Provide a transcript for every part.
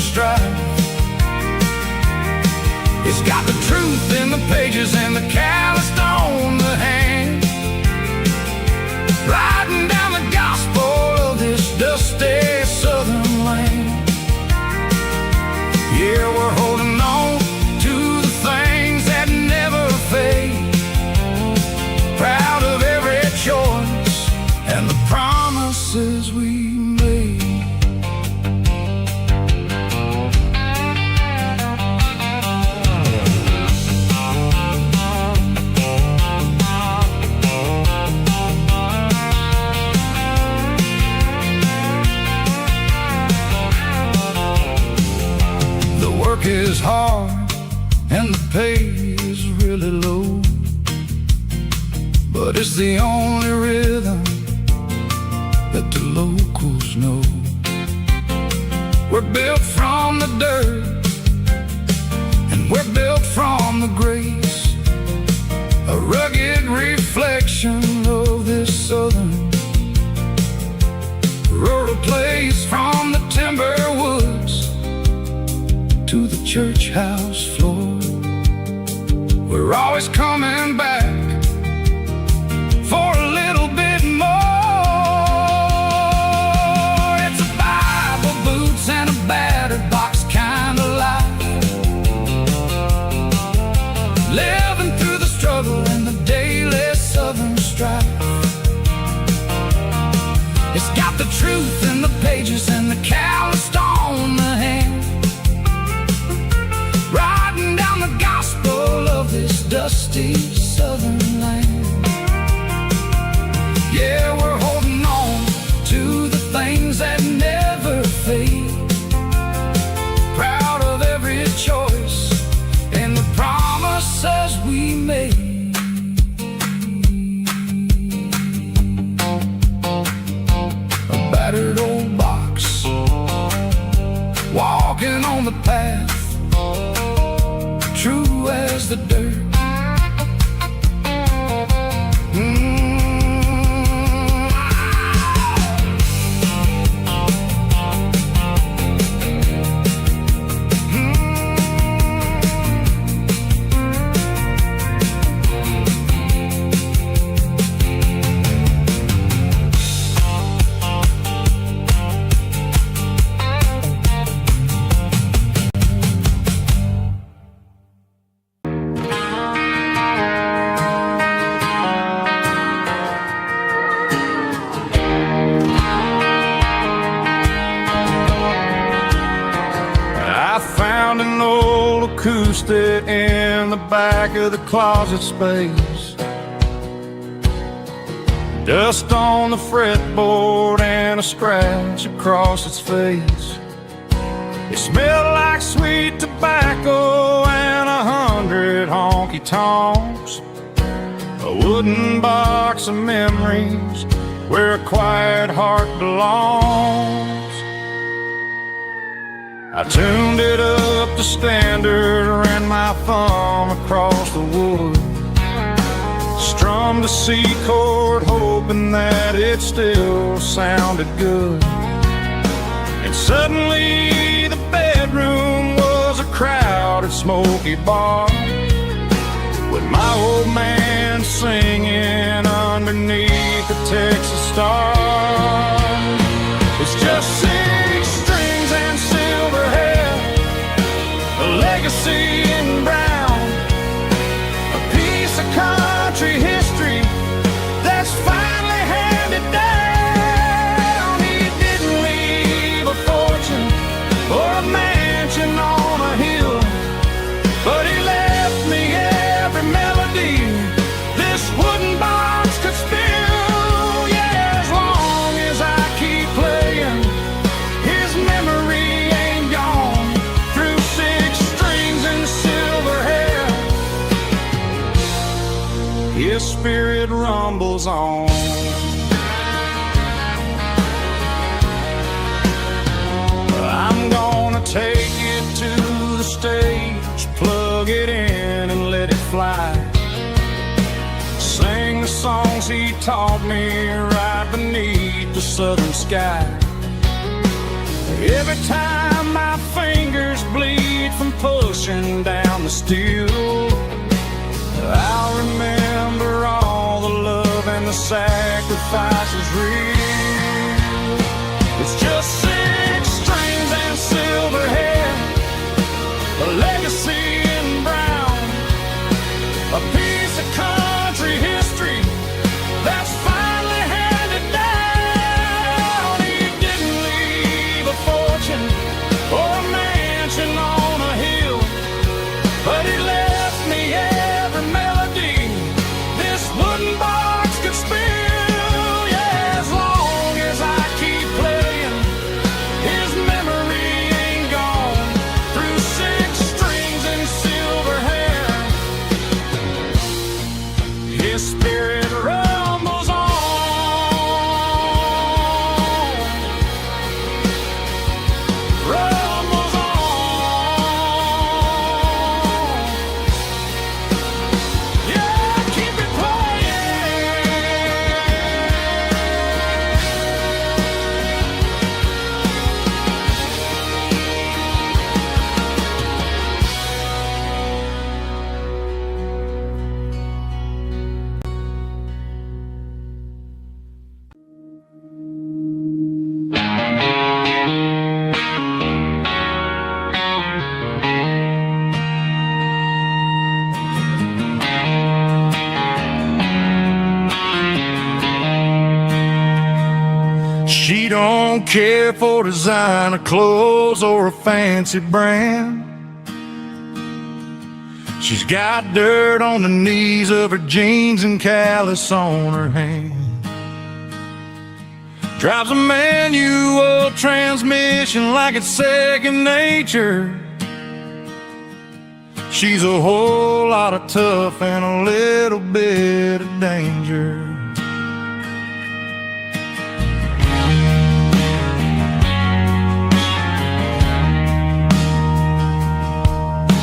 strife. It's got the truth in the pages and the calloused on the hand, writing down the gospel of this dusty southern land. Yeah, we're holding on to the things that never fade, proud of every choice and the promises we made. The work is hard and the pay is really low, but it's the only rhythm that the locals know. We're built from the dirt and we're built from the grace, a rugged reflection of this southern rural place. From the timber woods to the church house floor, we're always coming back for a little bit more. It's a Bible, boots, and a battered box kind of life, living through the struggle and the daily southern strife. It's got the truth in the pages and the calloused on the hand, writing down the gospel of this dusty southern land. Yeah, we're holding on to the things that never fade, proud of every choice and the promises we made. A battered old box, walking on the path, true as the dirt. Acoustic in the back of the closet space, dust on the fretboard and a scratch across its face. It smelled like sweet tobacco and 100 honky-tonks, a wooden box of memories where a quiet heart belongs. I tuned it up to standard, ran my thumb across the wood, strummed a C chord hoping that it still sounded good. And suddenly the bedroom was a crowded smoky bar, with my old man singing underneath the Texas stars. It's just 6 strings and silver hair, a legacy in brown, a piece of country history that's finally handed down. He didn't leave a fortune or a mansion on a hill, but he left me every melody this wooden box could spill. Yeah, as long as I keep playing, his memory ain't gone. Through 6 strings and silver hair, his spirit rumbles on. I'm gonna take it to the stage, plug it in and let it fly, sing the songs he taught me right beneath the southern sky. Every time my fingers rushing down the still. I'll remember all the love and the sacrifices real. It's just 6 strings and silver hair, a legacy in brown, a piece of country history that's finally handed down. He didn't leave a fortune or a mansion on a hill, but he left me every melody this wooden box could spill. Yeah, as long as I keep playing, his memory ain't gone. Through 6 strings and silver hair, his spirit rumbles on. Rumbles on. Yeah, keep it She don't care for designer clothes or a fancy brand. She's got dirt on the knees of her jeans and callus on her hand. Drives a manual transmission like it's second nature. She's a whole lot of tough and a little bit of danger.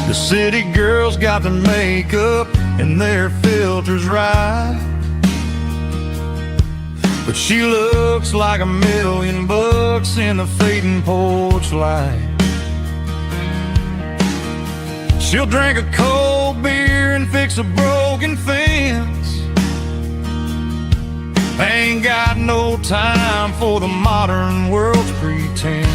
The city girls got their makeup and their filters right, but she looks like $1,000,000 in the fading porch light. She'll drink a cold beer and fix a broken fence. Ain't got no time for the modern world's pretense.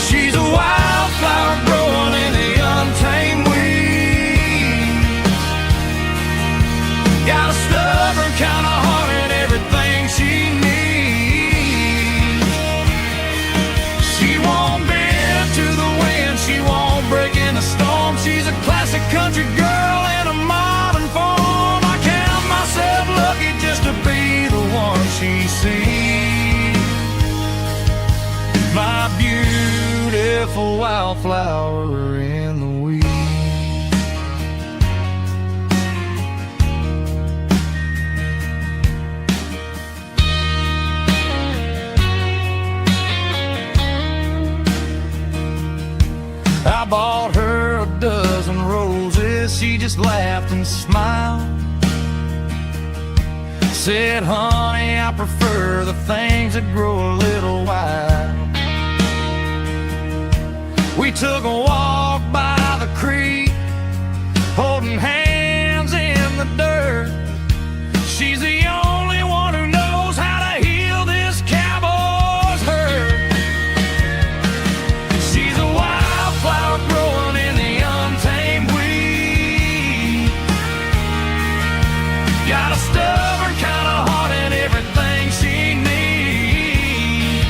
She's a wildflower growing in the untamed weeds. Got a stubborn kind of heart and everything she needs. She won't bend to the wind, she won't break in the storm. She's a classic country girl in a modern form. I count myself lucky just to be the one she sees. My beautiful wildflower in the weeds. I bought her a dozen roses, she just laughed and smiled. Said, honey, I prefer the things that grow a little wild. We took a walk by the creek, holding hands in the dirt. She's the only one who knows how to heal this cowboy's hurt. She's a wildflower growing in the untamed weed. Got a stubborn kind of heart and everything she needs.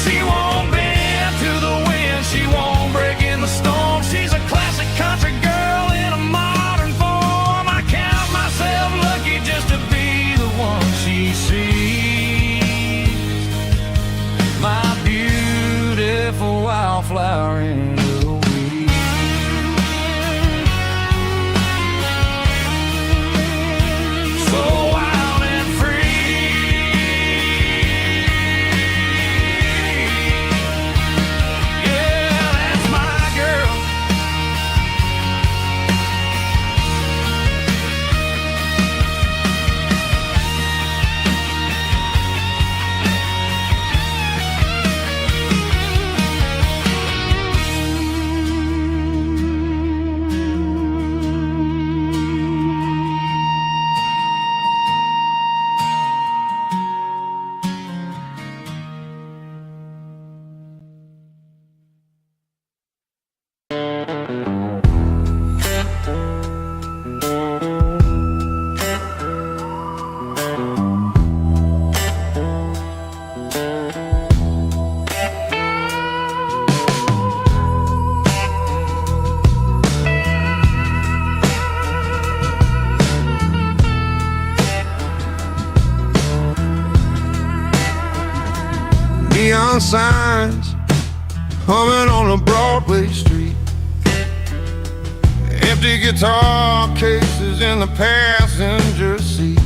She won't bend to the wind, she won't break in the storm. She's a classic country girl in a modern form. I count myself lucky just to be the one she sees. My beautiful wildflower in the weeds. So wild and free. Yeah, that's my girl. Neon signs humming on a Broadway street, empty guitar cases in the passenger seat.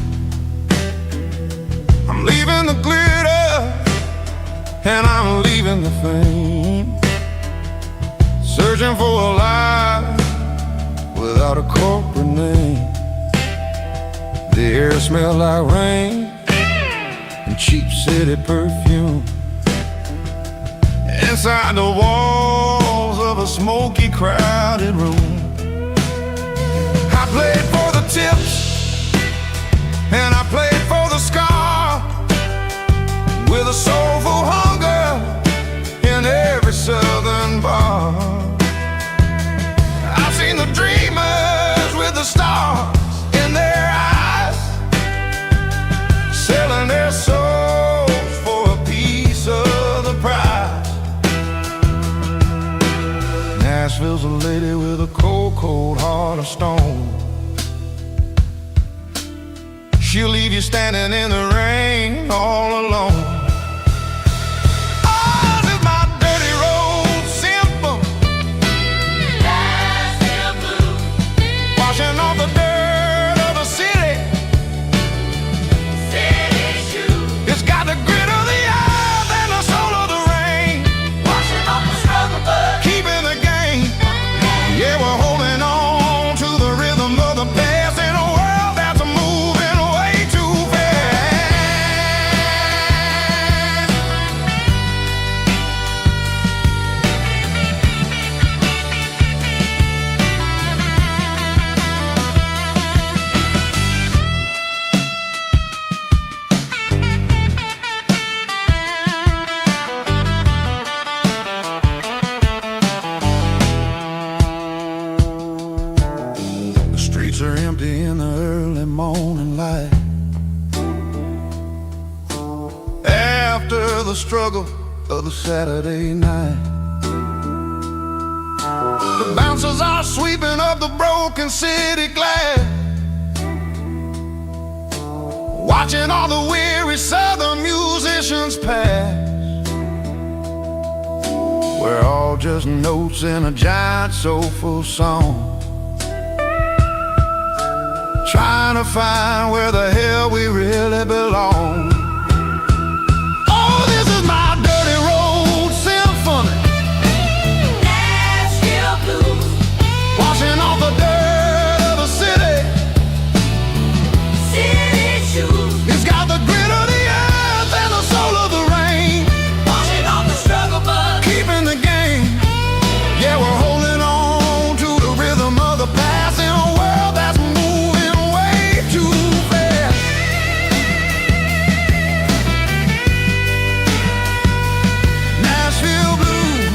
I'm leaving the glitter and I'm leaving the fame, searching for a life without a corporate name. The air smells like rain and cheap city perfume. Inside the walls of a smoky, crowded room, I played for the tips and I played for the scar, with a soulful hunger in every southern bar. I've seen the dreamers with the stars in their eyes, selling their souls for a piece of the prize. Nashville's a lady with a cold, cold heart of stone. She'll leave you standing in the rain all alone. Oh, this is my dirty road symphony, Nashville blue, washing off the dirt of the city, city shoes. It's got the grit of the earth and the soul of the rain, washing off the struggle but keeping the game. Yeah, we're holding on to the rhythm of the past in a world that's moving way too The streets are empty in the early morning light, after the struggle of the Saturday night. The bouncers are sweeping up the broken city glass, watching all the weary southern musicians pass. We're all just notes in a giant soulful song, trying to find where the hell we really belong. Oh, this is my dirty road symphony, Nashville blues, washing off the dirt of the city, city shoes. It's got the grit of the earth and the soul of the rain, washing off the struggle but keeping the game. Yeah, we're holding on to the rhythm of the past in a world that's moving way too fast. Nashville blues,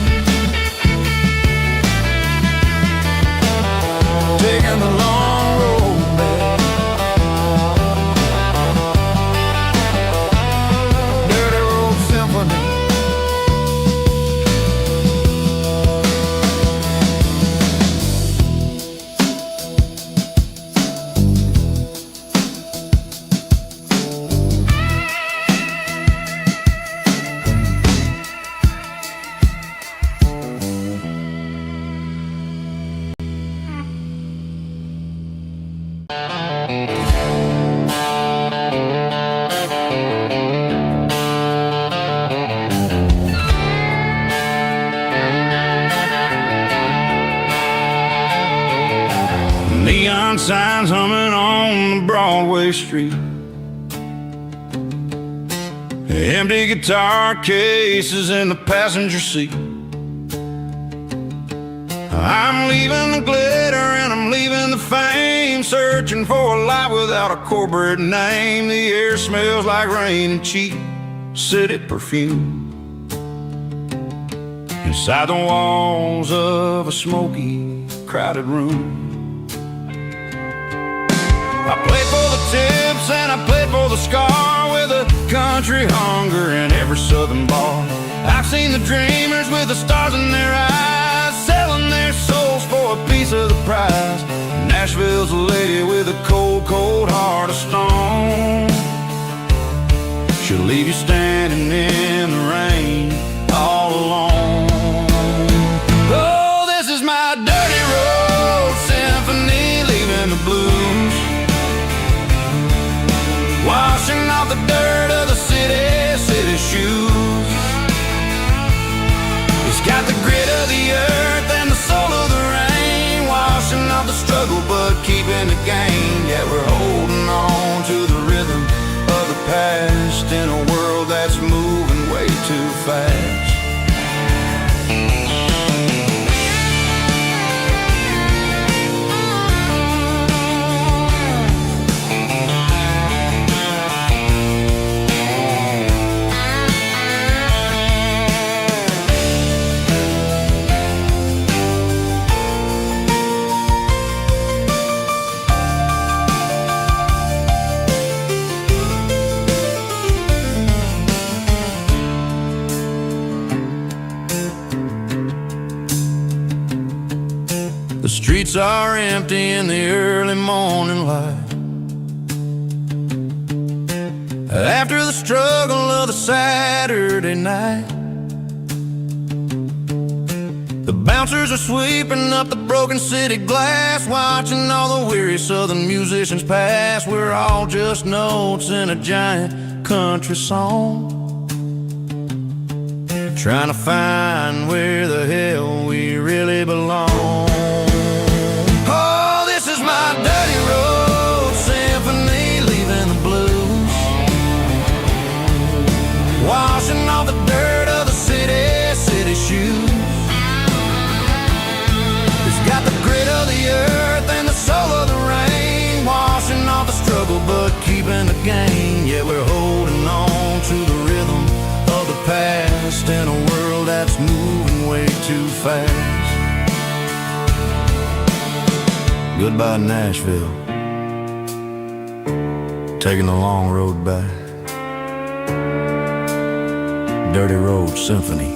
taking the long road back. Dirty road symphony. Neon signs humming on the Broadway street, empty guitar cases in the passenger seat. I'm leaving the glitter and I'm leaving the fame, searching for a life without a corporate name. The air smells like rain and cheap city perfume. Inside the walls of a smoky, crowded room, I played for the tips and I played for the scar, with a country hunger in every southern bar. I've seen the dreamers with the stars in their eyes, selling their souls for a piece of the prize. Nashville's a lady with a cold, cold heart of stone. She'll leave you standing in the rain keeping the game, yet we're holding on to the rhythm of the past in a world that's moving way too fast. The streets are empty in the early morning light. After the struggle of the Saturday night, the bouncers are sweeping up the broken city glass, watching all the weary southern musicians pass. We're all just notes in a giant country song, trying to find where the hell we really belong. Oh, this is my dirty road symphony, leaving the blues, washing off the dirt of the city shoes. It's got the grit of the earth and the soul of the rain, washing off the struggle but keeping the game. Yeah, we're holding on to the rhythm of the past in a world that's moving way too fast. Goodbye Nashville, taking the long road back. Dirty Road Symphony.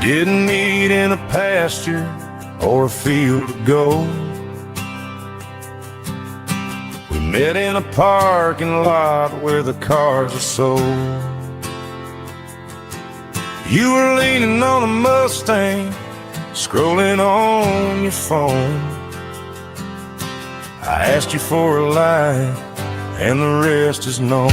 Didn't meet in a pasture or a field of gold. We met in a parking lot where the cars are sold. You were leaning on a Mustang, scrolling on your phone. I asked you for a light, and the rest is known.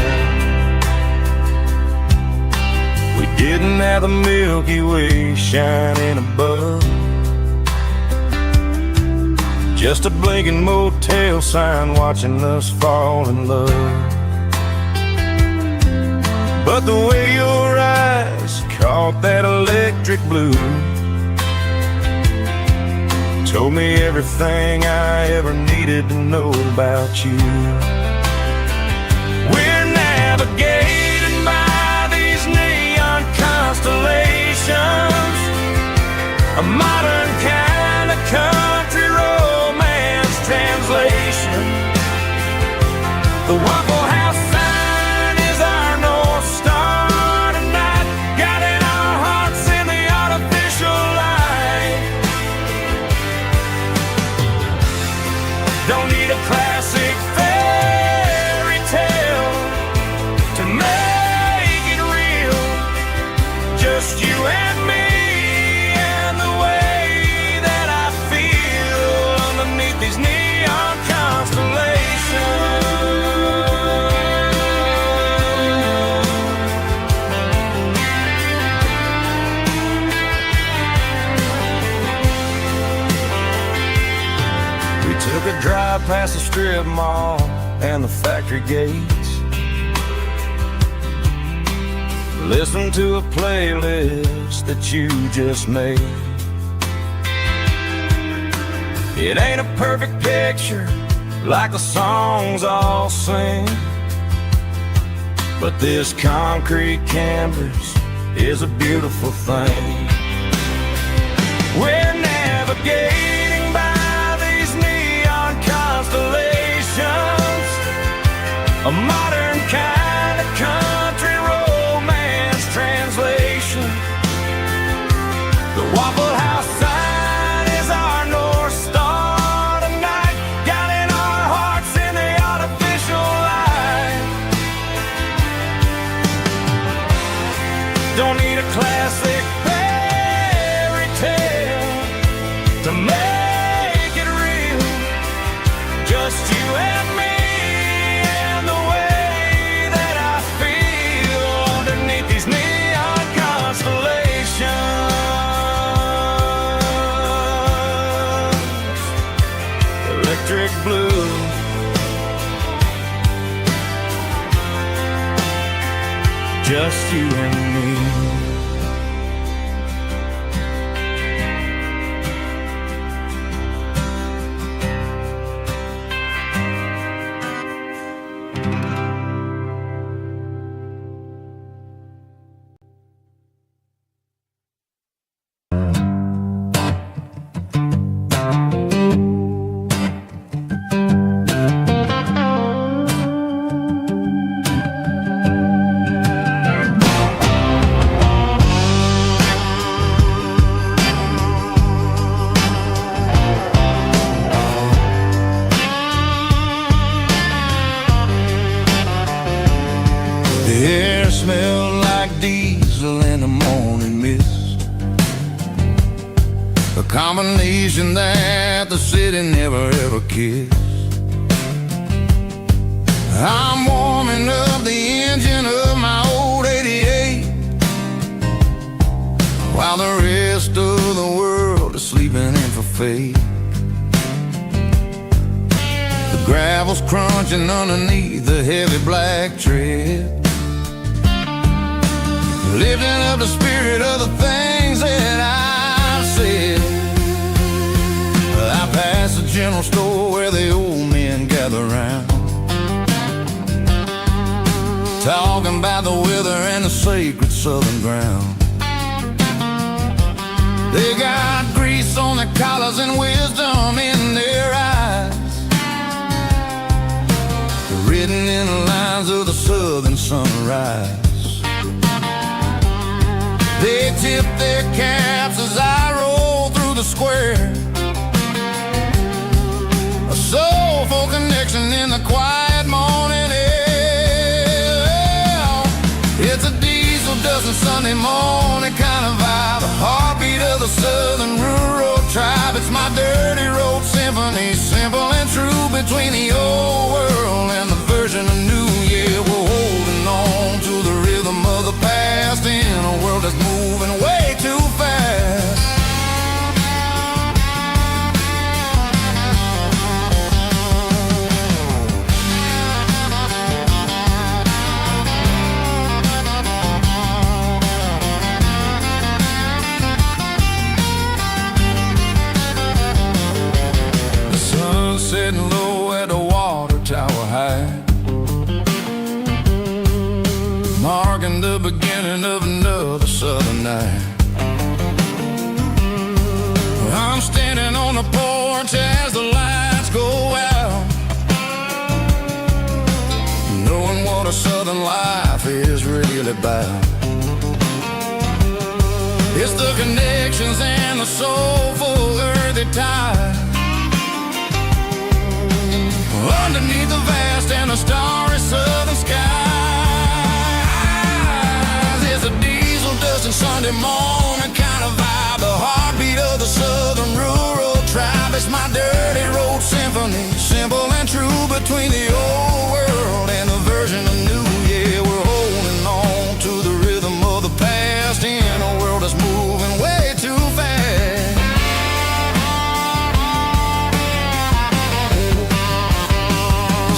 We didn't have the Milky Way shining above, just a blinking motel sign watching us fall in love. But the way your eyes caught that electric blue told me everything I ever needed to know about you. We're navigating by these neon constellations, a modern kind of country romance translation. The Waffle House sign is our North Star tonight, guiding our hearts in the artificial light. Don't need a classic fairy tale to make it real, just you and me and the way that I feel underneath these neon constellations. We took a drive past the strip mall and the factory gates, listened to a playlist that you just made. It ain't a perfect picture like the songs all sing, but this concrete canvas is a beautiful thing. We're navigating by these neon constellations, a modern kind of country romance translation. The Waffle House sign is our North Star tonight, guiding our hearts in the artificial light. Don't need a classic fairy tale to make it real, just you and me and the way that I feel underneath these neon constellations. Electric blue, just you and me. The air smelled like diesel in the morning mist, a combination that the city never ever kissed. I'm warming up the engine of my old 88, while the rest of the world is sleeping in for fate. The gravel's crunching underneath the heavy black tread, lifting up the spirit of the things that I said. I passed the general store where the old men gather round, talking about the weather and the sacred southern ground. They got grease on their collars and wisdom in their eyes, written in the lines of the southern sunrise. They tip their caps as I roll through the square, a soulful connection in the quiet morning air. It's a diesel dozen Sunday morning kind of vibe, the heartbeat of the southern rural tribe. It's my dirty road symphony, simple and true, between the old world and the version of new. Yeah, we're holding on to the rhythm of the past in a world that's moving way too fast. The sun's setting low at the water tower high, marking the beginning of another southern night. I'm standing on the porch as the lights go out, knowing what a southern life is really about. It's the connections and the soulful earthy tide, underneath the vast and the starry southern skies. It's a diesel dusting Sunday morning kind of vibe, the heartbeat of the southern rural tribe. It's my dirty road symphony, simple and true, between the old world and the version of new. Yeah, we're holding on to the rhythm of the past in a world that's moving way too fast.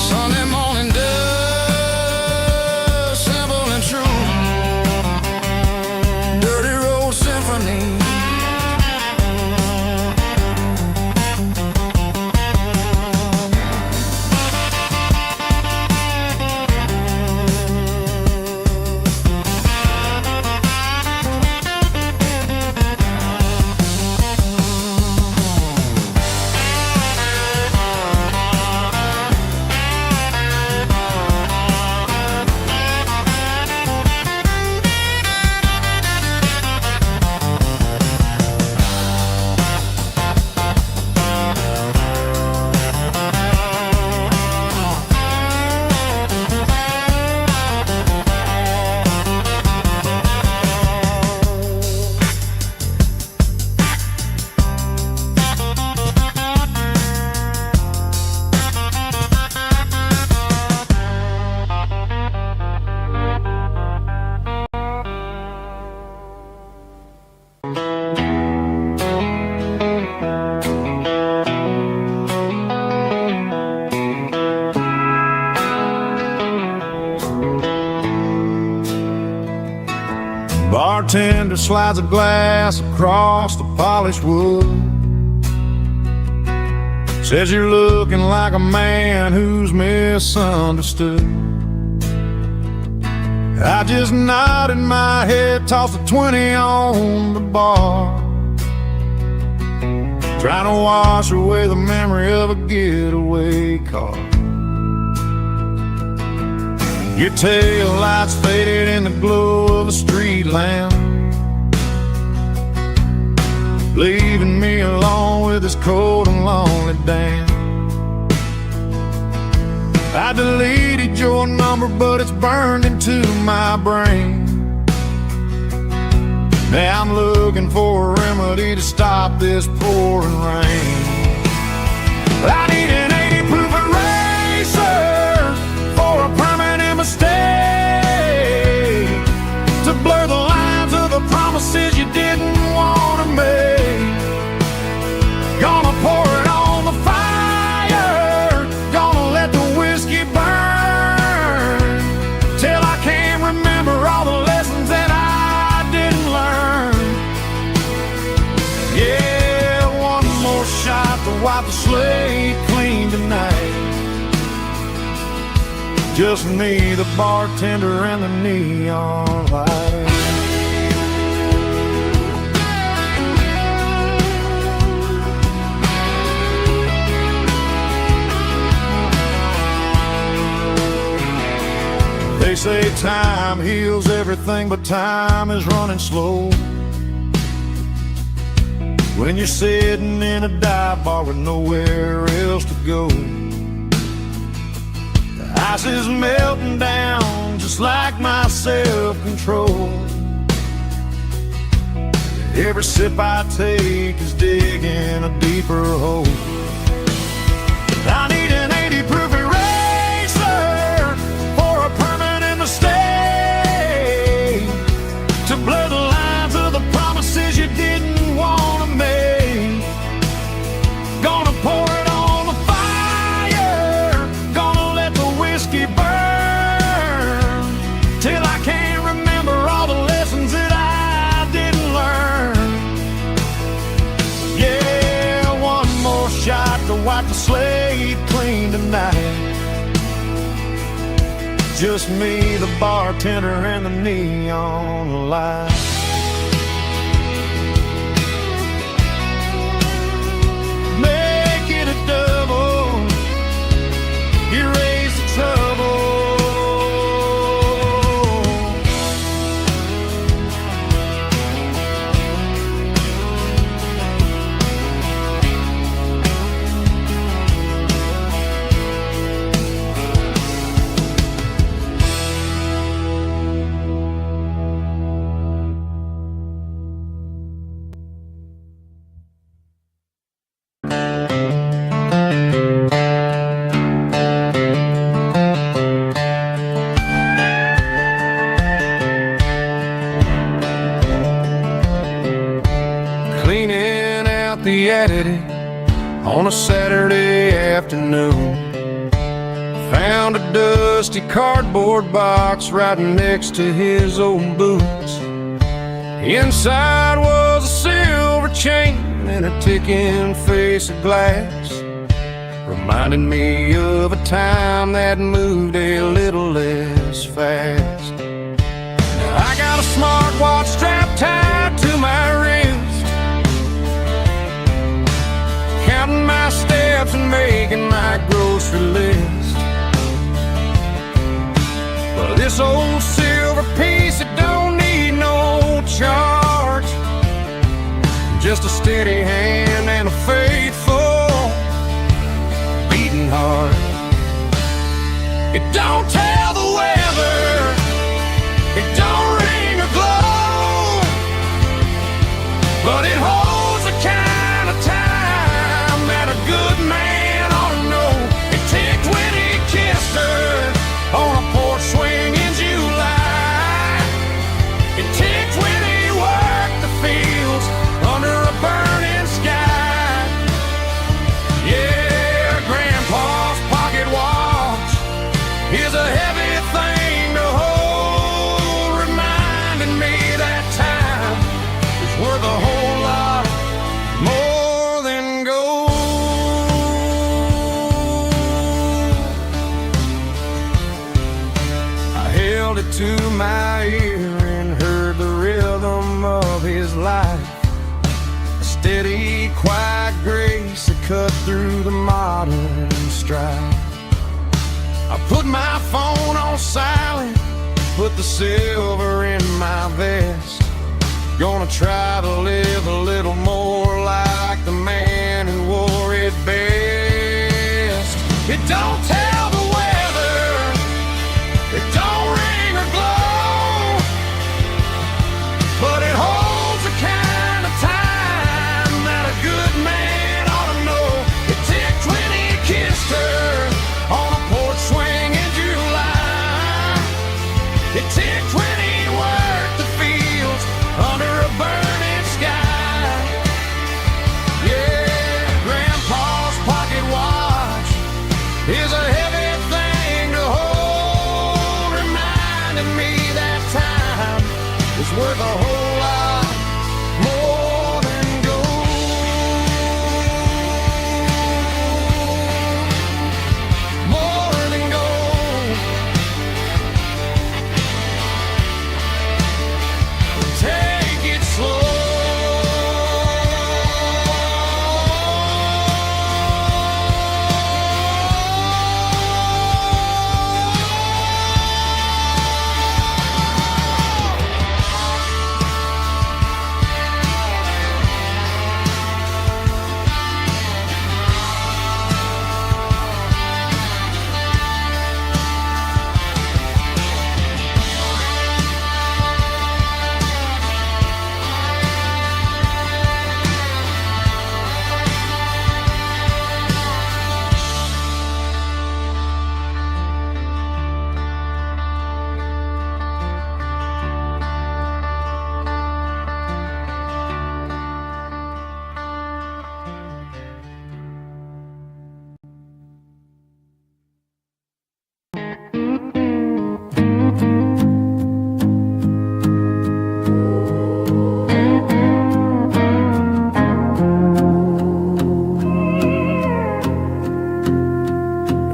Sunday morning dust, simple and true, dirty road symphony. slides of glass across the polished wood. Says you're looking like a man who's misunderstood. I just nodded my head, tossed a 20 on the bar, trying to wash away the memory of a getaway car. Your tail lights faded in the glow of a street lamp, leaving me alone with this cold and lonely damn. I deleted your number, but it's burned into my brain. Now I'm looking for a remedy to stop this pouring rain. I need an 80 proof eraser for a permanent mistake, to blur the lines of the promises you didn't want to make. Gonna pour it on the fire, gonna let the whiskey burn, till I can't remember all the lessons that I didn't learn. Yeah, one more shot to wipe the slate clean tonight. Just me, the bartender, and the neon light. They say time heals everything, but time is running slow when you're sitting in a dive bar with nowhere else to go. The ice is melting down just like my self-control. Every sip I take is digging a deeper hole. I need an 80 proof eraser for a permanent mistake, to blur the lines of the promises you didn't want to make. Gonna pour it on the fire, gonna let the whiskey burn, till I can't remember all the lessons that I didn't learn. Yeah, one more shot to wipe the slate clean tonight. Just me, the bartender, and the neon light. Make it a double, erase the trouble. Cleaning out the attic on a Saturday afternoon, found a dusty cardboard box right next to his old boots. Inside was a silver chain and a ticking face of glass, reminding me of a time that moved a little less fast. Now I got a smartwatch strapped tied to my wrist, counting my steps and making my grocery list. Well, this old silver piece, it don't need no charge, just a steady hand and a faithful beating heart. It don't tell the weather, it don't ring or glow, but it holds the kind of time that a good man ought to know. It ticked when he kissed her on a porch swing in July. It ticked when he worked the fields under a burning sky. Yeah, Grandpa's pocket watch is a heavy thing to hold, reminding me that time his life, a steady, quiet grace that cut through the modern strife. I put my phone on silent, put the silver in my vest. Gonna try to live a little more like the man who wore it best. It don't tell the weather, it don't ring or glow, but it holds the kind of time that a good man ought to know. It ticked when he kissed her on a porch swing in July. It ticked when he worked the fields under a burning sky. Yeah, Grandpa's pocket watch is a heavy thing to hold, reminding me that time is worth a whole lot more than gold. More than gold. Take it slow.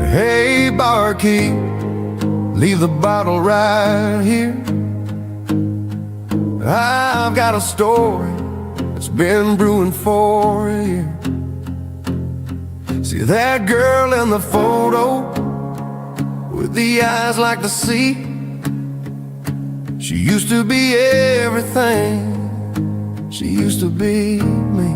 Hey, barkeep, leave the bottle right here. I've got a story that's been brewing for a year. See that girl in the photo with the eyes like the sea? She used to be everything, she used to be me.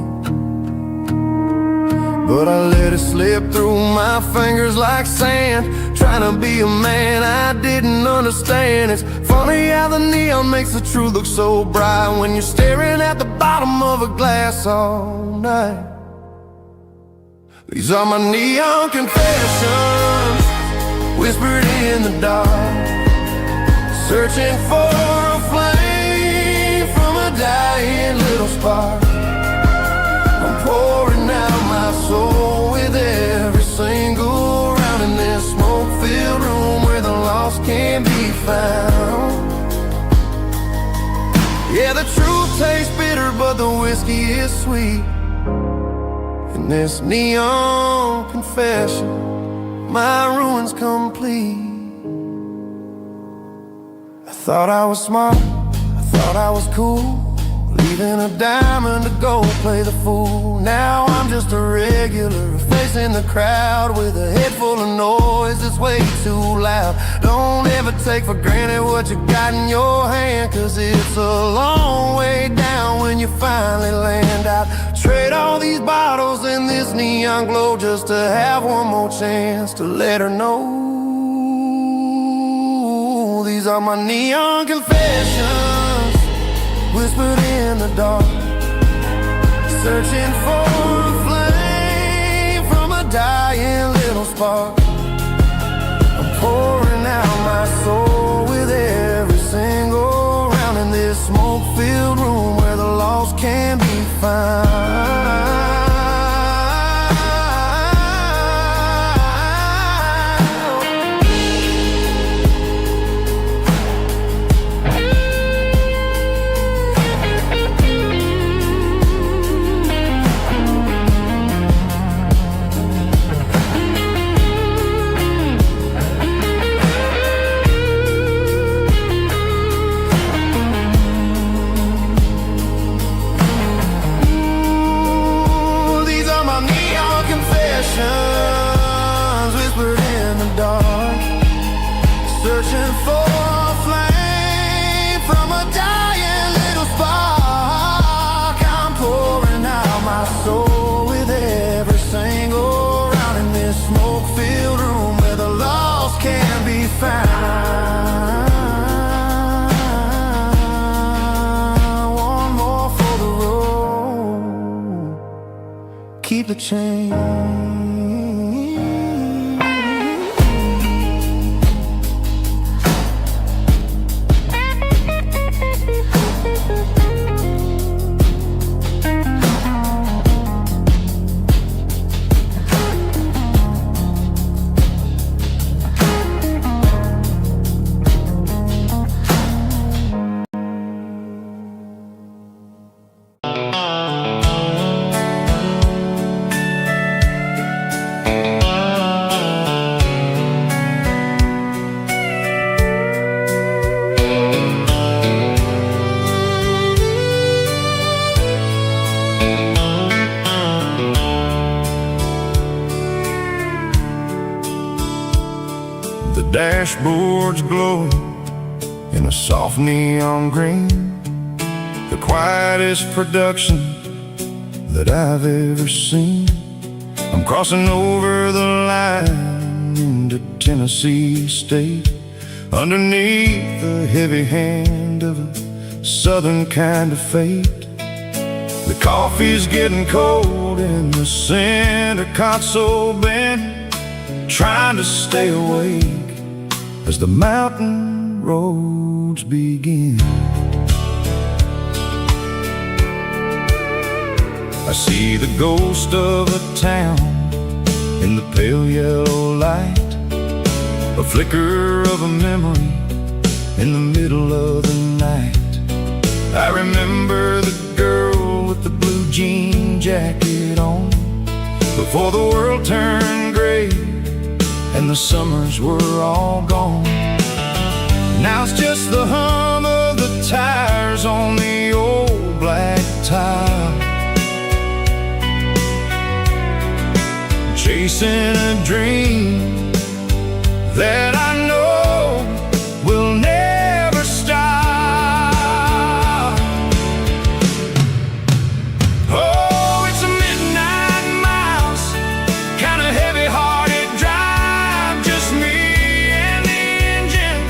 But I let it slip through my fingers like sand, trying to be a man I didn't understand. It's funny how the neon makes the truth look so bright when you're staring at the bottom of a glass all night. These are my neon confessions, whispered in the dark, searching for a flame from a dying little spark. I'm pouring out my soul with every single round in this smoke-filled room where the lost can be found. Yeah, the truth tastes bitter, but the whiskey is sweet. In this neon confession, my ruin's complete. I thought I was smart, I thought I was cool, leaving a diamond to go play the fool. Now I'm just a regular, facing the crowd with a head full of noise that's way too loud. Don't ever take for granted what you got in your hand, cause it's a long way down when you finally land out. Trade all these bottles and this neon glow just to have one more chance to let her know. These are my neon confessions, whispered in the dark, searching for a flame from a dying little spark. I'm pouring out my soul with every single round in this smoke-filled room where the lost can be found. keep the change. Dashboards glow in a soft neon green, the quietest production that I've ever seen. I'm crossing over the line into Tennessee State, underneath the heavy hand of a southern kind of fate. The coffee's getting cold in the center console bin, trying to stay awake as the mountain roads begin. I see the ghost of a town in the pale yellow light, a flicker of a memory in the middle of the night. I remember the girl with the blue jean jacket on, before the world turned gray and the summers were all gone. Now it's just the hum of the tires on the old black tile, chasing a dream that I know will never stop. Oh, it's a midnight miles, kind of heavy-hearted drive, just me and the engine,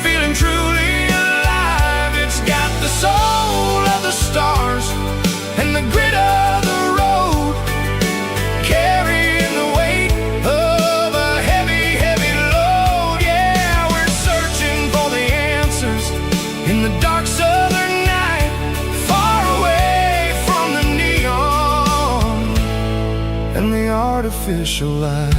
feeling truly alive. It's got the soul of the stars and the grit of the road, carrying the weight of a heavy, heavy load. Yeah, we're searching for the answers in the dark southern night, far away from the neon and the artificial light.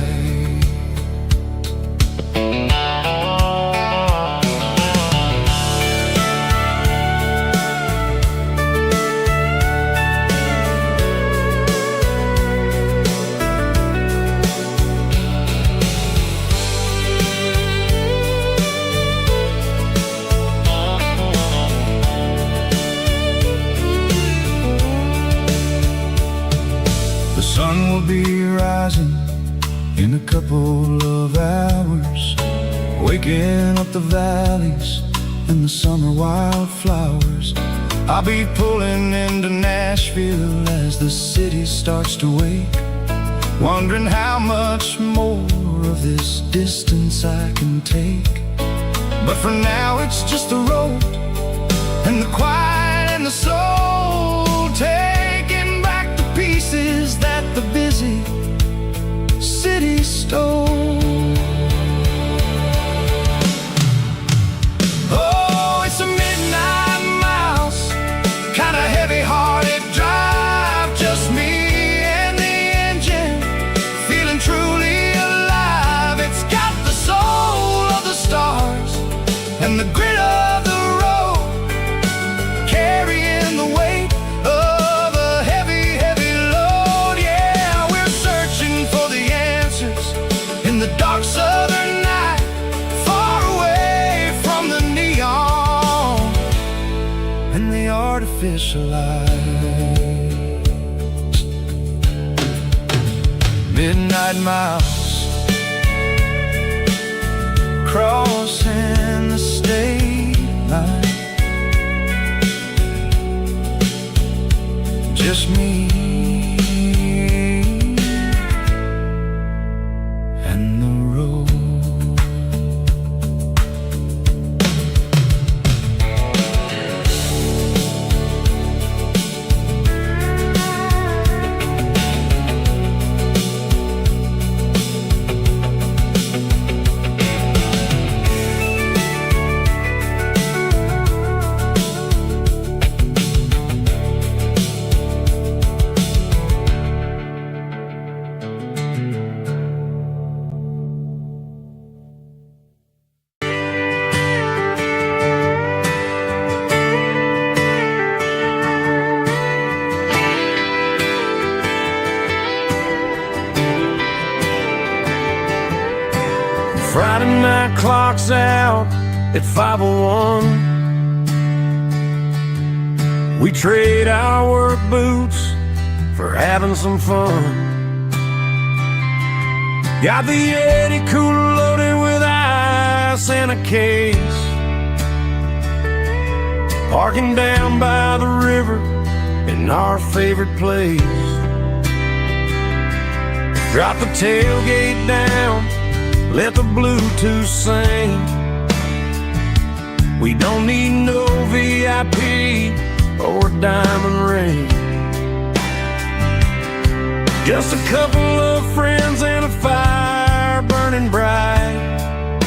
The sun will be rising in a couple of hours, waking up the valleys and the summer wildflowers. I'll be pulling into Nashville as the city starts to wake, wondering how much more of this distance I can take. But for now it's just the road and the quiet and the soul, taking back the pieces that the busy city stole. Oh, it's a midnight miles, kind of heavy-hearted drive, just me and the engine, feeling truly alive. It's got the soul of the stars and the grit of the road, carrying the weight of a heavy, heavy load. Yeah, we're searching for the answers in the dark southern night, far away from the neon and the artificial light. Midnight miles, crossing the state line, just me and the road. midnight clock's out at 5:01. We trade our work boots for having some fun. Got the Yeti cooler loaded with ice and a case, parking down by the river in our favorite place. Drop the tailgate down, let the Bluetooth sing. We don't need no VIP or a diamond ring. Just a couple of friends and a fire burning bright,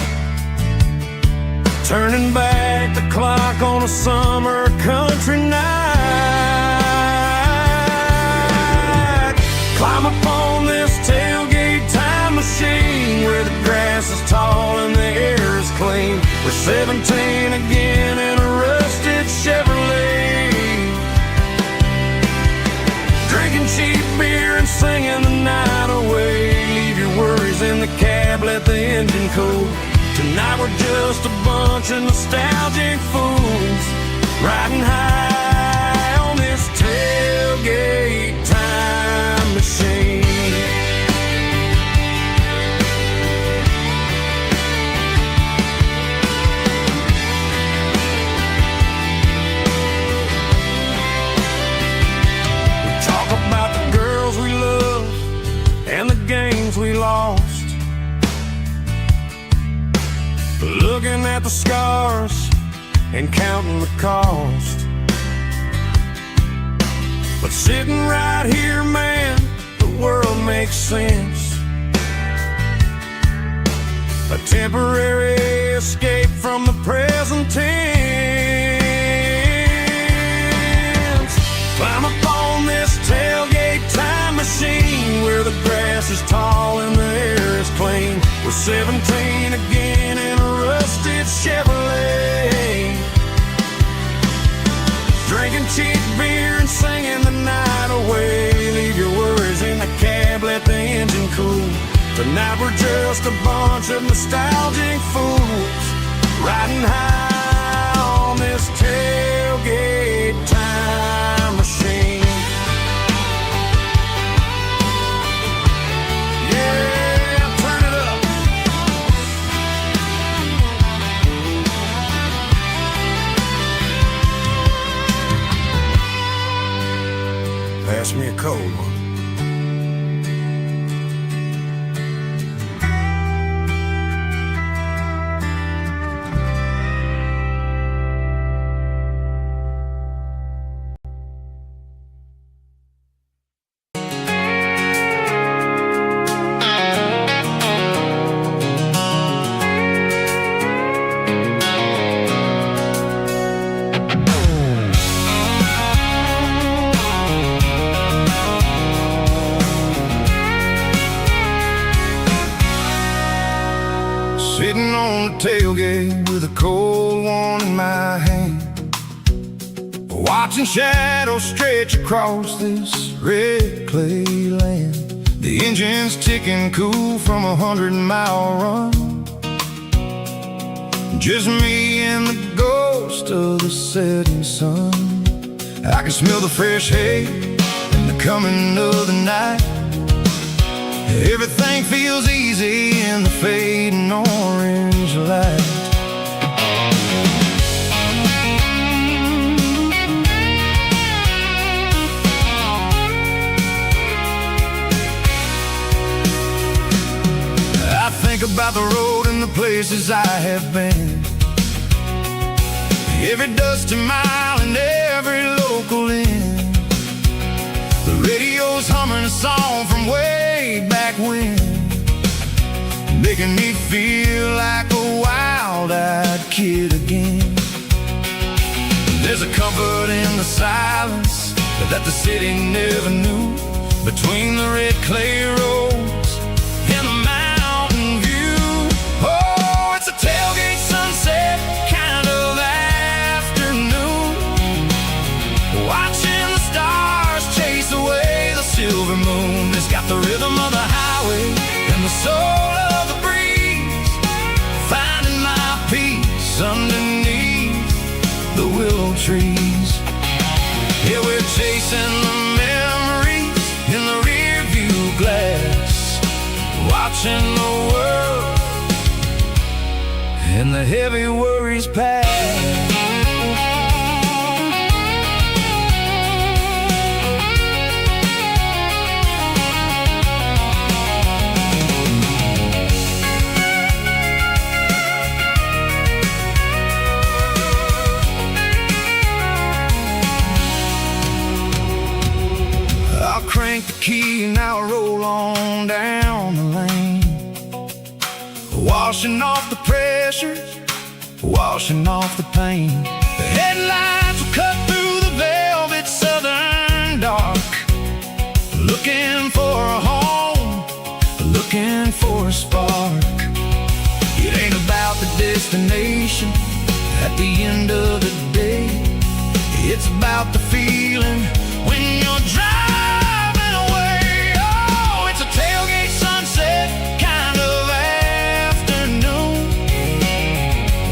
turning back the clock on a summer country night. Climb up on this tailgate time machine where the grass is tall and the air is clean. We're 17 again in a rusted Chevrolet, drinking cheap beer and singing the night away. Leave your worries in the cab, let the engine cool. Tonight we're just a bunch of nostalgic fools, riding high on this tailgate time machine. We talk about the girls we love and the games we lost, looking at the scars and counting the cost. But sitting right here, man, the world makes sense. A temporary escape from the present tense. Climb up on this tailgate time machine where the grass is tall and the air is clean. We're 17 again in a rusted Chevrolet, drinking cheap beer and singing the night away. Leave your worries in the cab, let the engine cool. Tonight we're just a bunch of nostalgic fools, riding high on this tailgate time machine. Pass me a cold one. Sitting on the tailgate with a cold one in my hand, watching shadows stretch across this red clay land. The engine's ticking cool from 100-mile run, just me and the ghost of the setting sun. I can smell the fresh hay and the coming of the night. Everything feels easy in the fading orange light. I think about the road and the places I have been, every dusty mile and every local inn. The radio's humming a song from way back when, making me feel like a wild-eyed kid again. There's a comfort in the silence that the city never knew, between the red clay roads and the mountain view. Oh, it's a tailgate sunset kind of afternoon, watching the stars chase away the silver moon. It's got the rhythm of the highway and the soul of the breeze, watching the world and the heavy worries pass. Crank the key and I'll roll on down the lane, washing off the pressure, washing off the pain. The headlights will cut through the velvet southern dark, looking for a home, looking for a spark. It ain't about the destination at the end of the day, it's about the feeling when you're driving. Tailgate sunset kind of afternoon,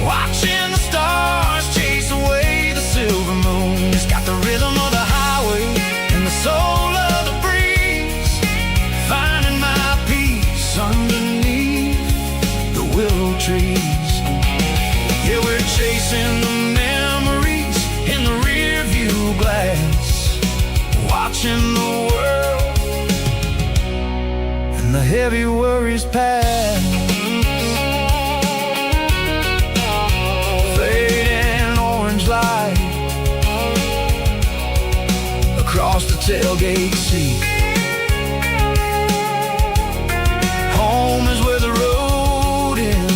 watching the stars chase away the silver moon. It's got the rhythm of the highway and the soul of the breeze, finding my peace underneath the willow trees. Yeah, we're chasing the memories in the rear view glass, watching the world and the heavy worries pass. Fading orange light across the tailgate seat. Home is where the road ends.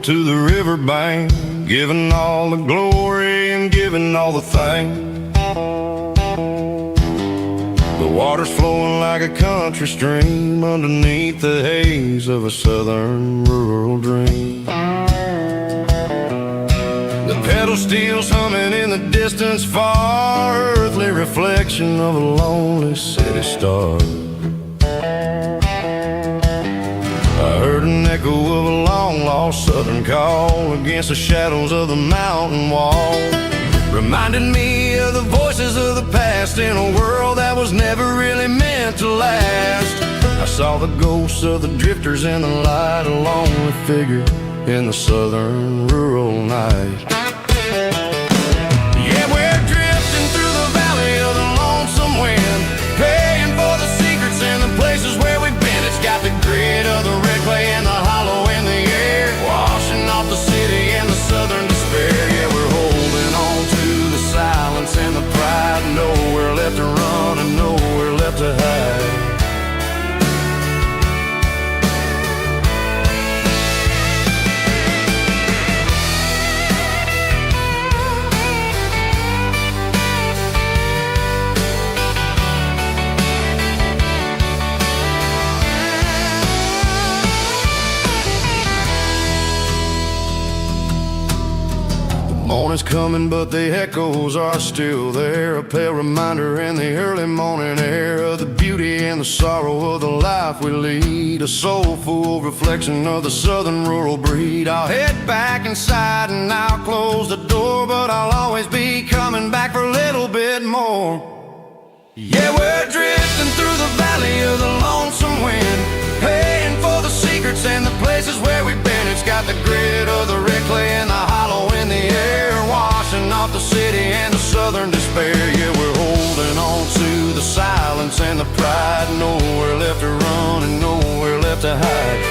To the riverbank, giving all the glory and giving all the thanks. The water's flowing like a country stream underneath the haze of a southern rural dream. The pedal steel's humming in the distance far, earthly reflection of a lonely city star. I heard an echo of a long-lost southern call against the shadows of the mountain wall, reminded me of the voices of the past in a world that was never really meant to last. I saw the ghosts of the drifters in the light, a lonely figure in the southern rural night. Yeah, we're drifting through the valley of the lonesome wind, paying for the secrets and the places where we've been. It's got the grit of the red clay and the hollow in the air, washing off the city and the southern despair. Yeah, we're holding on to the silence and the pride, nowhere left to run and nowhere left to hide. Morning's coming, but the echoes are still there, a pale reminder in the early morning air of the beauty and the sorrow of the life we lead, a soulful reflection of the southern rural breed. I'll head back inside and I'll close the door, but I'll always be coming back for a little bit more. Yeah, we're drifting through the valley of the lonesome wind, paying for the secrets and the places where we've been. It's got the grit of the red clay and the hollow in the air, washing off the city and the southern despair. Yeah, we're holding on to the silence and the pride, nowhere left to run and nowhere left to hide.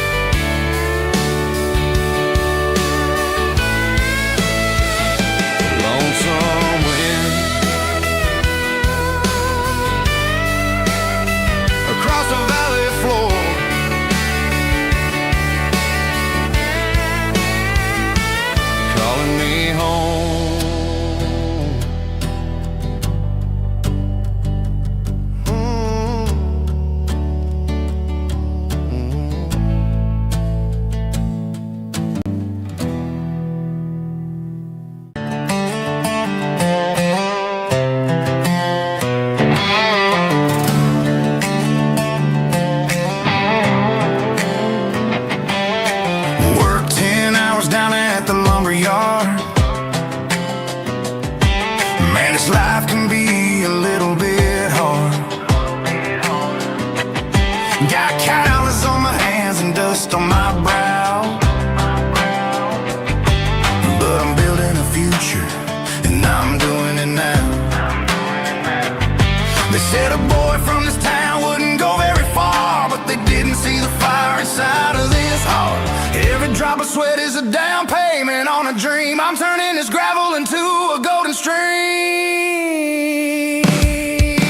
Lonesome wind across the valley floor, They said a boy from this town wouldn't go very far, but they didn't see the fire inside of this heart. Every drop of sweat is a down payment on a dream. I'm turning this gravel into a golden stream.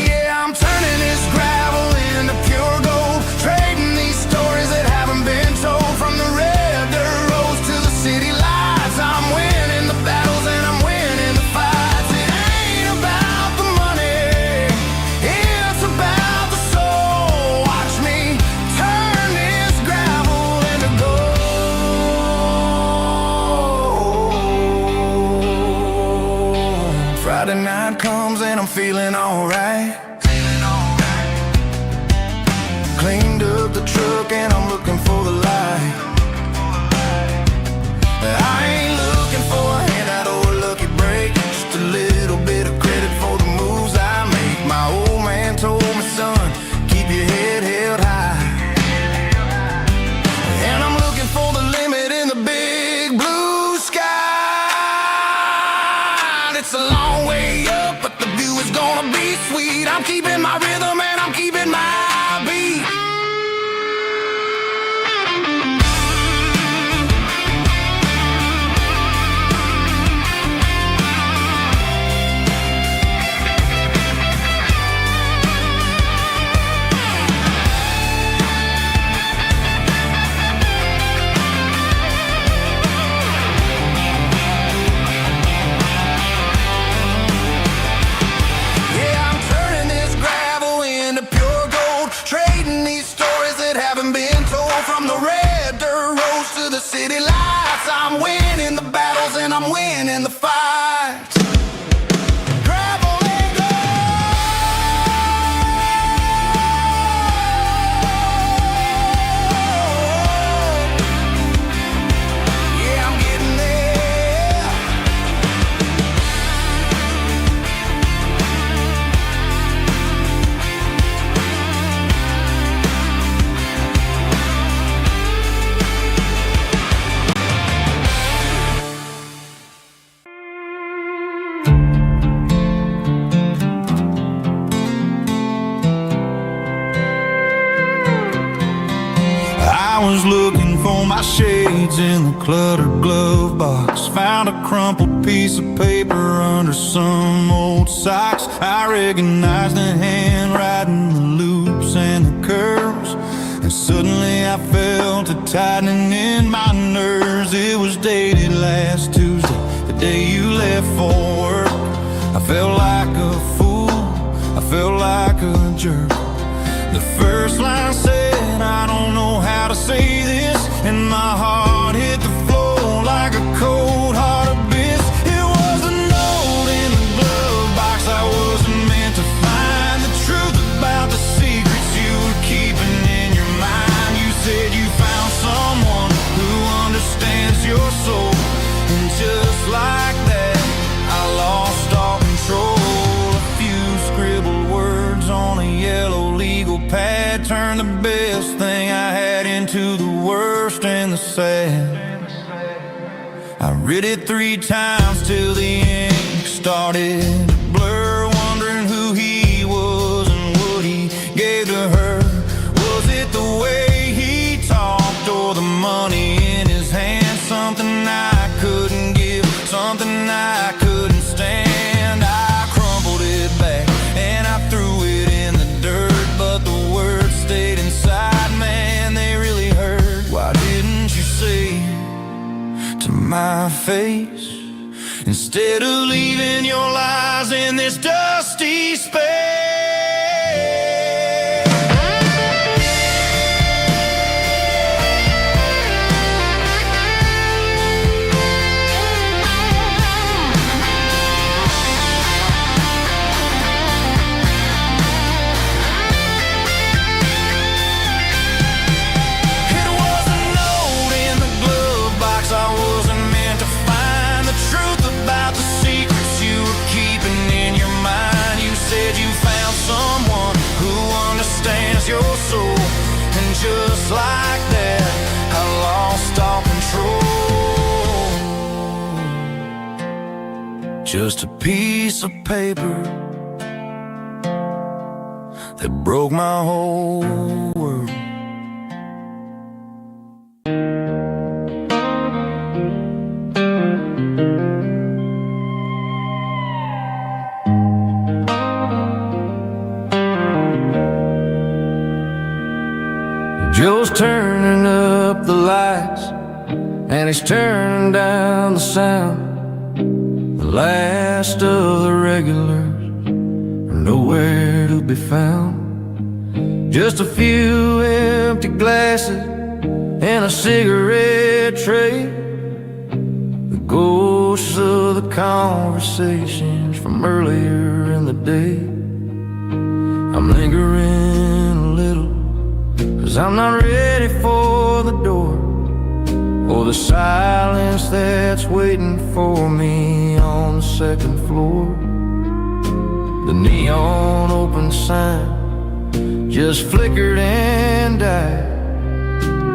Yeah, I'm turning this gravel into pure gold, trading these stories that haven't been told. From the red dirt roads to the city lights, I'm winning the battles and I'm winning the fights. It ain't about the money, it's about the soul. Watch me turn this gravel into gold. Friday night comes and I'm feeling alright. Cleaned up the truck and I'm looking for the light. I ain't looking for a handout or a lucky break, just a little bit of credit for the moves I make. My old man told me, son, keep your head held high. And I'm looking for the limit in the big blue sky. It's a long way up, but the view is gonna be sweet. I'm keeping my rhythm and I'm keeping my beat. From the red dirt roads to the city lights, I'm winning the battles and I'm winning the fights. Gravel and gold. Yeah, I'm getting there. I was looking for my shades in the cluttered glove box. Found a crumpled piece of paper under some old socks. I recognized the handwriting, the loops and the curves, and suddenly I felt a tightening in my nerves. It was dated last Tuesday, the day you left for work. I felt like a fool, I felt like a jerk. The first line said, I don't know how to say this, and my heart hit the floor like a cold heart abyss. It was a note in the glove box I wasn't meant to find. The truth about the secrets you were keeping in your mind. You said you found someone who understands your soul, and just like that, I lost all control. A few scribbled words on a yellow legal pad turned the best thing I had into the worst and the sad. I read it 3 times till the ink started to blur, wondering who he was and what he gave to her. Was it the way he talked or the money in his hand? Something I couldn't give, something I couldn't stand. I crumpled it back and I threw it in the dirt, but the words stayed inside, man, they really hurt. Why didn't you say to my face, instead of leaving your lies in this dusty space? Your soul, and just like that, I lost all control. Just a piece of paper that broke my whole world. Joe's turning up the lights and he's turning down the sound. The last of the regulars are nowhere to be found. Just a few empty glasses and a cigarette tray, the ghosts of the conversations from earlier in the day. I'm lingering a little, 'cause I'm not ready for the door, or the silence that's waiting for me on the second floor. The neon open sign just flickered and died,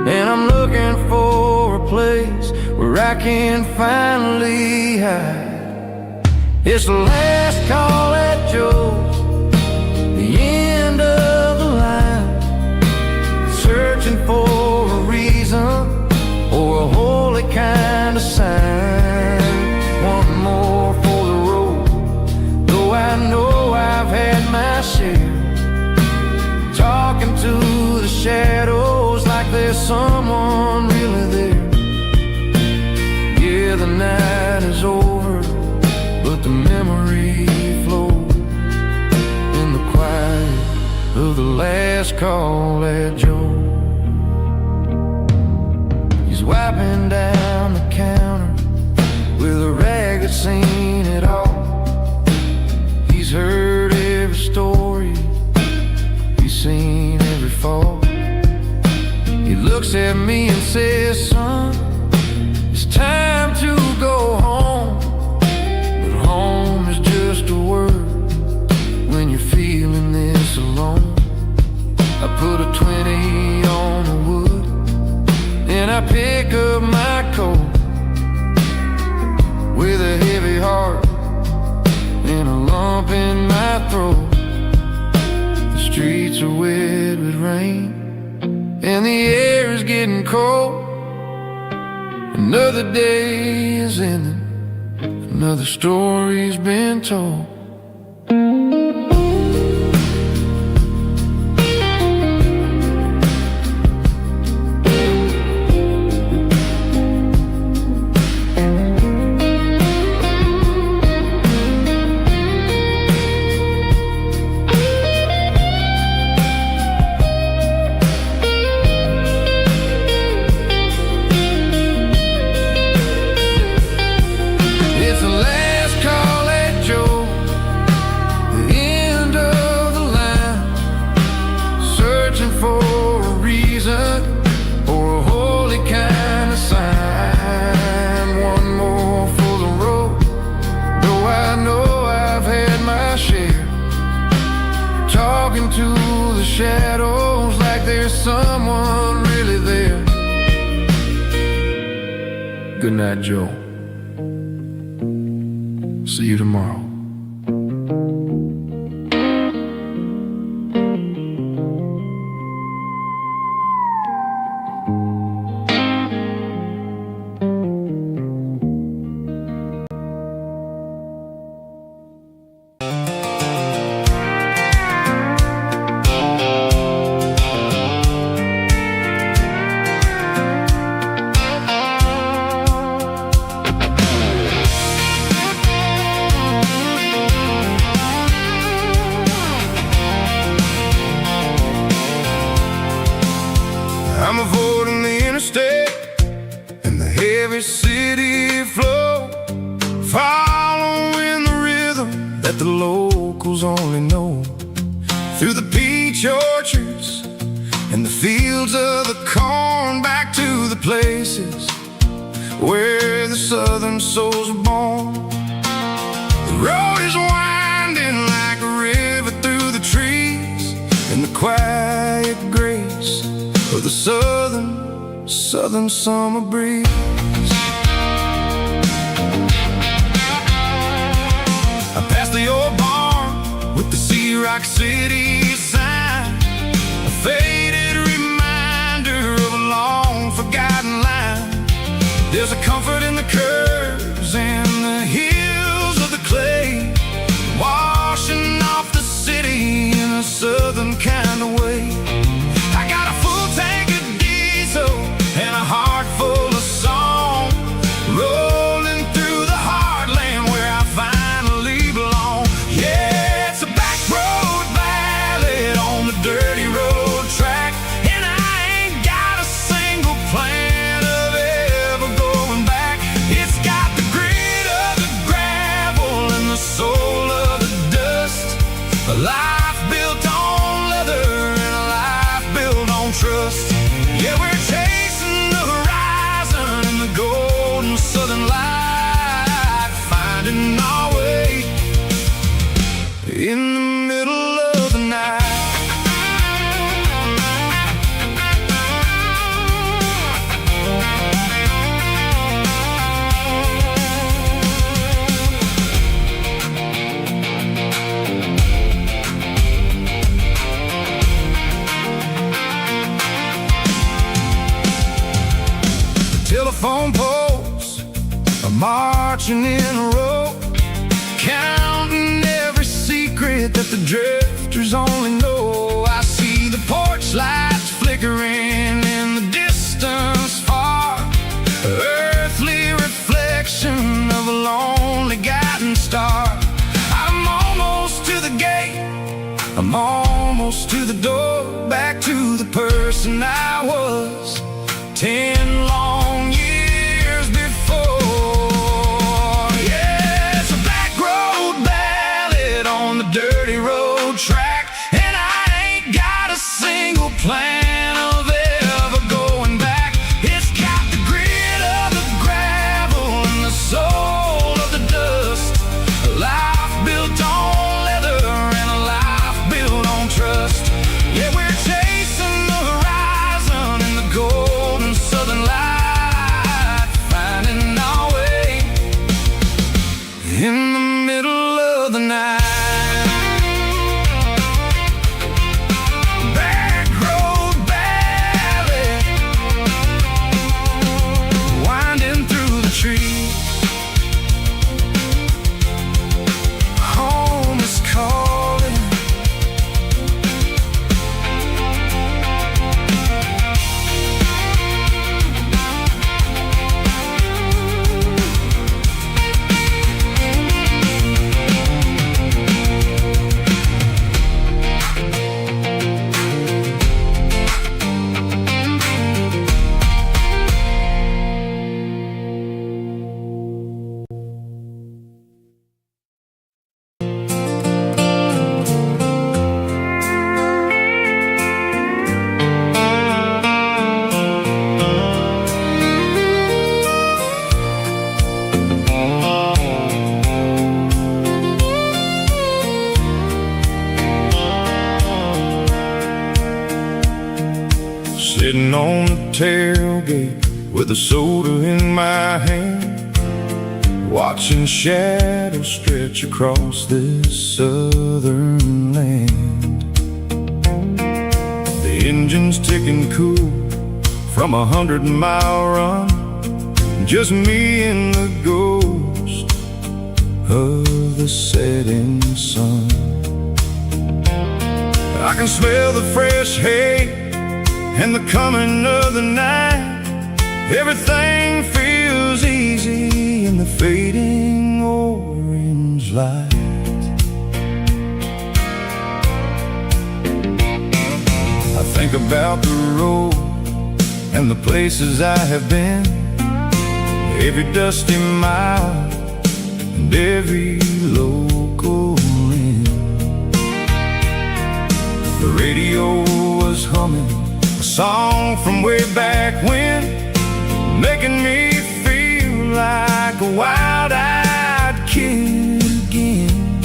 and I'm looking for a place where I can finally hide. It's the last call at Joe's, the end of the line, searching for a reason or a holy kind of sign. One more for the road, though I know I've had my share, talking to the shadows like there's someone really there. Yeah, the night is over, but the memory flows in the quiet of the last call at Joe. He's wiping down the counter with a rag that's seen it all. He's heard every story, he's seen every fall. He looks at me and says, son, it's time to go home. But home is just a word when you're feeling this alone. I put a 20 on the wood and I pick up my coat with a heavy heart and a lump in my throat. The streets are wet with rain and the air is getting cold. Another day is ending, another story's been told. To the shadows like there's someone really there. Good night, Joe. See you tomorrow. I'm avoiding the interstate and the heavy city flow, following the rhythm that the locals only know. Through the peach orchards and the fields of the corn, back to the places where the southern souls are born. The road is winding like a river through the trees, and the quiet grace of the southern summer breeze. I passed the old barn with the Sea Rock City sign. faded reminder of a long forgotten line. There's a comfort in the curves and the hills of the clay, washing off the city in a southern kind of way. I got a full tank of diesel and a heart full of song, rolling through the heartland where I finally belong. Yeah, it's a back road ballad on the dirty road track, and I ain't got a single plan of ever going back. It's got the grit of the gravel and the soul of the dust, a life built on leather and a life built on trust. Yeah, we're chasing the horizon in the golden southern light, finding our way in the middle of the night. Telephone poles are marching in a row, counting every secret that the drifters only know. I see the porch lights flickering in the distance far, earthly reflection of a lonely guiding star. I'm almost to the gate, I'm almost to the door, back to the person I was 10 long years before. Yeah, it's a back road ballad on the dirty road track, and I ain't got a single plan of ever going back. It's got the grit of the gravel and the soul of the dust, a life built on leather and a life built on trust. Yeah, we're chasing the horizon in the golden southern light, finding our way in the middle of the night. Back road ballad, winding through the trees. Home is calling. Sitting on the tailgate with a soda in my hand, watching shadows stretch across this southern land. The engine's ticking cool from 100-mile run, just me and the ghost of the setting sun. I can smell the fresh hay and the coming of the night. Everything feels easy in the fading orange light. I think about the road and the places I have been, every dusty mile and every local inn. The radio was humming a song from way back when, making me feel like a wild-eyed kid again.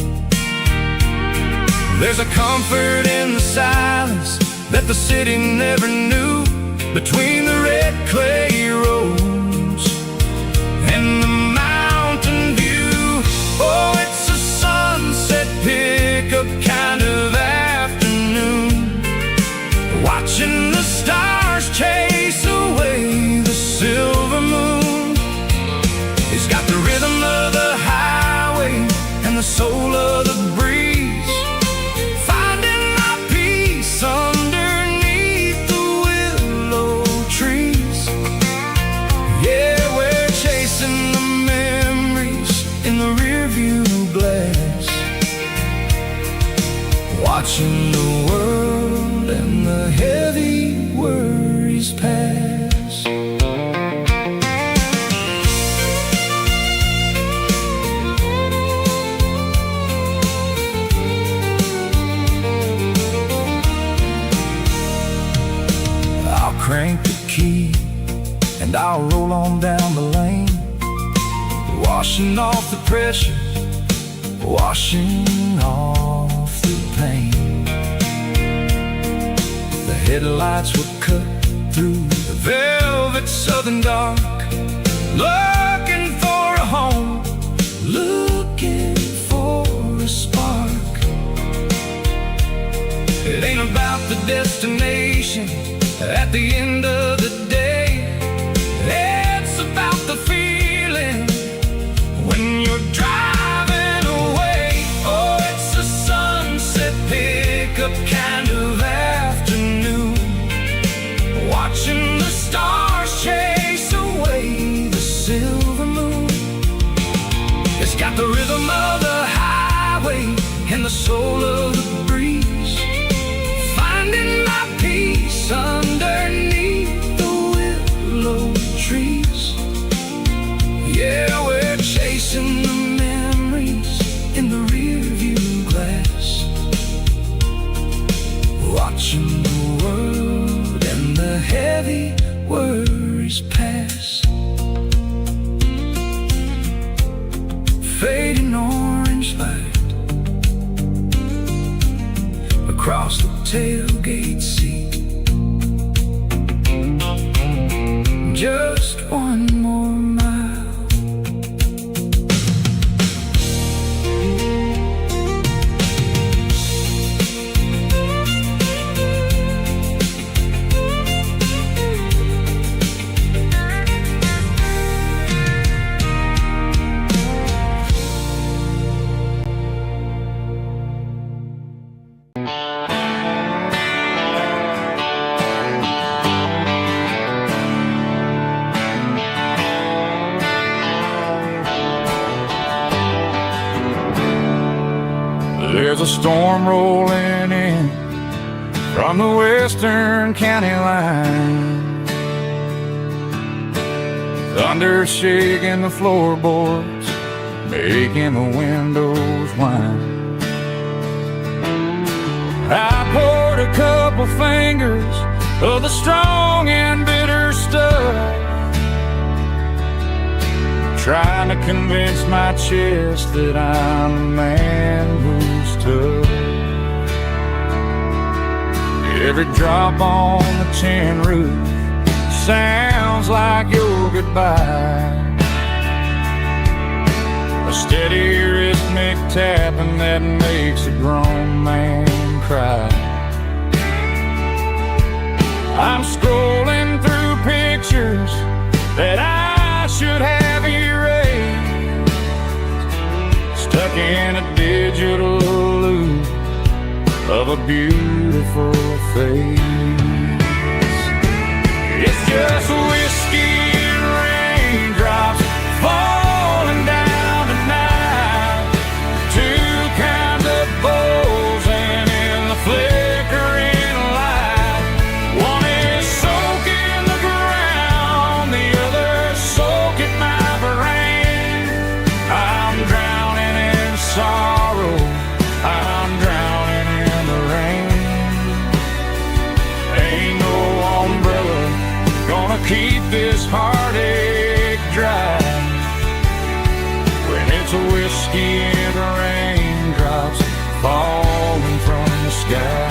There's a comfort in the silence that the city never knew, between the red clay roads and the mountain view. Oh, it's a sunset pickup kind of afternoon, watching the world and the heavy worries pass. I'll crank the key and I'll roll on down the lane, washing off the pressure, washing off the pain. The headlights will cut through the velvet southern dark, looking for a home, looking for a spark. It ain't about the destination at the end of the day, it's about the feeling when you're driving away. Oh, it's a sunset pickup kind of afternoon, watching the stars chase away the silver moon. It's got the rhythm of the highway and the soul of the breeze, finding my peace underneath the willow trees. Yeah, we're chasing the memories in the rearview glass, watching the world and the heavy worries pass. Fading orange light across the tailgate seat, just one more mile. There's a storm rolling in from the western county line, thunder shaking the floorboards, making the windows whine. I poured a couple fingers of the strong and bitter stuff, trying to convince my chest that I'm a man who's tough. Every drop on the tin roof sounds like your goodbye, a steady rhythmic tapping that makes a grown man cry. I'm scrolling through pictures that I should have erased, stuck in a digital loop of a beautiful face. It's just whiskey and raindrops falling down tonight, two kinds of bowls and in the flickering light. One is soaking the ground, the other soaking my brain. I'm drowning in sorrow, I'm drowning in the rain. Ain't no umbrella gonna keep this heartache dry when it's a whiskey and raindrops falling from the sky.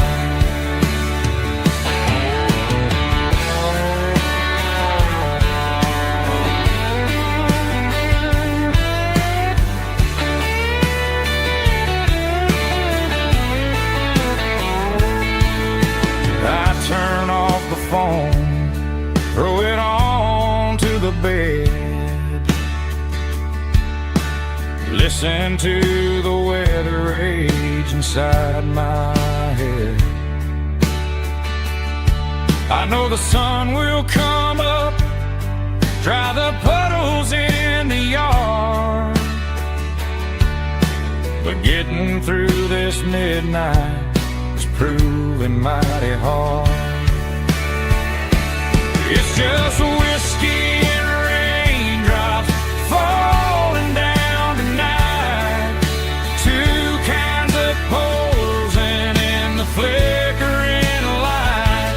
I turn off the phone, throw it on to the bed, listen to the weather rage inside my head. I know the sun will come up, dry the puddles in the yard, but getting through this midnight proving mighty hard. It's just whiskey and raindrops falling down tonight. Two kinds of posing in the flickering light.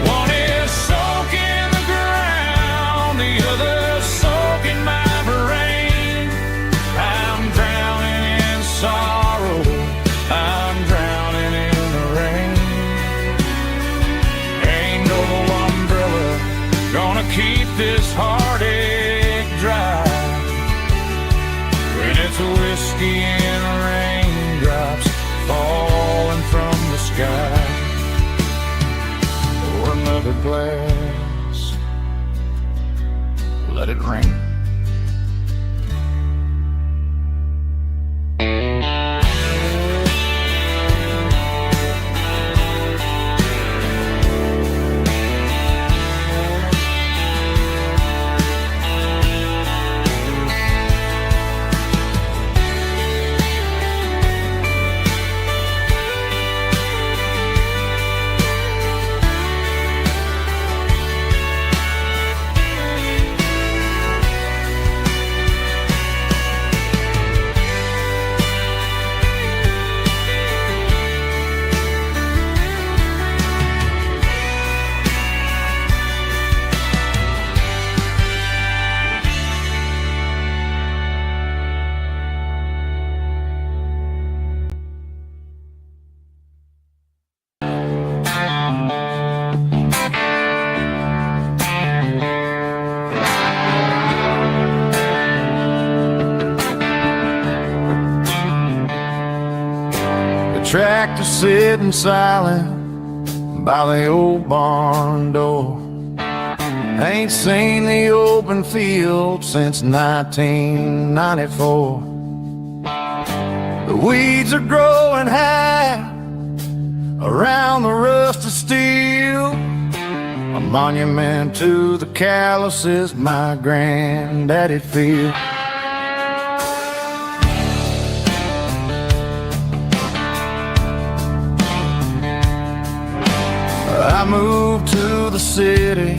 One is soaking the ground, the other soaking my brain. I'm drowning in sorrow, I'm drowning in the rain. Ain't no umbrella gonna keep this heartache dry when it's whiskey and raindrops falling from the sky. Pour another glass, let it rain. Tractor sitting silent by the old barn door. Ain't seen the open field since 1994. The weeds are growing high around the rusted steel, a monument to the calluses my granddaddy feel. I moved to the city,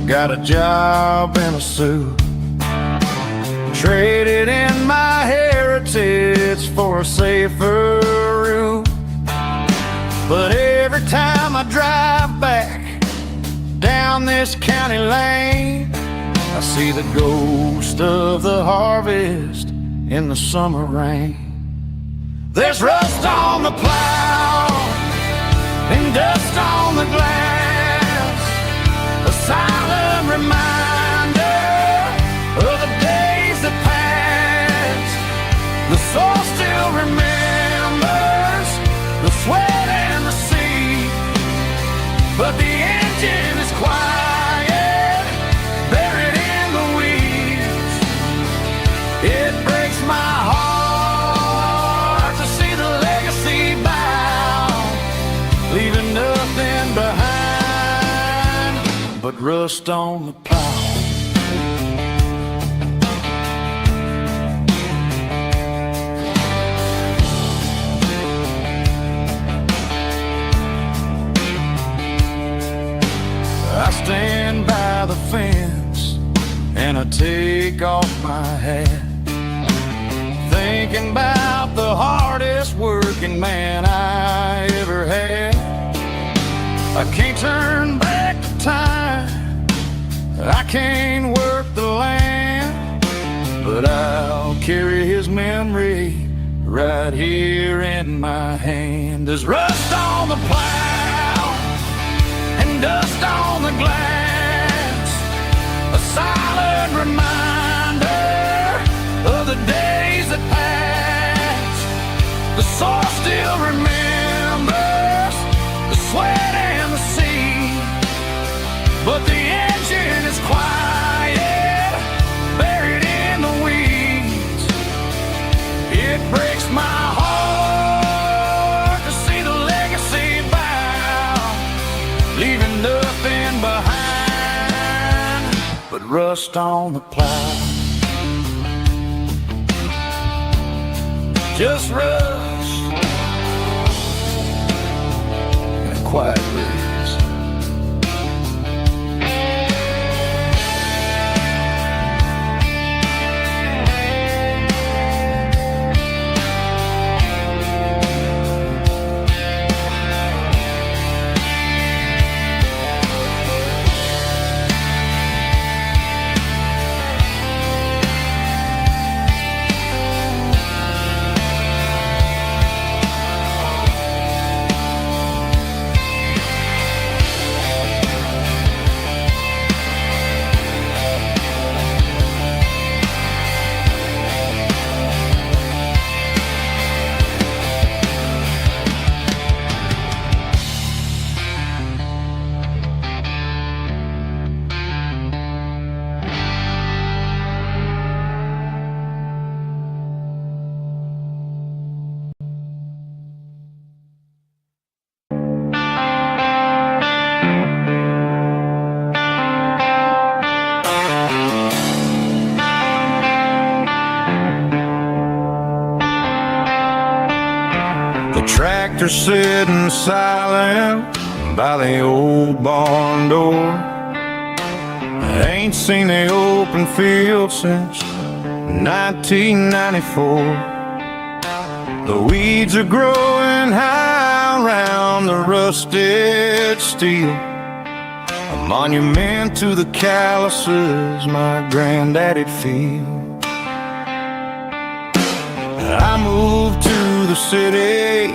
got a job in a suit, traded in my heritage for a safer route. But every time I drive back down this county lane, I see the ghost of the harvest in the summer rain. There's rust on the plow and dust on the glass, a silent reminder of the days that passed. The soul still remembers the sweat and the sea, but the engine is quiet, buried in the weeds. It breaks my heart to see the legacy bow, leaving nothing behind but rust on the plow. I stand by the fence and I take off my hat, thinking about the hardest working man I ever had. I can't turn back the time, I can't work the land, but I'll carry his memory right here in my hand. There's rust on the plow and dust on the glass, a silent reminder of the days that passed. The soul still remembers the sweat and the sea, but the engine is quiet, buried in the weeds. It breaks my heart to see the legacy bow, leaving nothing behind but rust on the plow. Just rust tractor sitting silent by the old barn door. I ain't seen the open field since 1994. The weeds are growing high around the rusted steel, a monument to the calluses my granddaddy'd feel. I moved to the city,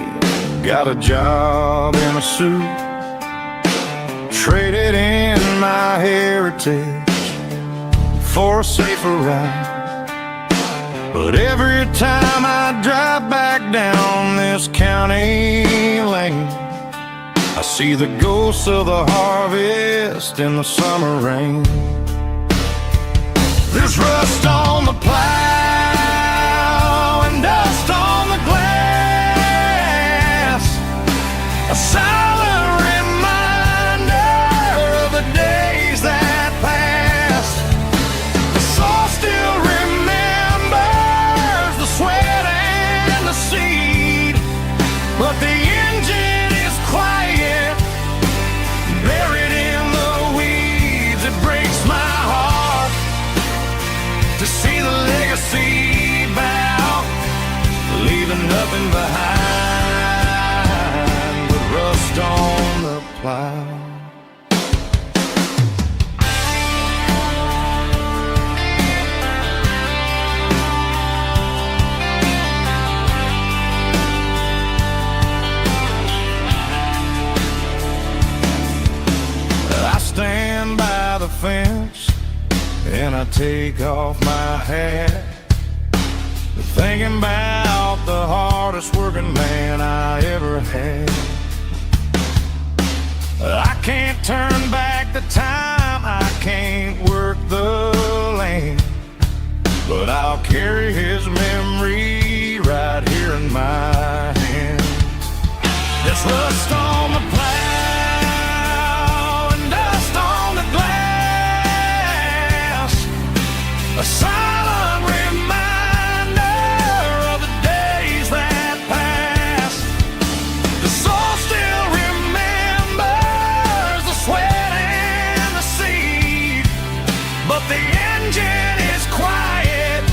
got a job in a suit, traded in my heritage for a safer ride. But every time I drive back down this county lane, I see the ghosts of the harvest in the summer rain. There's rust on the plow and dust on the glass, a silent reminder of the days that passed. The soul still remembers the sweat and the seed, but the engine is quiet, buried in the weeds. It breaks my heart to see the legacy bow, leaving nothing behind but rust on the plow. I stand by the fence and I take off my hat, thinking about the hardest working man I ever had. I can't turn back the time, I can't work the land, but I'll carry his memory right here in my hands. There's rust on the plow and dust on the glass, a silent reminder of the days that passed. The soul still remembers the sweat and the seed, but the engine is quiet,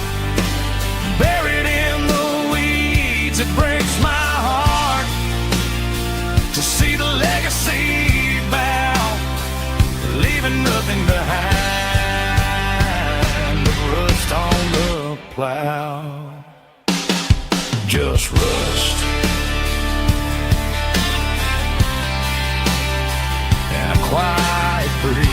buried in the weeds. It breaks my heart to see the legacy bow, leaving nothing behind but rust on the plow. Just rust and a quiet breeze.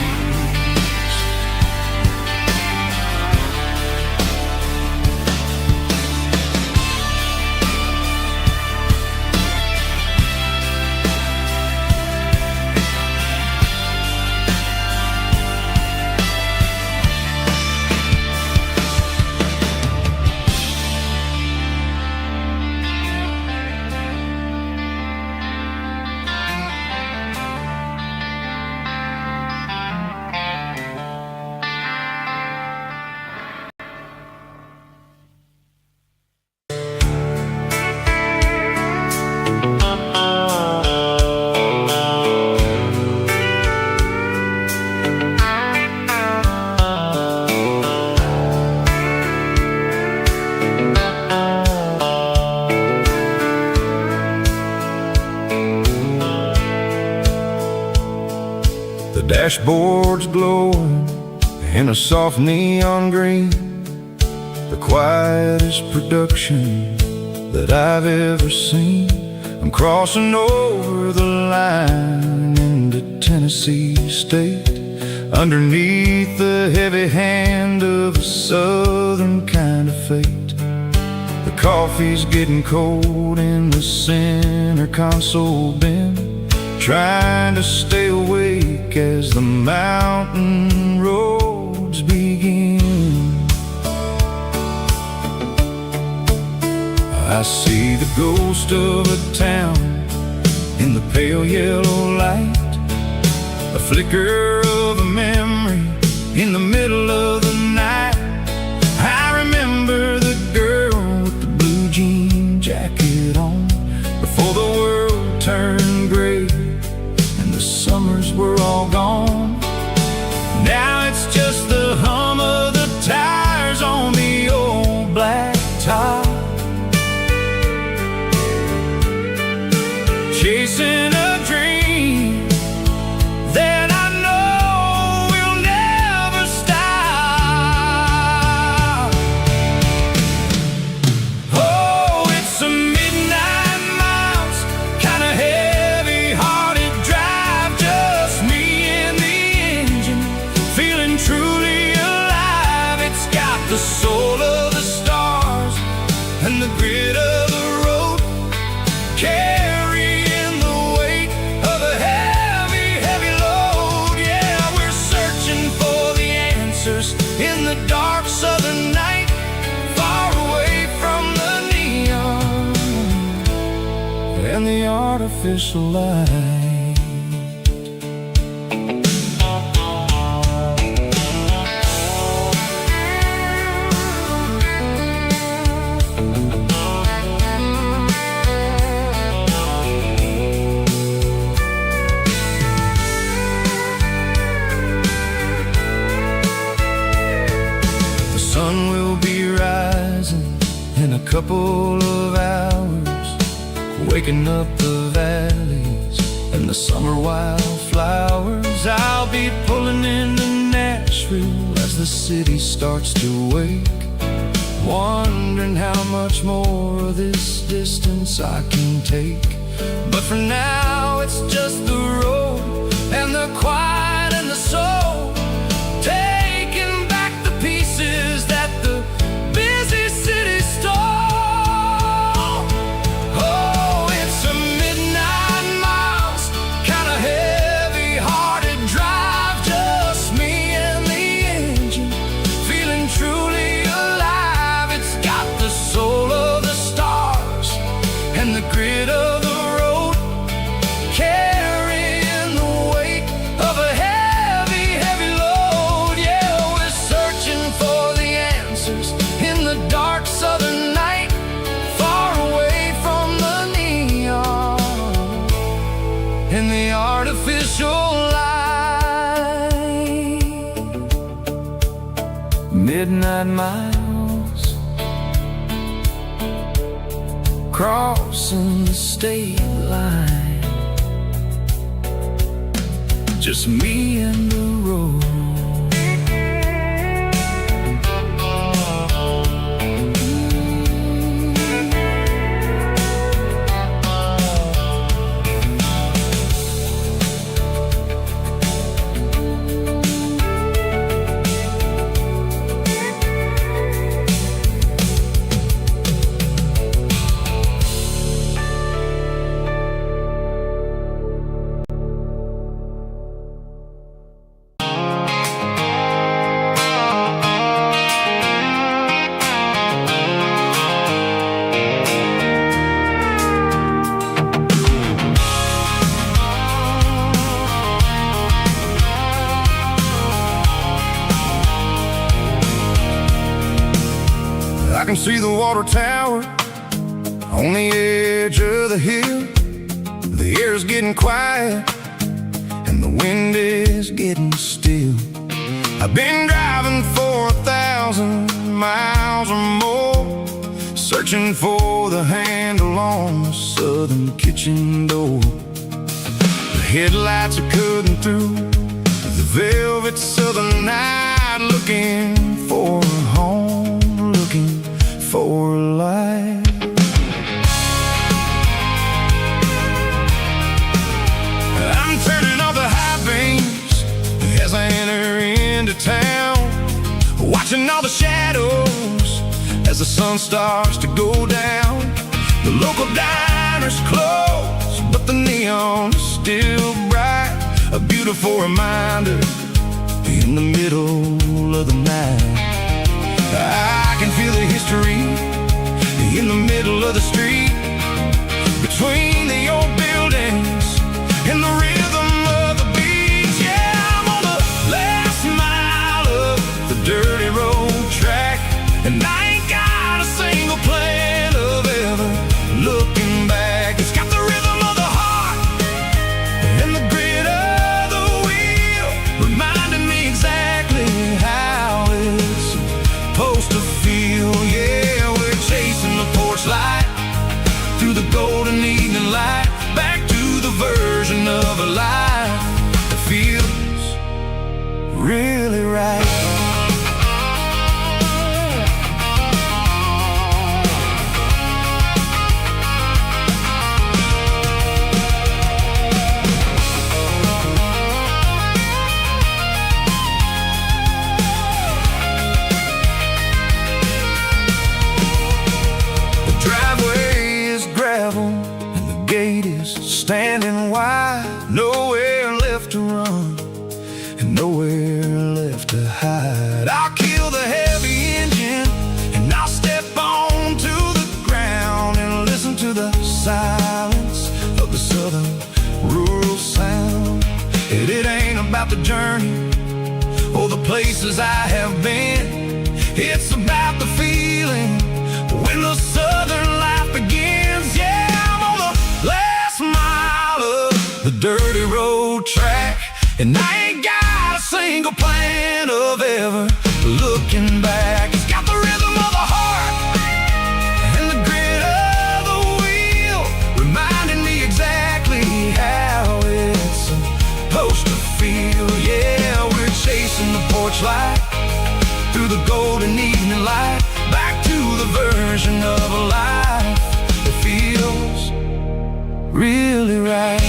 Dashboard's glowing in a soft neon green, the quietest production that I've ever seen. I'm crossing over the line into Tennessee State, underneath the heavy hand of a southern kind of fate. The coffee's getting cold in the center console bin, trying to stay awake as the mountain roads begin. I see the ghost of a town in the pale yellow light, a flicker of a memory in the middle of the night. I remember the girl with the blue jean jacket on, before the world artificial light. The sun will be rising in a couple of hours, waking up the valleys and the summer wildflowers. I'll be pulling into Nashville as the city starts to wake, wondering how much more of this distance I can take. But for now it's just the road and the quiet and the soul, taking back the pieces that the busy city stole. Oh, it's a midnight miles, kinda heavy-hearted drive, just me and the engine, feeling truly alive. It's got the soul of the stars and the grit of the road, carrying the weight of a heavy, heavy load. Yeah, we're searching for the answers in the dark southern night, far away from the neon and the artificial light. Midnight miles, crossing the state line, just me and the road. I can see the water tower on the edge of the hill. The air's getting quiet and the wind is getting still. I've been driving for 1,000 miles or more, searching for the handle on the southern kitchen door. The headlights are cutting through the velvet southern night, looking for a home, looking for life. I'm turning off the high beams as I enter into town, watching all the shadows as the sun starts to go down. The local diner's closed, but the neon is still bright, a beautiful reminder in the middle of the night. I can feel the history in the middle of the street, between the old buildings and the rhythm of the beat. Yeah, I'm on the last mile of the dirty road track, and I ain't got a single plan of ever looking back. It's got the rhythm of the heart and the grit of the wheel, reminding me exactly how it's supposed to feel. Yeah, we're chasing the porch light through the golden evening light, back to the version of a life that feels really right. And the gate is standing wide, nowhere left to run and nowhere left to hide. I'll kill the heavy engine and I'll step onto the ground and listen to the silence of the southern about the journey or the places I have been. It's about the feeling when the southern life begins. Yeah, I'm on the last mile of the dirty road track, and I ain't got a single plan of ever looking back. It's got the rhythm of the heart and the grit of the wheel, reminding me exactly how it's supposed to feel. Yeah, we're chasing the porch light through the golden evening light, back to the version of a life that feels really right.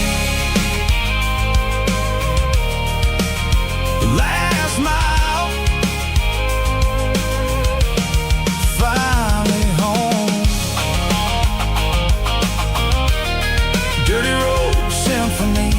The last mile, finally home. Dirty Road Symphony.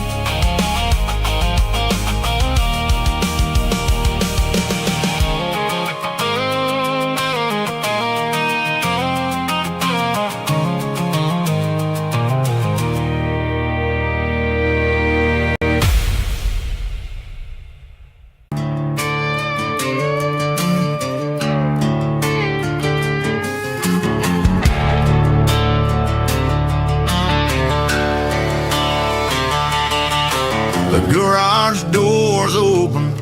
The garage door's open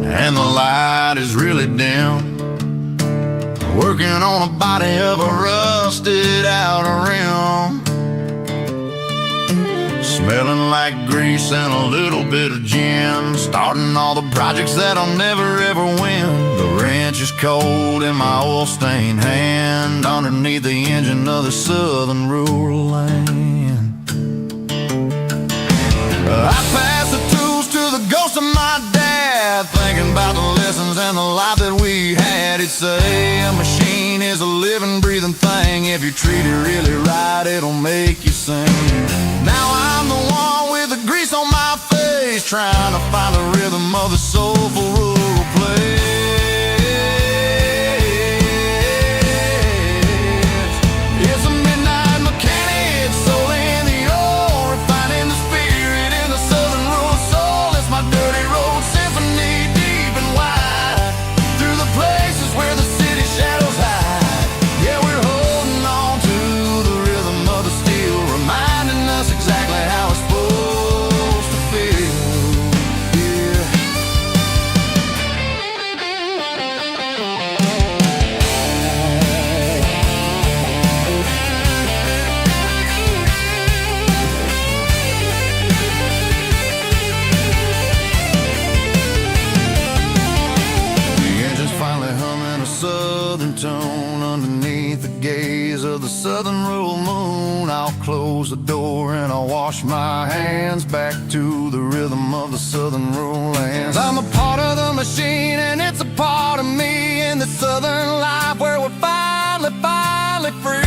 and the light is really dim. Working on a body of a rusted out rim, smelling like grease and a little bit of gin. Starting all the projects that I'll never ever win. The wrench is cold in my oil-stained hand, underneath the engine of the southern rural land. I pass the tools to the ghost of my dad, thinking about the lessons and the life that we had. He'd say a machine is a living, breathing thing. If you treat it really right, it'll make you sing. Now I'm the one with the grease on my face, trying to find the rhythm of the soulful rural place. It's a midnight mechanic, soul in the oil, refining the spirit in the southern rural soul. It's my dirty road symphony, deep and wide, through the places where the city shadows hide. Yeah, we're holding on to the rhythm of the steel, reminding us exactly how it's supposed to feel. Yeah. The engine's finally humming a southern tone underneath the gaze of the southern rural moon. I'll close the door and I'll wash my hands, back to the rhythm of the southern rural lands. I'm a part of the machine and it's a part of me, in the southern life where we're finally free.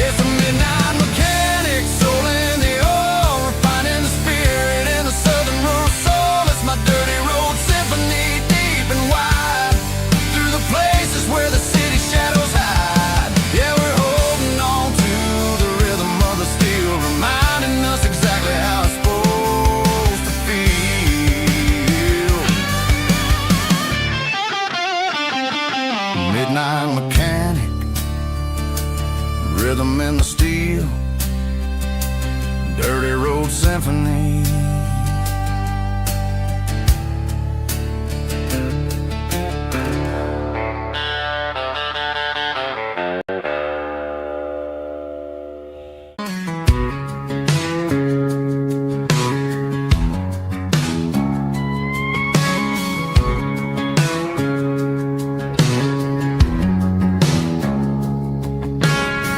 It's a midnight mechanic, soul in the oil, refining the spirit in the southern rural soul. It's my dirty road symphony, deep and wide, through the places where the city shadows hide. Yeah, we're holding on to the rhythm of the steel, reminding us exactly how it's supposed to feel. Midnight mechanic, rhythm in the steel, dirty road symphony.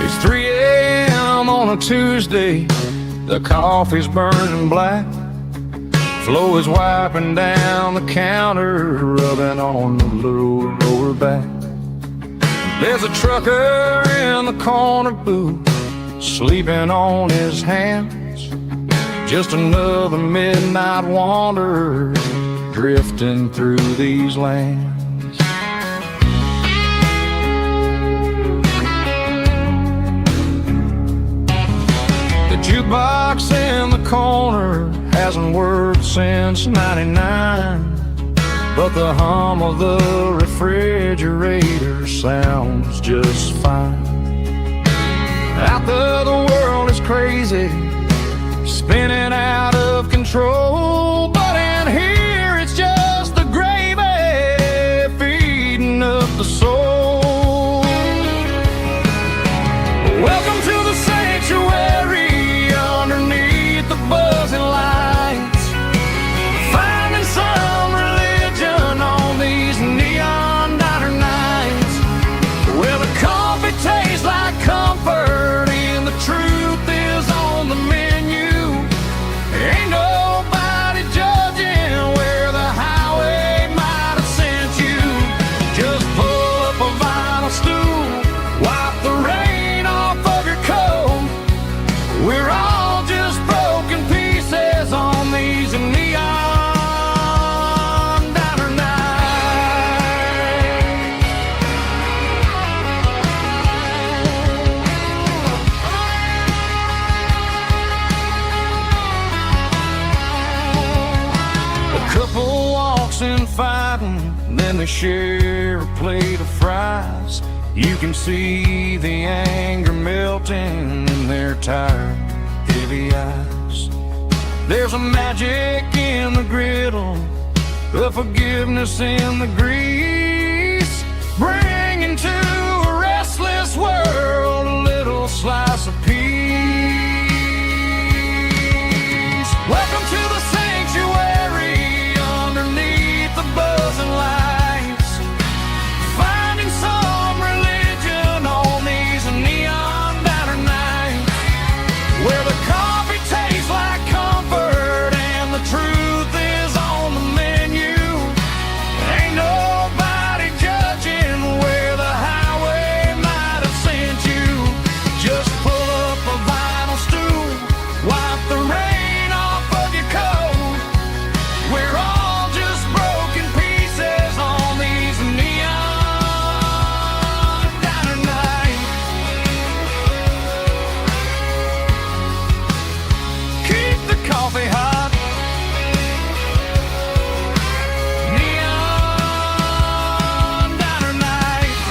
It's 3 a.m. on a Tuesday, the coffee's burning black. Flo is wiping down the counter, rubbing on the little lower back. There's a trucker in the corner booth, sleeping on his hands. Just another midnight wanderer, drifting through these lands. The box in the corner hasn't worked since '99, but the hum of the refrigerator sounds just fine. Out there the world is crazy, spinning out of control, but in here it's just the gravy feeding up the soul. Welcome to the sanctuary underneath the buzzing lights, finding some religion on these neon diner nights, where the coffee tastes like comfort and the truth is on the menu. Ain't nobody judging where the highway might have sent you. Just pull up a vinyl stool, wipe the rain off of your coat. We're all just broken pieces on these neon diner nights. A couple walks and fighting, then they share a plate of fries. You can see the anger melting in their tired, heavy eyes. There's a magic in the griddle, a forgiveness in the grease, bringing to a restless world a little slice of peace. Welcome to the sanctuary underneath the buzzing lights, finding some religion on these neon diner nights, where the coffee tastes like comfort and the truth is on the menu. Ain't nobody judging where the highway might have sent you. Just pull up a vinyl stool, wipe the rain off of your coat. We're all just broken pieces on these neon diner nights. Keep the coffee hot. Neon diner nights.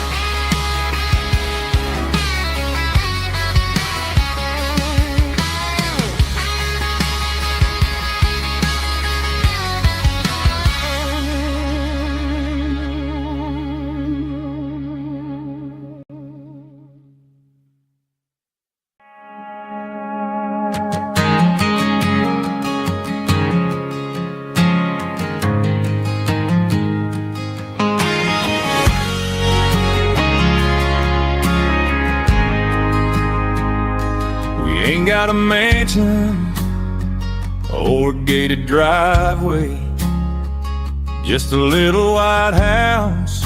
We ain't got a mansion or a gated driveway, just a little white house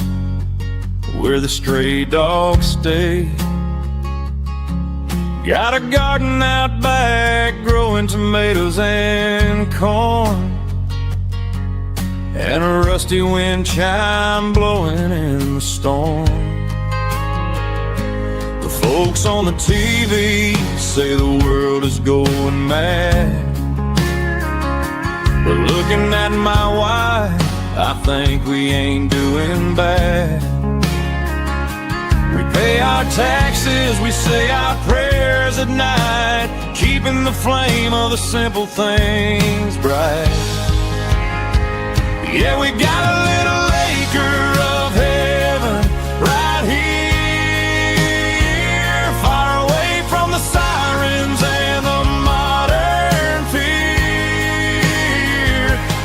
where the stray dogs stay. Got a garden out back growing tomatoes and corn, and a rusty wind chime blowing in the storm. The folks on the TV say the world is going mad, but looking at my wife, I think we ain't doing bad. We pay our taxes, we say our prayers at night, keeping the flame of the simple things bright. Yeah, we got a little acre of heaven right here, far away from the sirens and the modern fear,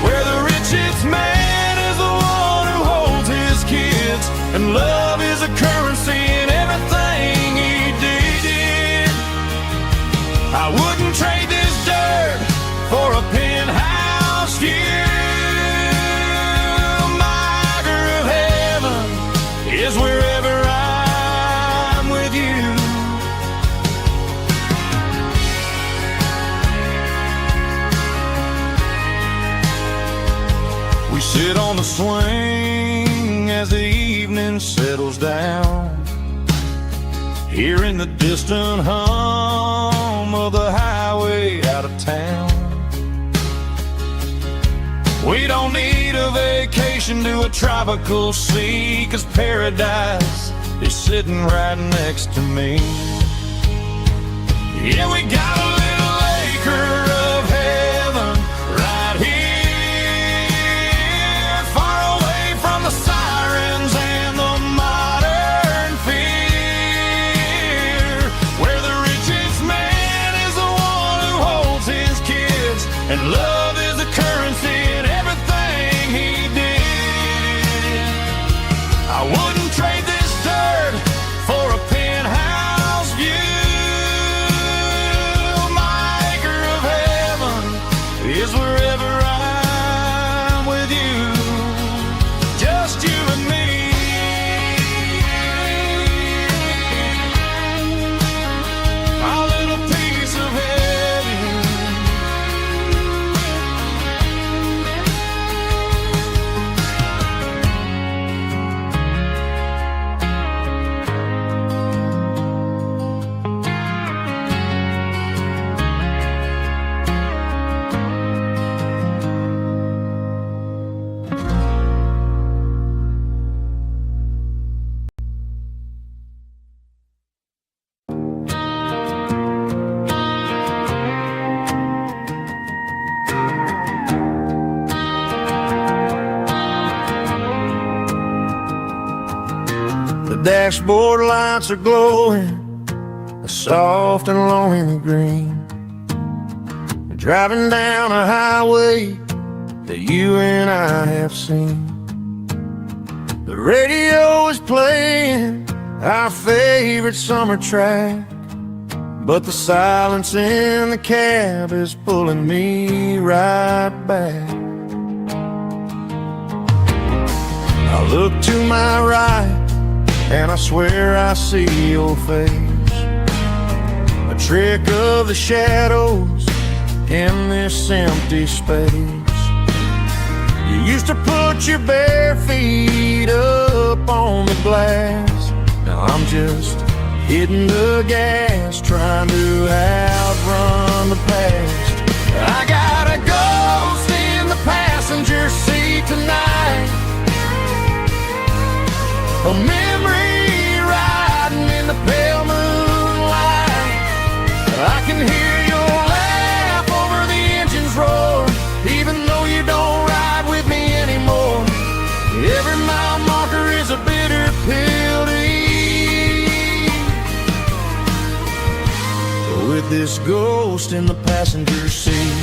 where the richest man is the one who holds his kids, and love is a currency in everything he did. I wouldn't trade this dirt for a penthouse view. Is wherever I'm with you. We sit on the swing as the evening settles down, hearing the distant hum of the highway out of town. We don't need a vacation to a tropical sea, 'cause paradise is sitting right next to me. Yeah, we got a little acre of heaven right here, far away from the sirens and the modern fear, where the richest man is the one who holds his kids, and love is the currency in everything he did. I wouldn't trade this dirt for a penthouse view. Is wherever I'm with you, just you and me. My little piece of heaven. The dashboard lights are glowing a soft and lonely green. We're driving down a highway that you and I have seen. The radio is playing our favorite summer track, but the silence in the cab is pulling me right back. I look to my right and I swear I see your face, a trick of the shadows in this empty space. You used to put your bare feet up on the glass. Now I'm just hitting the gas, trying to outrun the past. I got a ghost in the passenger seat tonight, a memory riding in the pale moonlight. I can hear your laugh over the engine's roar, even though you don't ride with me anymore. Every mile marker is a bitter pill to eat. With this ghost in the passenger seat,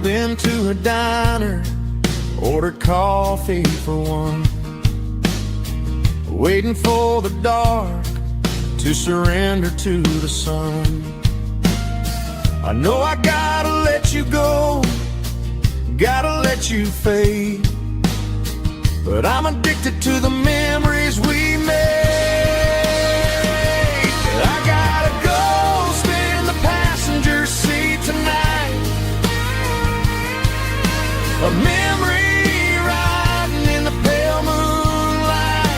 into a diner, ordered coffee for one, waiting for the dark to surrender to the sun. I know I gotta let you go, gotta let you fade, but I'm addicted to the memories we made. I got a ghost in the passenger seat tonight, a memory riding in the pale moonlight.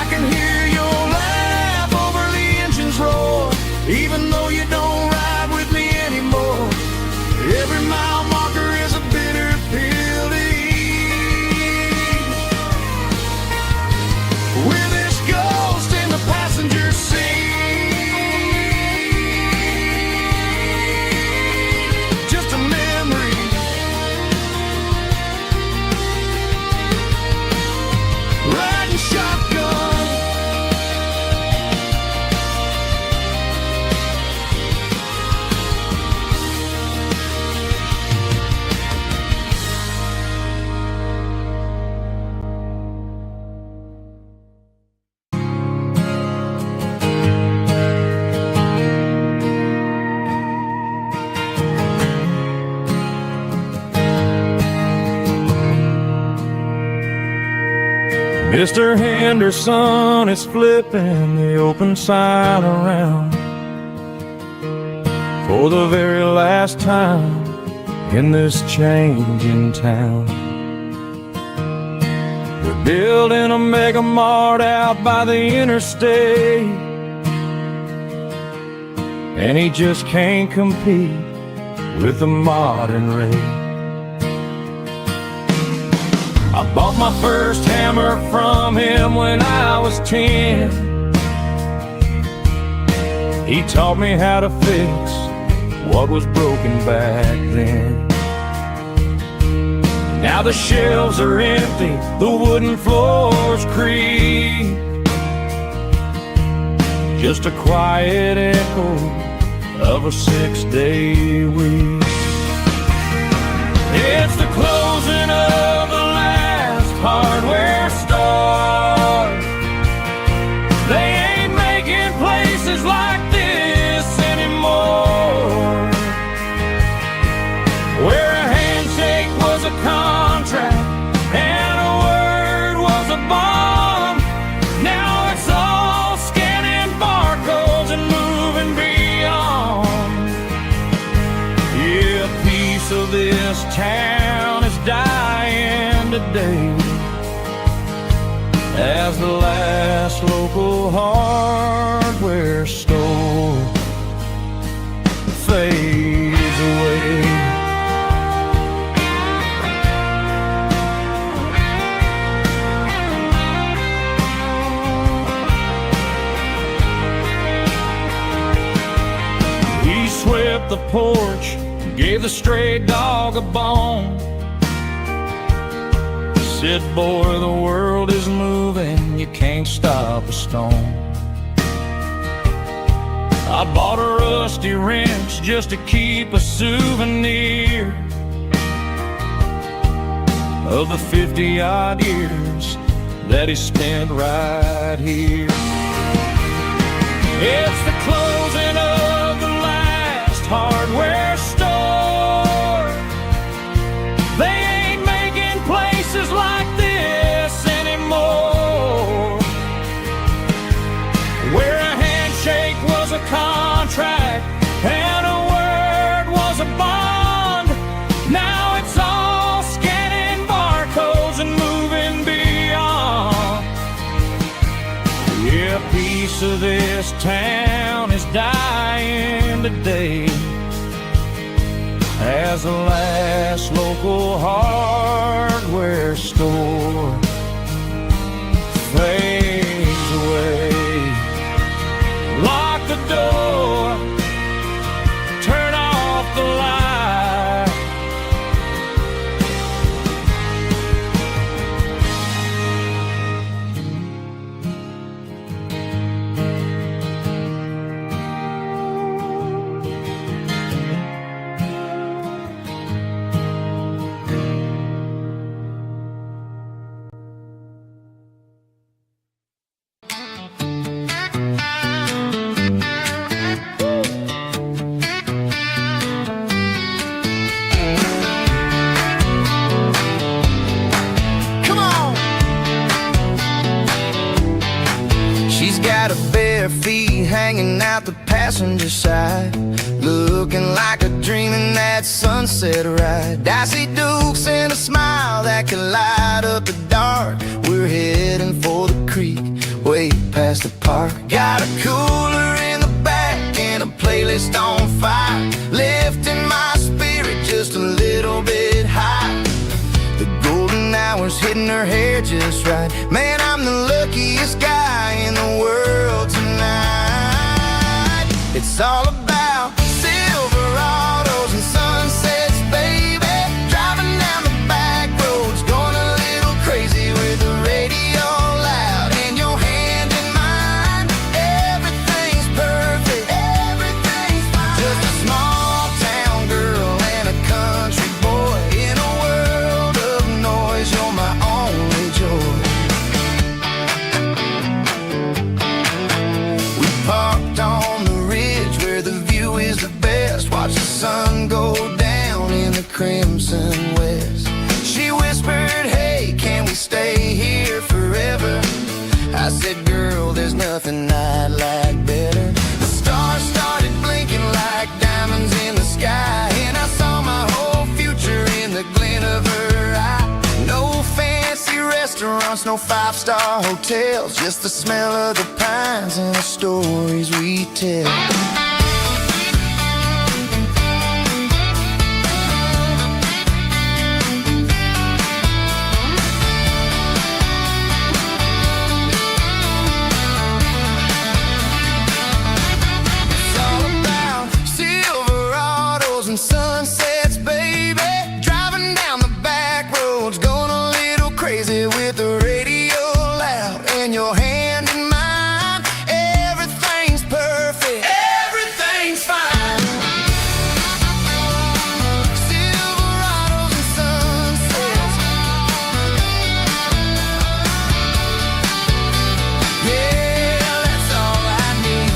I can hear your laugh over the engine's roar, even though you don't ride with me anymore. Every mile marker is a bitter pill to eat. With this ghost in the passenger seat, just a memory. Riding shotgun, Mr. Henderson is flipping the open sign around. for the very last time in this changing town. They're building a mega mart out by the interstate, and he just can't compete with the modern rate. I bought my first hammer from him when I was 10. He taught me how to fix what was broken back then. Now the shelves are empty, the wooden floors creak, just a quiet echo of a 6-day week. It's the closing of the last hardware store. They ain't making places like this anymore, where a handshake was a contract and a word was a bond. Now it's all scanning barcodes and moving beyond. Yeah, a piece of this town is dying today as the last local hardware store fades away. He swept the porch, gave the stray dog a bone, said, boy, the world is moving, you can't stop a stone. I bought a rusty wrench just to keep a souvenir of the 50-odd years that he spent right here. It's the closing of the last hardware store. They ain't making places like this anymore, where a handshake was a contract and a word was a bond. Now it's all scanning barcodes and moving beyond. Yeah, a piece of this town is dying today as the last local hardware store fades away. Lock the door, turn off the light. Hanging out the passenger side, looking like a dream in that sunset ride. I see Dukes and a smile that can light up the dark. We're heading for the creek, way past the park. Got a cooler in the back and a playlist on fire, lifting my spirit just a little bit high. The golden hour's hitting her hair just right. Man, I'm the luckiest guy in the world tonight. It's all about Silverados and sunsets, baby. Driving down the back roads, going a little crazy with the radio loud and your hand in mine. Everything's perfect, everything's fine. Just a small town girl and a country boy in a world of noise. You're my only joy. We parked on the ridge where the view is the best. Watch the sun go down in the crimson west. She whispered, hey, can we stay here forever? I said, girl, there's nothing I'd like better. The stars started blinking like diamonds restaurants, no five-star hotels, just the smell of the pines and the stories we tell. And sunsets, baby, driving down the back roads, going a little crazy with the radio loud and your hand in mine. Everything's perfect, everything's fine. Silverados and sunsets, yeah, that's all I need.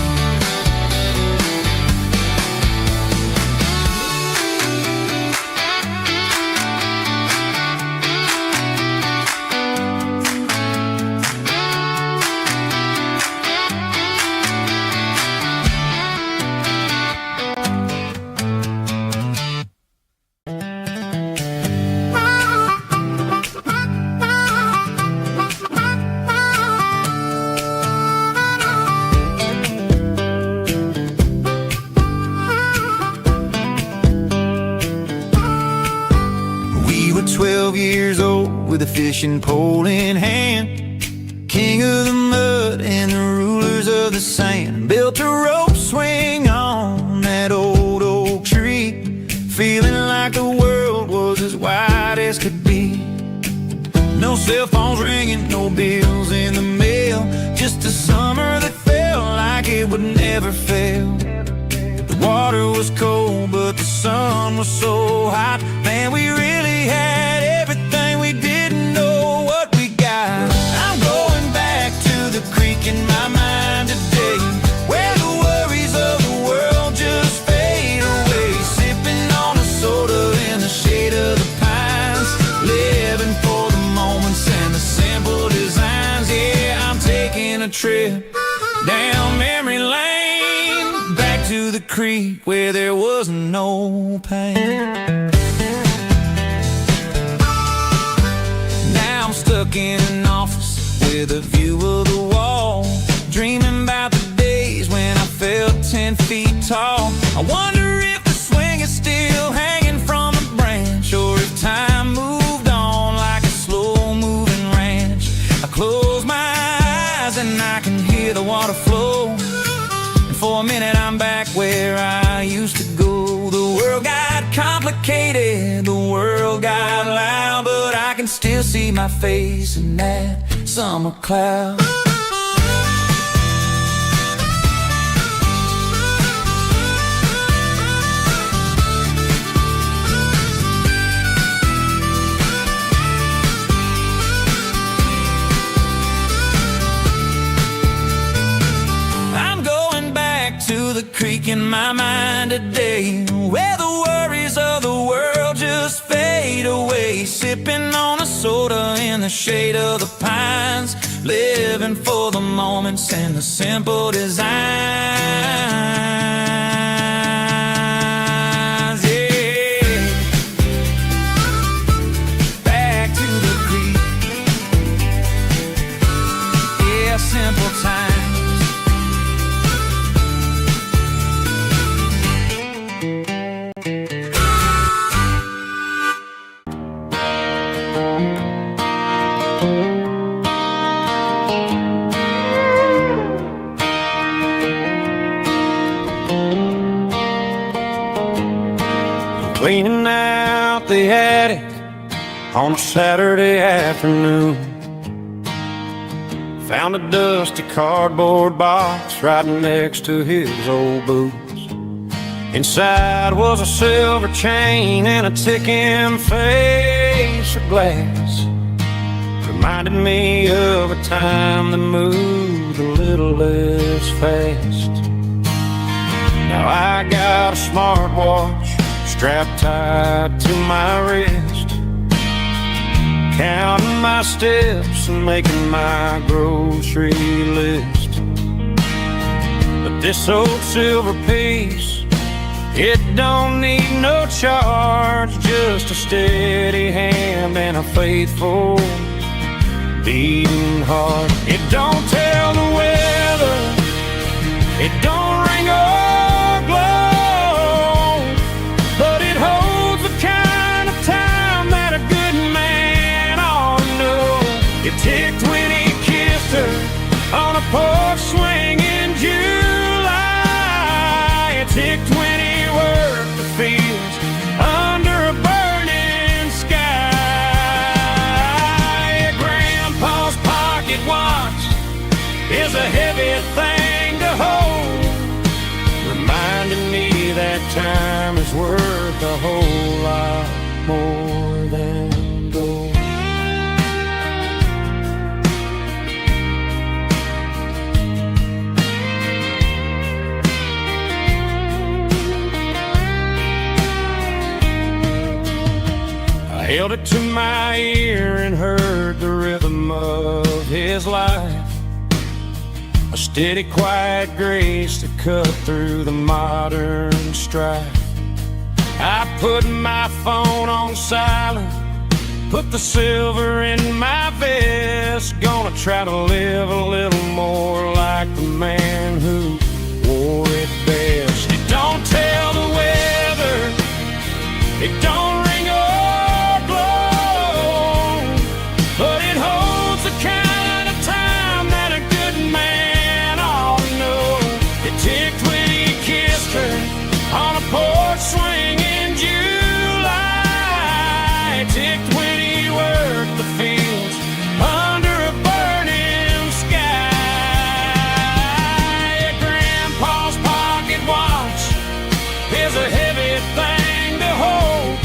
We were 12 years old with a fishing pole in hand, king of the mud and the rulers of the sand. Built a rope swing on that old oak tree, feeling like the world was as wide as could be. No cell phones ringing, no bills in the mail, just a summer that felt like it would never fail. The water was cold, but the sun was so hot. Man, we really had everything, we didn't know what we got. I'm going back to the creek in my mind today, where the worries of the world just fade away. Sipping on a soda in the shade of the pines, living for the moments and the simple designs. Yeah, I'm taking a trip down memory lane, back to the creek where there was no pain. Now I'm stuck in an office with a view of the wall, dreaming about the days when I felt 10 feet tall. I wonder if the swing is still hanging from the branch, or if time moved on like a slow-moving ranch. I close my eyes and I can hear the water flow, and for a minute I'm back where I used to go. The world got complicated, the world got loud, but I can still see my face in that summer cloud. To the creek in my mind today, where the worries of the world just fade away. Sipping on a soda in the shade of the pines, living for the moments and the simple designs. Yeah, back to the creek. Yeah, simple times. Cleaning out the attic on a Saturday afternoon, found a dusty cardboard box right next to his old boots. Inside was a silver chain and a ticking face of glass, reminded me of a time that moved a little less fast. Now I got a smartwatch strapped tight to my wrist, counting my steps and making my grocery list. But this old silver piece, it don't need no charge, just a steady hand and a faithful beating heart. It don't tell the weather, it don't ring or glow, but it holds the kind of time that a good man ought to know. It ticked when he kissed her on a porch swing in July. It ticked when he worked the fields under a burning sky. Grandpa's pocket watch is a heavy thing to hold, reminding me that time is worth a whole lot more than gold. I held it to my ear and heard the rhythm of his life, a steady, quiet grace that cut through the modern strife. I put my phone on silent, put the silver in my vest. Gonna try to live a little more like the man who wore it best. It don't tell the weather, it don't ring or glow, but it holds the kind of time that a good man ought to know. It ticked when he kissed her on a porch swing in July. It ticked when he worked the fields under a burning sky. Grandpa's pocket watch is a heavy thing to hold,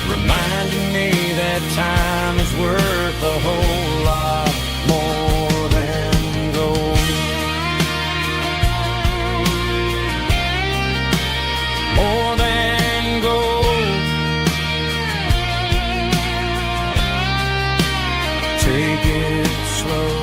reminding me that time is worth a whole lot more than gold. More than gold. Take it slow.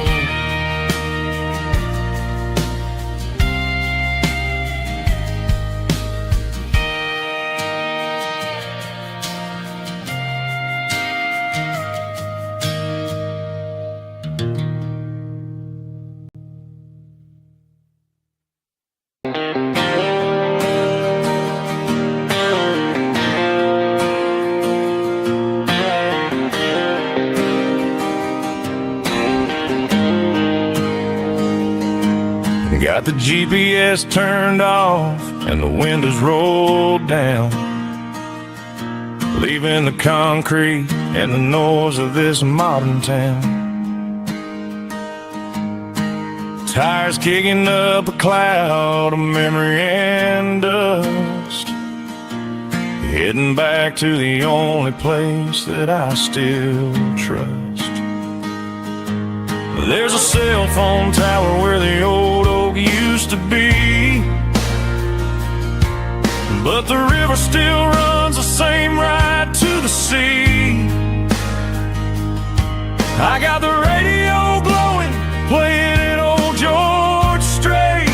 Got the GPS turned off and the windows rolled down, leaving the concrete and the noise of this modern town. Tires kicking up a cloud of memory and dust, heading back to the only place that I still trust. There's a cell phone tower where the old oak used to be, but the river still runs the same right to the sea. I got the radio glowing, playing it old George Strait,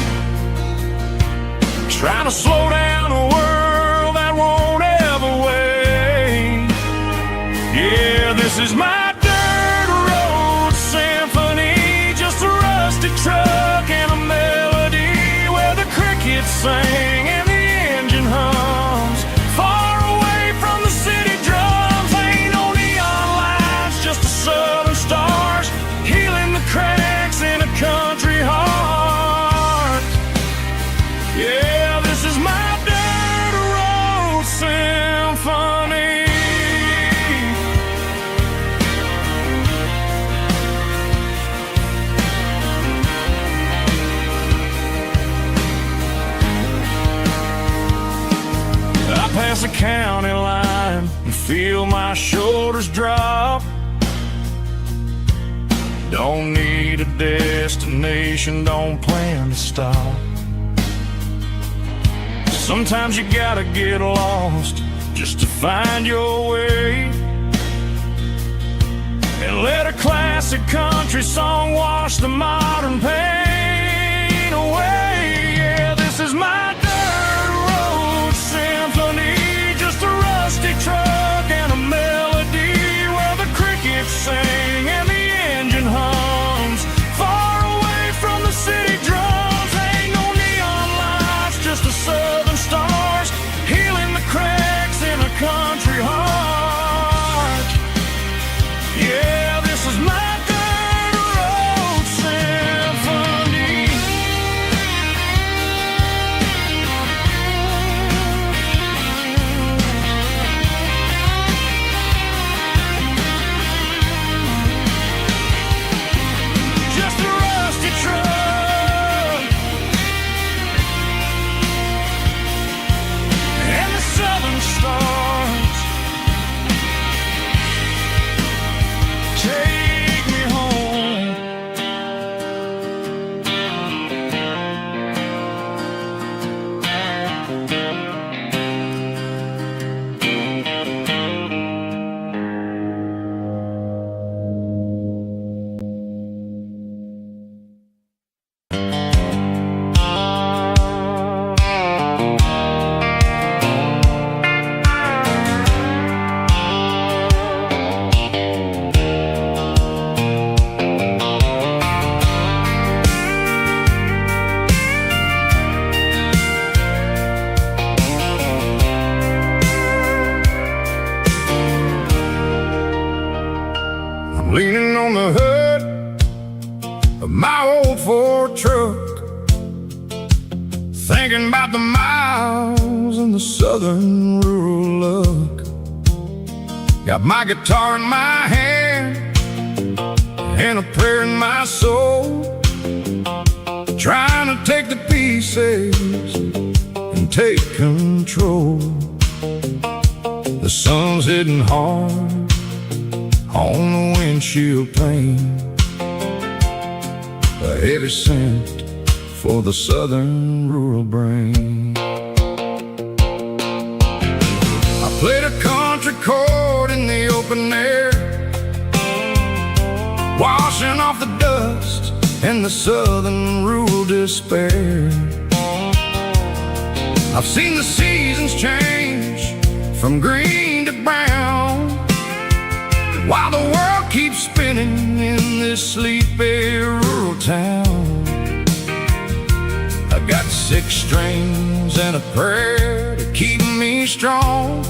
trying to slow down a world that won't ever wait. Yeah, this is my dirt road symphony, just a rusty truck and a melody where the crickets sing and the engine hums. Far away from the city drums, ain't no neon lights, just the southern stars healing the cracks in a country heart. Yeah, this is my dirt road symphony. I pass the county line and feel my shoulders drop. Don't need a destination, don't plan to stop. Sometimes you gotta get lost just to find your way, and let a classic country song wash the modern pain away. Yeah, this is my dirt road symphony, just a rusty truck and a melody where the crickets sing and the on the hood of my old Ford truck, thinking about the miles and the southern rural look. Got my guitar in my hand and a prayer in my soul, trying to take the pieces and take control. The sun's hitting hard on the windshield pane, a heavy scent for the southern rural brain. I played a country chord in the open air, washing off the dust and the southern rural despair. I've seen the seasons change from green to brown, while the world keeps spinning in this sleepy rural town. I got 6 strings and a prayer to keep me strong,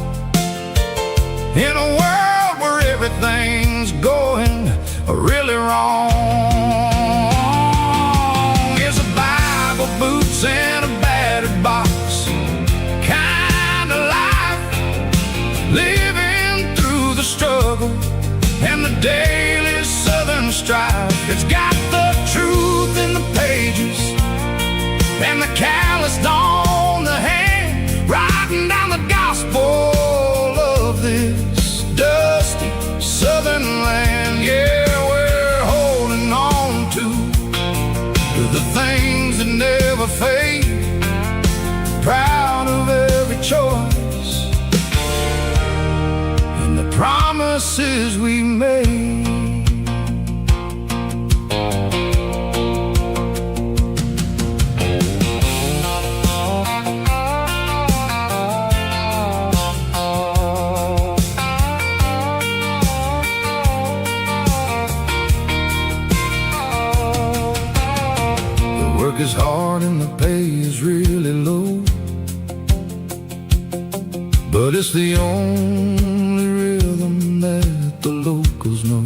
in a world where everything's going really wrong. It's a Bible, boots, and a battered box kind of life, living through the struggle and the daily southern strife. It's got the truth in the pages and the calloused on the hand, writing down the gospel of this dusty southern land. Yeah, we're holding on to the things that never fade, proud of every choice and the promises we made. Is hard and the pay is really low, but it's the only rhythm that the locals know.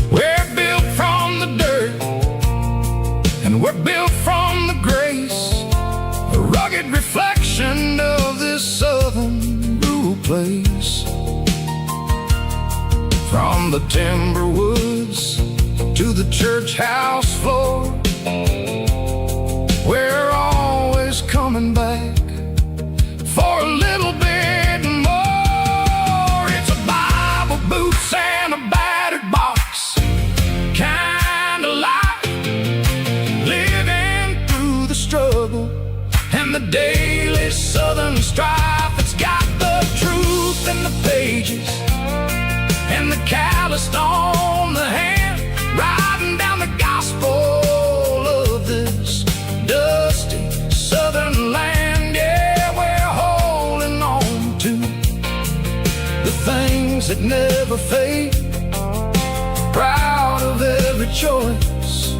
We're built from the dirt and we're built from the grace, a rugged reflection of this southern rural place. From the timber woods to the church house floor, we're always coming back for a little bit more. It's a Bible, boots, and a battered box kind of life, living through the struggle and the daily southern strife. It's got the truth in the pages and the calloused on the hand, writing down the gospel of this dusty southern land. Yeah, we're holding on to the things that never fade, proud of every choice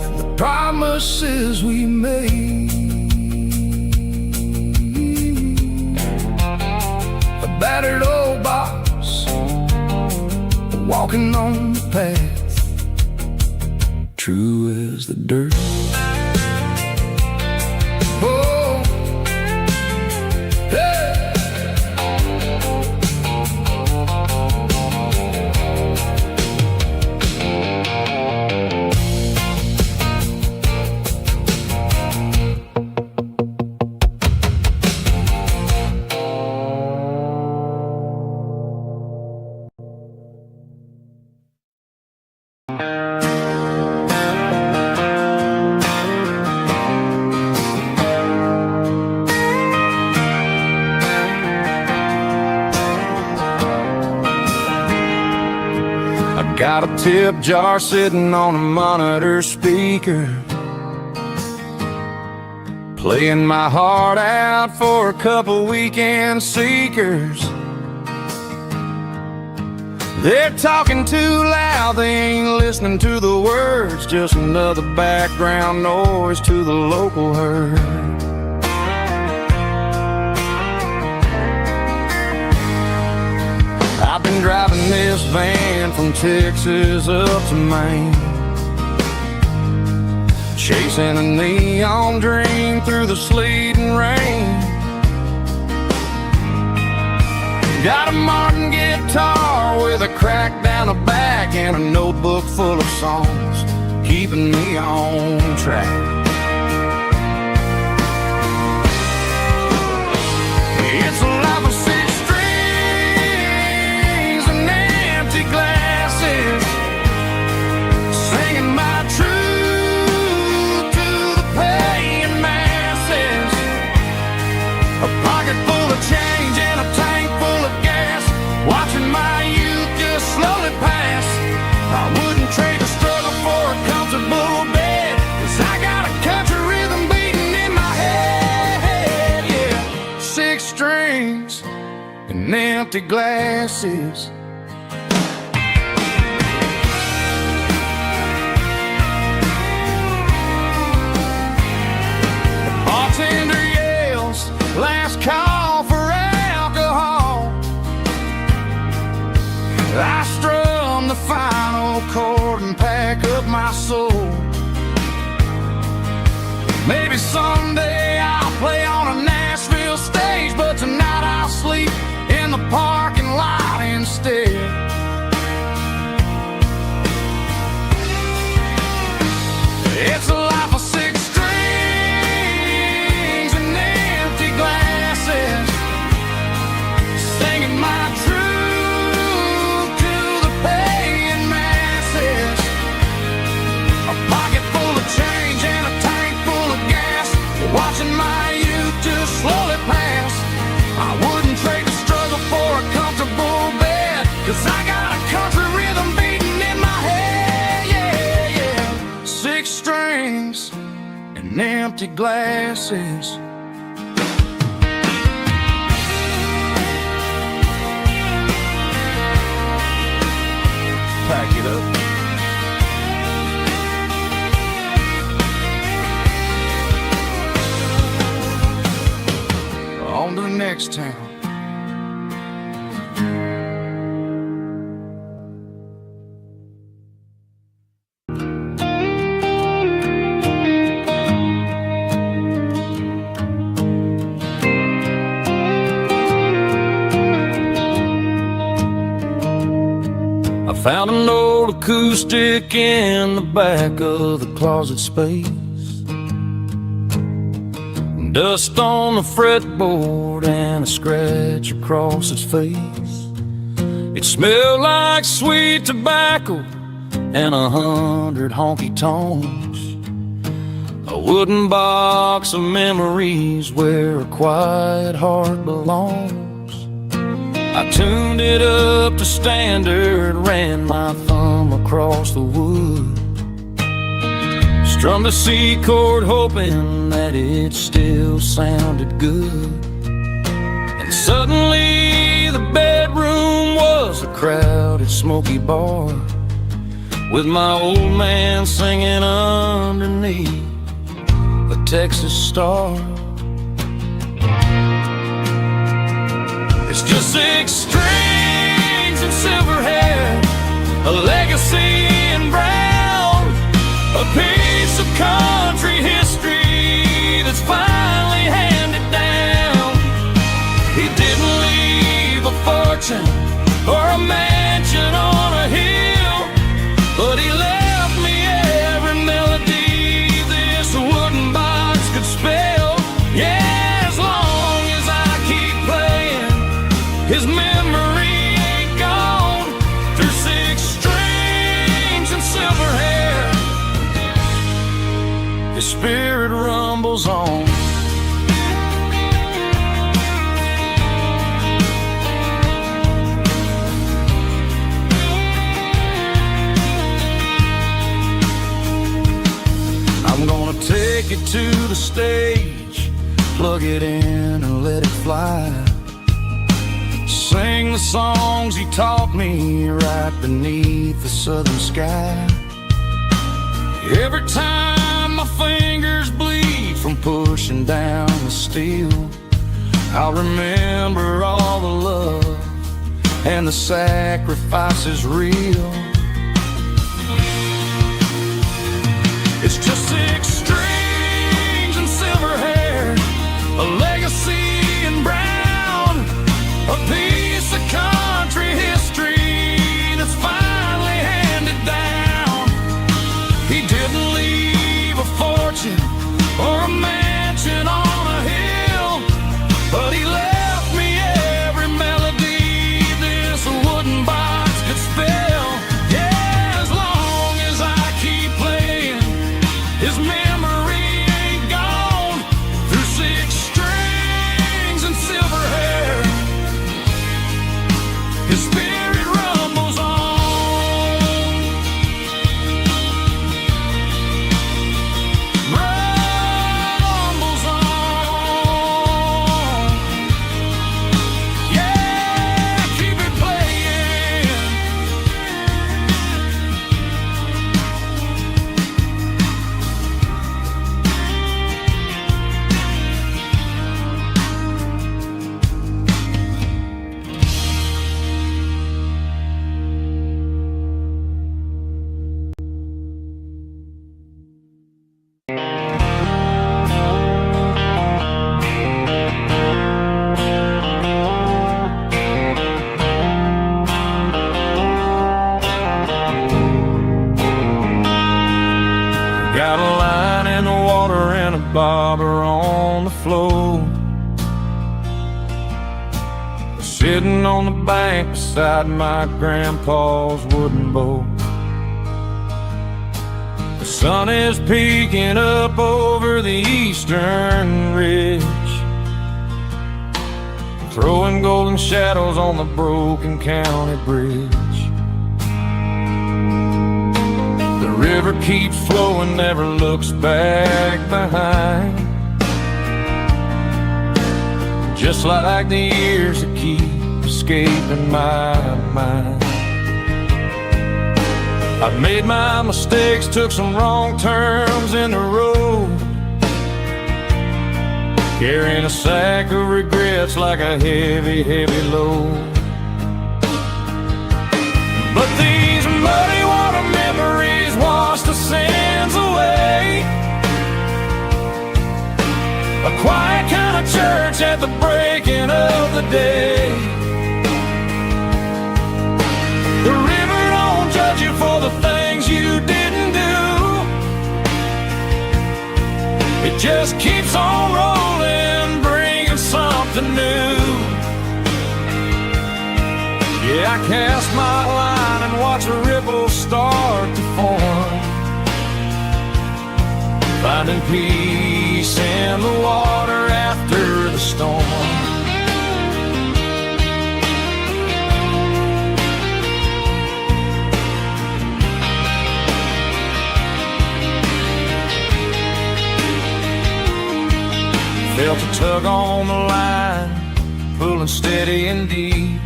and the promises we made. A battered old box, walking on the path, true as the dirt. Oh, hey. Got a tip jar sitting on a monitor speaker, playing my heart out for a couple weekend seekers. They're talking too loud, they ain't listening to the words, just another background noise to the local herd. I've been driving this van from Texas up to Maine, chasing a neon dream through the sleet and rain. Got a Martin guitar with a crack down the back and a notebook full of songs, keeping me on track. It's a life of six strings and empty glasses, singing my truth to the paying masses. A pocket full of change and a tank full of gas, watching my youth just slowly pass. I wouldn't trade the struggle for a comfortable bed, 'cause I got a country rhythm beating in my head, yeah. Six strings and empty glasses. The bartender yells, last call for alcohol. I strum the final chord and pack up my soul. Maybe someday I'll play on a Nashville stage, but tonight I'll sleep in the parking lot instead. It's a life of six strings and empty glasses, singing my truth to the paying masses. A pocket full of change and a tank full of gas, watching my youth just slowly pass. I wouldn't trade the struggle for a comfortable bed, 'cause I got a country rhythm beating in my head, yeah, yeah. Six strings and empty glasses. Pack it up. On to the next town. I found an old acoustic in the back of the closet space. Dust on the fretboard and a scratch across its face. It smelled like sweet tobacco and 100 honky-tonks. A wooden box of memories where a quiet heart belongs. I tuned it up to standard, ran my thumb across the wood, strummed a C chord hoping that it still sounded good. And suddenly the bedroom was a crowded smoky bar, with my old man singing underneath a Texas star. It's just six strings and silver hair, a legacy in brown, a piece of country history that's finally handed down. He didn't leave a fortune or a mansion on a hill, but he left me every melody this wooden box could spell. Yeah, as long as I keep playing, his memory ain't gone. Through six strings and silver hair, his spirit rumbles on. I'm gonna take it to the stage, plug it in and let it fly. Sing the songs he taught me right beneath the southern sky. Every time my fingers bleed from pushing down the steel, I'll remember all the love and the sacrifice is real. It's just 6 strings and silver hair, a legacy in brown, a piece of country history that's finally handed down. He didn't leave a fortune or a mansion on a hill, but he left me every melody this wooden box could spell. Yeah, as long as I keep playing, his memory ain't gone. Through 6 strings and silver hair, his spirit rumbles on. Rumbles on. Yeah, keep it playing. Got a line in the water and a bobber on the floor, sitting on the bank beside my grandpa's wooden boat. The sun is peeking up over the eastern ridge, throwing golden shadows on the broken county bridge. The river keeps flowing, never looks back behind, just like the years that keep escaping my mind. I've made my mistakes, took some wrong turns in the road, carrying a sack of regrets like a heavy, heavy load. But these muddy water memories wash the sins away. A quiet kind of church at the breaking of the day. The river don't judge you for the things you didn't do. It just keeps on rolling, bringing something new. Yeah, I cast my line and watch a ripple start to form, finding peace in the water after the storm. Felt a tug on the line, pulling steady and deep.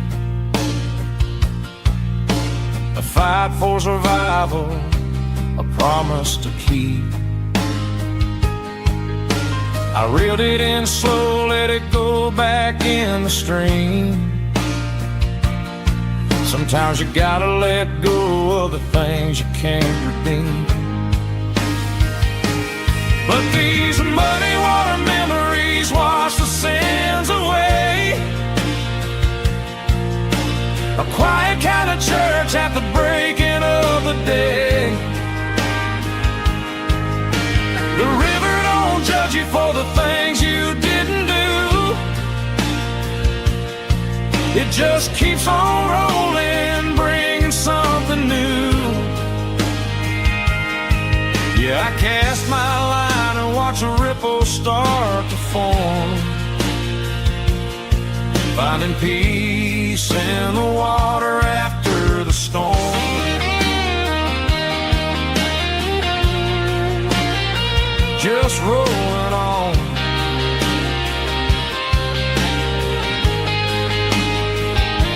A fight for survival, a promise to keep. I reeled it in slow, let it go back in the stream. Sometimes you gotta let go of the things you can't redeem. But these muddy water memories wash the sins away. A quiet kind of church at the breaking of the day. The river don't judge you for the things you didn't do. It just keeps on rolling, bringing something new. Yeah, I cast my line and watch a ripple start to form, finding peace in the water after the storm. Just rolling on.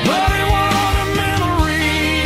Muddy water memory.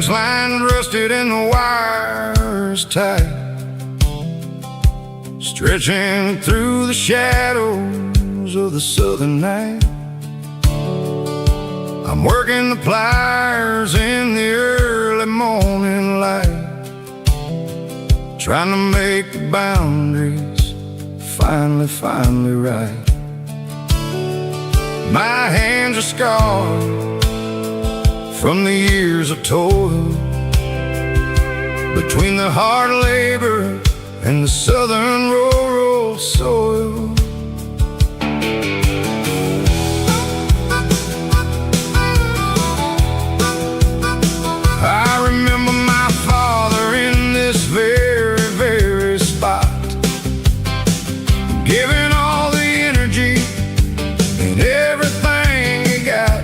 fence line rusted and the wires tight, stretching through the shadows of the southern night. I'm working the pliers in the early morning light, trying to make the boundaries finally right. My hands are scarred from the years of toil, between the hard labor and the southern rural soil. I remember my father in this very spot, giving all the energy and everything he got.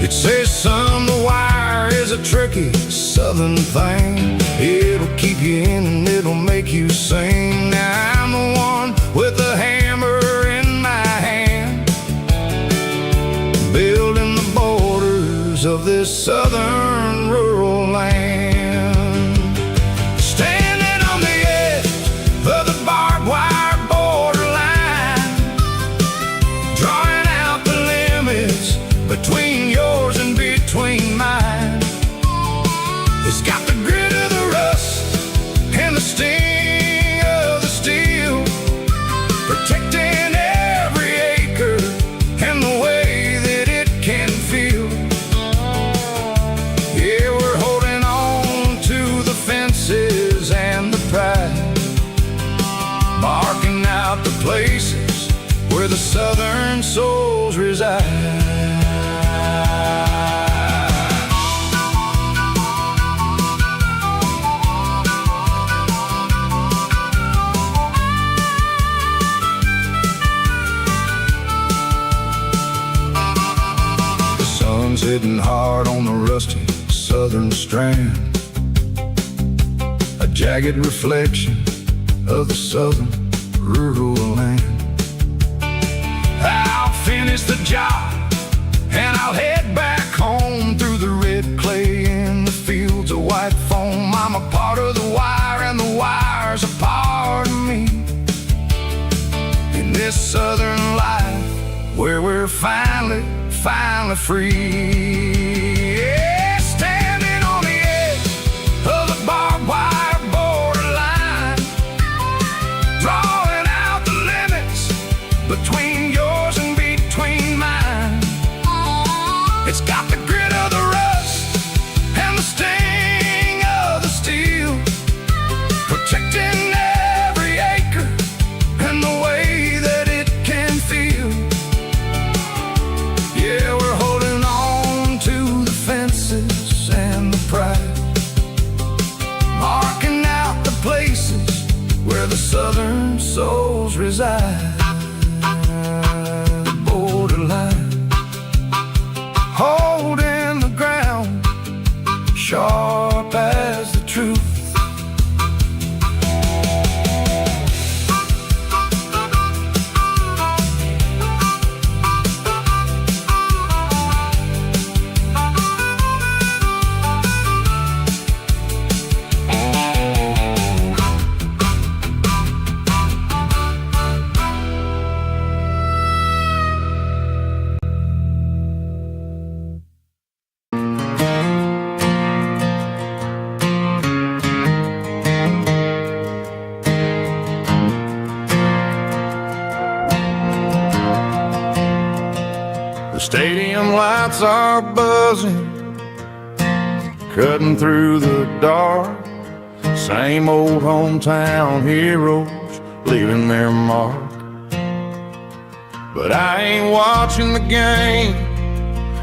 It says, son, the wire is a tricky southern thing. It'll keep you in and it'll make you sing. Now I'm the one with the hammer in my hand, building the borders of this southern rural land. Standing on the edge of the barbed wire borderline, drawing out the limits between yours and between mine. It's got the grit of the rust and the sting of the steel, protecting every acre and the way that it can feel. Yeah, we're holding on to the fences and the pride, marking out the places where the southern souls reside. Hitting hard on the rusty southern strand, a jagged reflection of the southern rural land. I'll finish the job and I'll head back home through the red clay in the fields of white foam. I'm a part of the wire and the wire's a part of me, in this southern life where we're finally free. Yeah, standing on the edge of the barbed wire borderline, drawing out the limits between yours and between mine. It's got the grit of the rust and the sting of the steel, protecting every acre and the way that it can feel. Yeah, we're holding on to the fences and the pride, marking out the places where the southern souls reside. The borderline, holding the ground, sharp as the truth. Stadium lights are buzzing, cutting through the dark. Same old hometown heroes leaving their mark. But I ain't watching the game,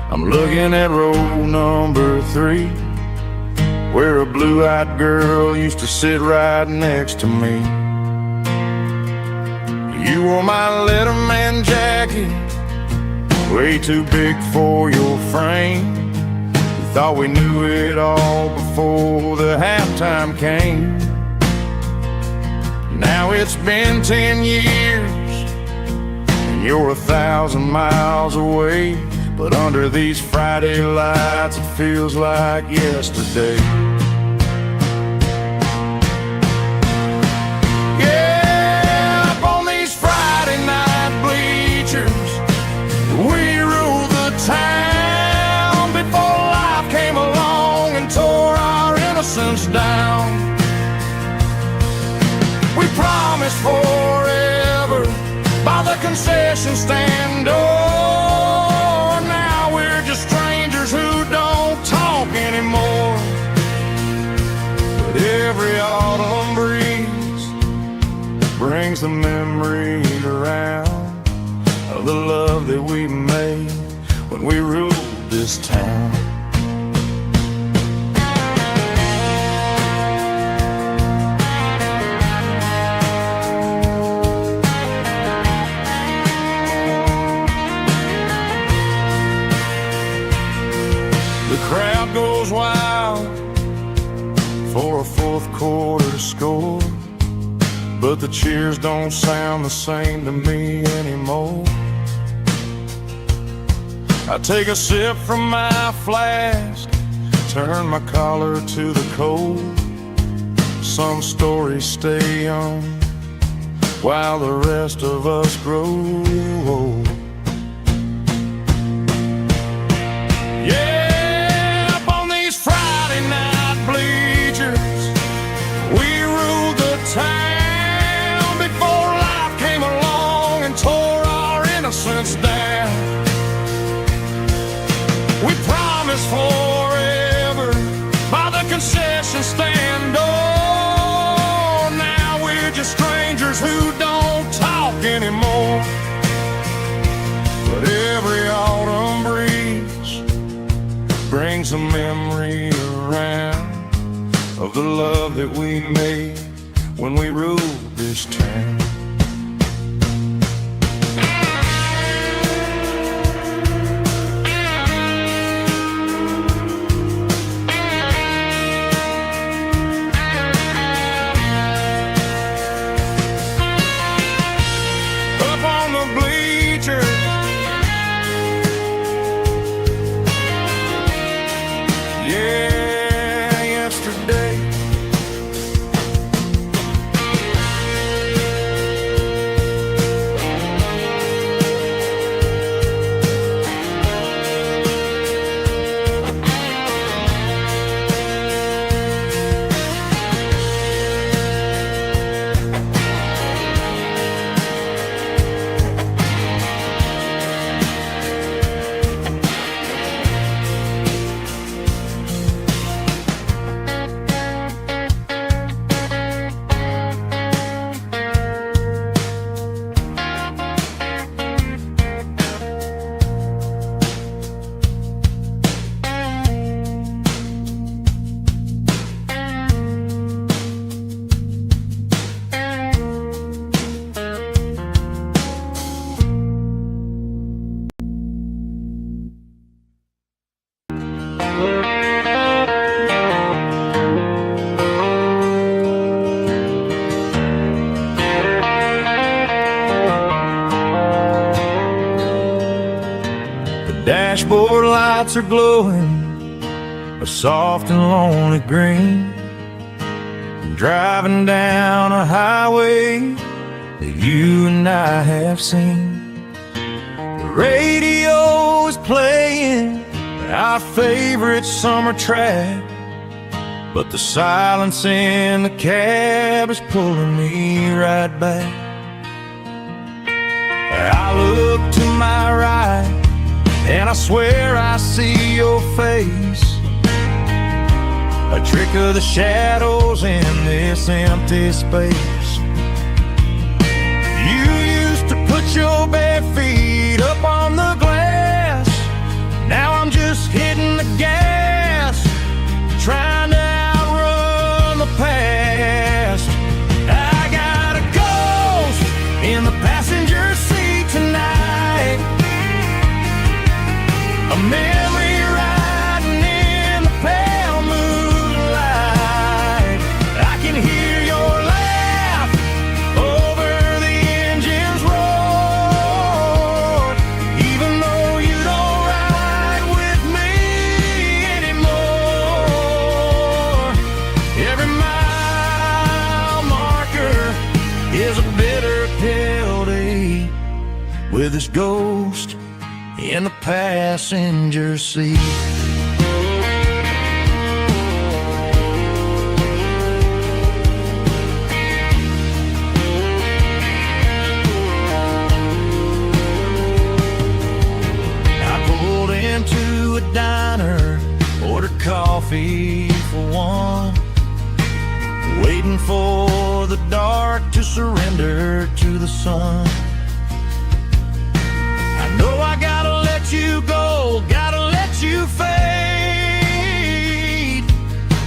I'm looking at row number 3, where a blue-eyed girl used to sit right next to me. You wore my Letterman jacket, way too big for your frame. We thought we knew it all before the halftime came. Now it's been 10 years and you're 1,000 miles away, but under these Friday lights it feels like yesterday. Yeah, up on these Friday night bleachers, we ruled the town before life came along and tore our innocence down. We promised forever by the concession stand door. Now we're just strangers who don't talk anymore. But every autumn breeze brings the memories around of the love that we made when we ruled this town. The crowd goes wild for a fourth quarter score, but the cheers don't sound the same to me anymore. I take a sip from my flask, turn my collar to the cold. Some stories stay young while the rest of us grow old. Down. We promised forever by the concession stand door. Now we're just strangers who don't talk anymore. But every autumn breeze brings a memory around of the love that we made when we ruled this town. Dashboard lights are glowing a soft and lonely green. Driving down a highway that you and I have seen. The radio is playing our favorite summer track, but the silence in the cab is pulling me right back. I look to my right and I swear I see your face, a trick of the shadows in this empty space. You used to put your bare feet up on the glass. Now I'm just hitting the gas, trying to outrun the past. I got a ghost in the passenger seat tonight, a memory riding in the pale moonlight. I can hear your laugh over the engine's roar. is a bitter pill to eat, with his ghost in the passenger seat. I pulled into a diner, ordered coffee for one, waiting for the dark to surrender to the sun. I know I gotta let you go, gotta let you fade,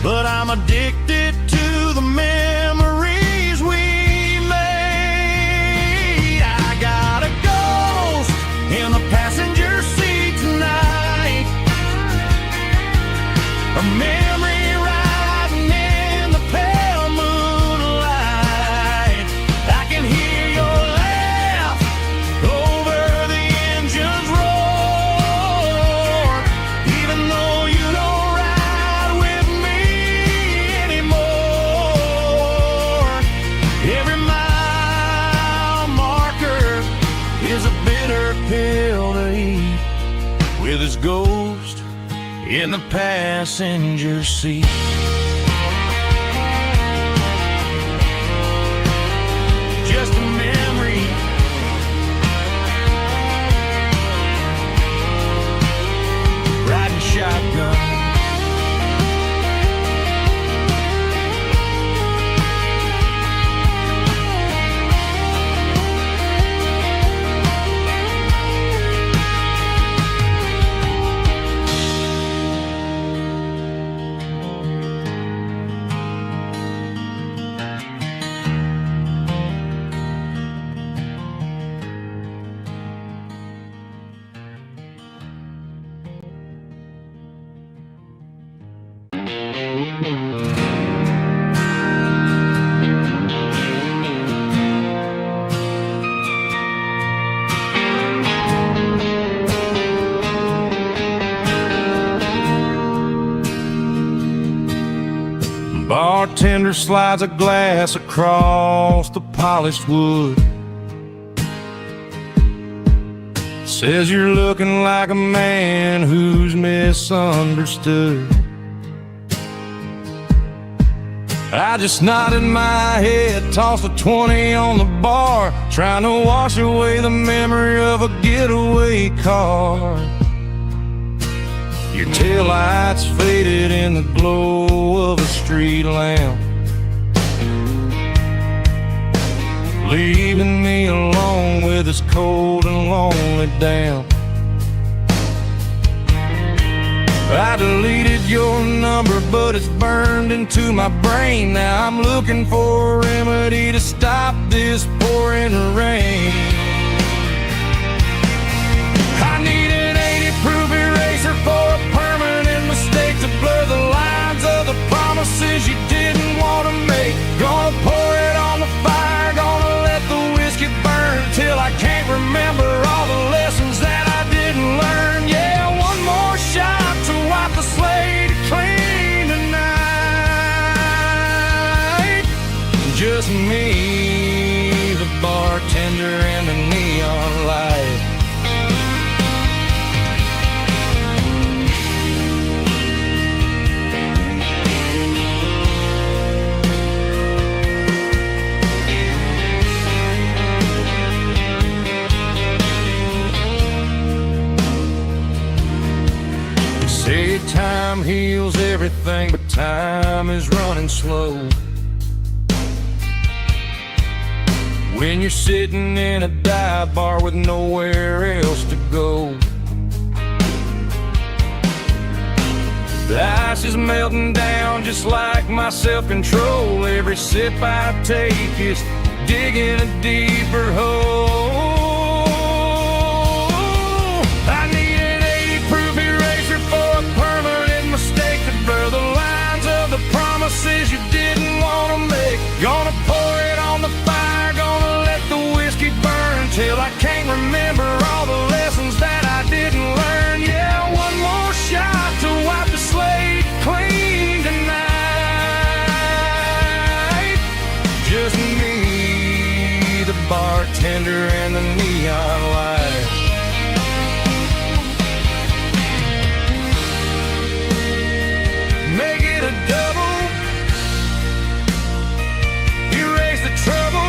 but I'm addicted to the memories we made. I got a ghost in the passenger seat tonight, a memory riding in the pale moonlight. I can hear your laugh over the engine's roar, even though you don't ride with me anymore. Every mile marker is a bitter pill to eat, with his ghost in the passenger seat. Just a memory, riding shotgun. Bartender slides a glass across the polished wood, says you're looking like a man who's misunderstood. I just nodded my head, tossed a 20 on the bar, trying to wash away the memory of a getaway car. Your taillights faded in the glow of a street lamp, leaving me alone with this cold and lonely damp. I deleted your number, but it's burned into my brain. Now I'm looking for a remedy to stop this pouring rain. I need an 80-proof eraser for a permanent mistake, to blur the lines of the promises you didn't want to make. Gonna pour it on the fire, gonna let the whiskey burn till I can't remember all the lessons that I didn't learn. Yeah, one more shot to wipe the slate clean tonight. Just me, the bartender, and the neon light. Say time heals everything, but time is running slow when you're sitting in a dive bar with nowhere else to go. The ice is melting down just like my self-control. Every sip I take is digging a deeper hole. I need an 80-proof eraser for a permanent mistake, to blur the lines of the promises you didn't want to make. Gonna pour it on the fire, gonna let the whiskey burn till I can't remember all the lessons that I didn't learn. Yeah, one more shot to wipe the slate clean tonight. Just me, splendor and the neon light. Make it a double, erase the trouble.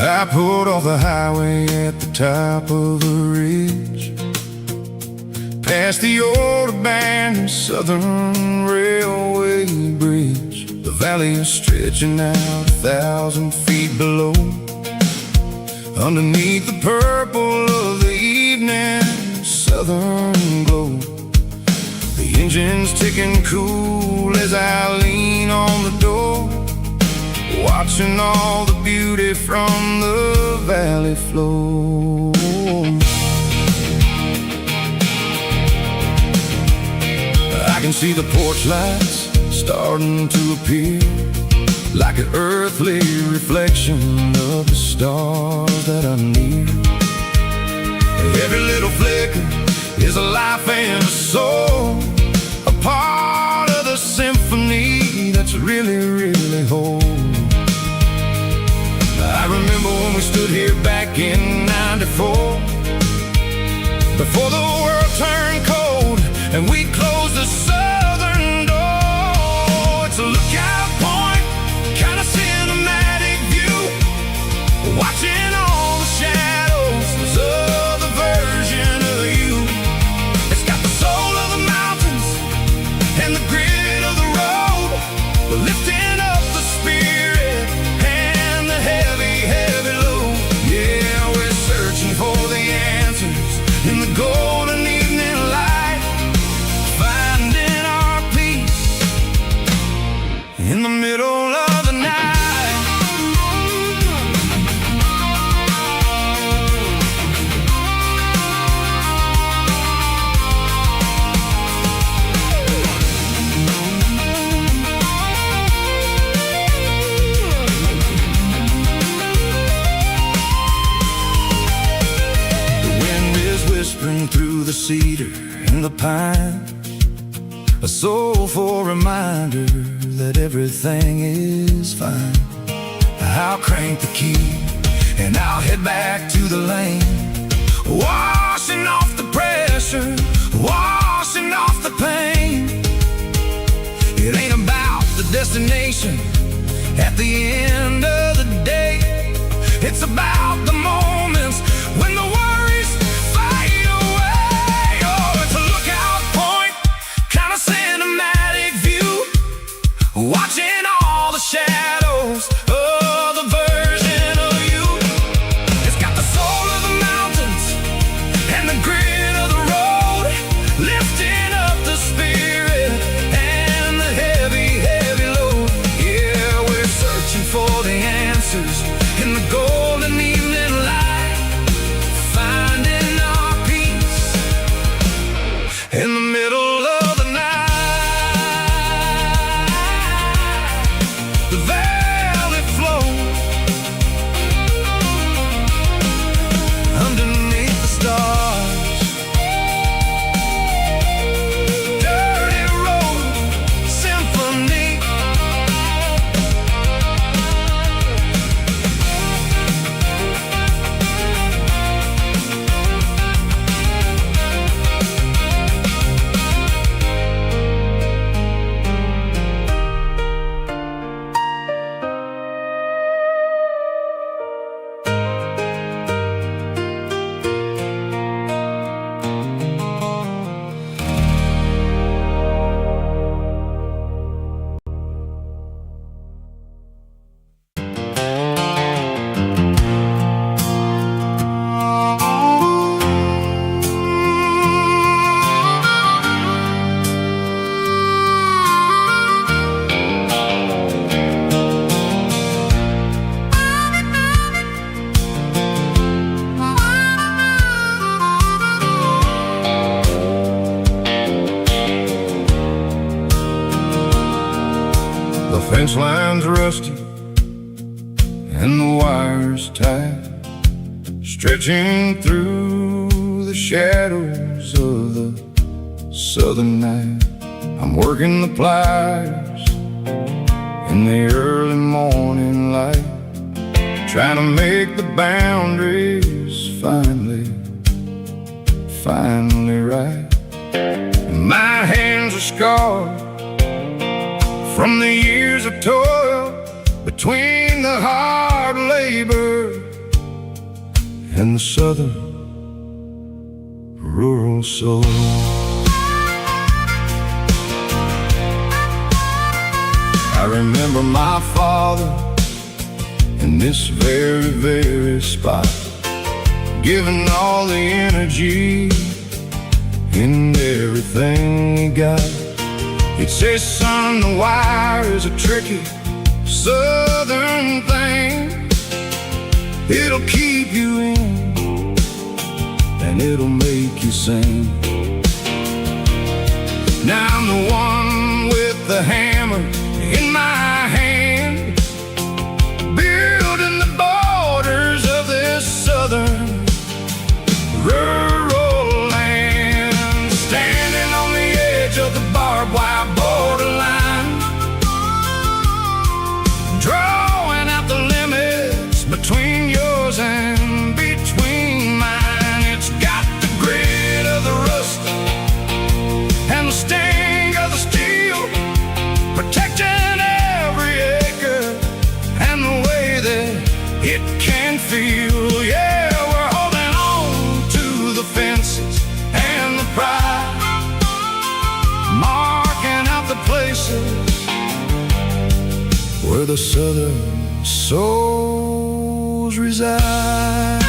I pulled off the highway at the top of a ridge, past the old abandoned Southern Railway bridge. The valley is stretching out 1,000 feet below, underneath the purple of the evening southern glow. The engine's ticking cool as I lean on the door, watching all the beauty from the valley flow. I can see the porch lights starting to appear, like an earthly reflection of the stars that are near. Every little flicker is a life and a soul, a part of the symphony that's really, really whole. I remember when we stood here back in '94, before the world turned cold and we closed the southern door. It's a lookout point, kind of cinematic view, watching all the shadows of the version of you. It's got the soul of the mountains and the grit of the road, lifting up the spirit and the heavy, heavy load. Yeah, we're searching for the answers in the golden evening light, finding our peace in the middle of the night. Whispering through the cedar and the pine, a soulful reminder that everything is fine. I'll crank the key and I'll head back to the lane, washing off the pressure, washing off the pain. It ain't about the destination at the end of the day, it's about the moments when the worries fade away. Oh, it's a lookout point, kind of cinematic view, watching all the shadows of the version of you. It's got the soul of the mountains and the grit of the road, lifting up the spirit and the heavy, heavy load. Yeah, we're searching for the answers in the golden evening light, finding our peace in the middle of the night. The fence line's rusty and the wires tight, stretching through the shadows of the southern night. I'm working the pliers in the early morning light, trying to make the boundaries finally right. My hands are scarred from the years of toil, between the hard labor and the southern rural soul. I remember my father in this very, very spot, giving all the energy in everything he got. He'd say, son, the wire is a tricky southern thing. It'll keep you in and it'll make you sing. Now I'm the one with the hammer in my hand, building the borders of this southern rural land, standing on the edge of the barbed wire borderline, drawing out the limits between yours and between mine. It's got the grit of the rust and the sting of the steel, protecting every acre and the way that it can feel. Yeah, we're holding on to the fences and the pride, marking out the places where the southern souls reside.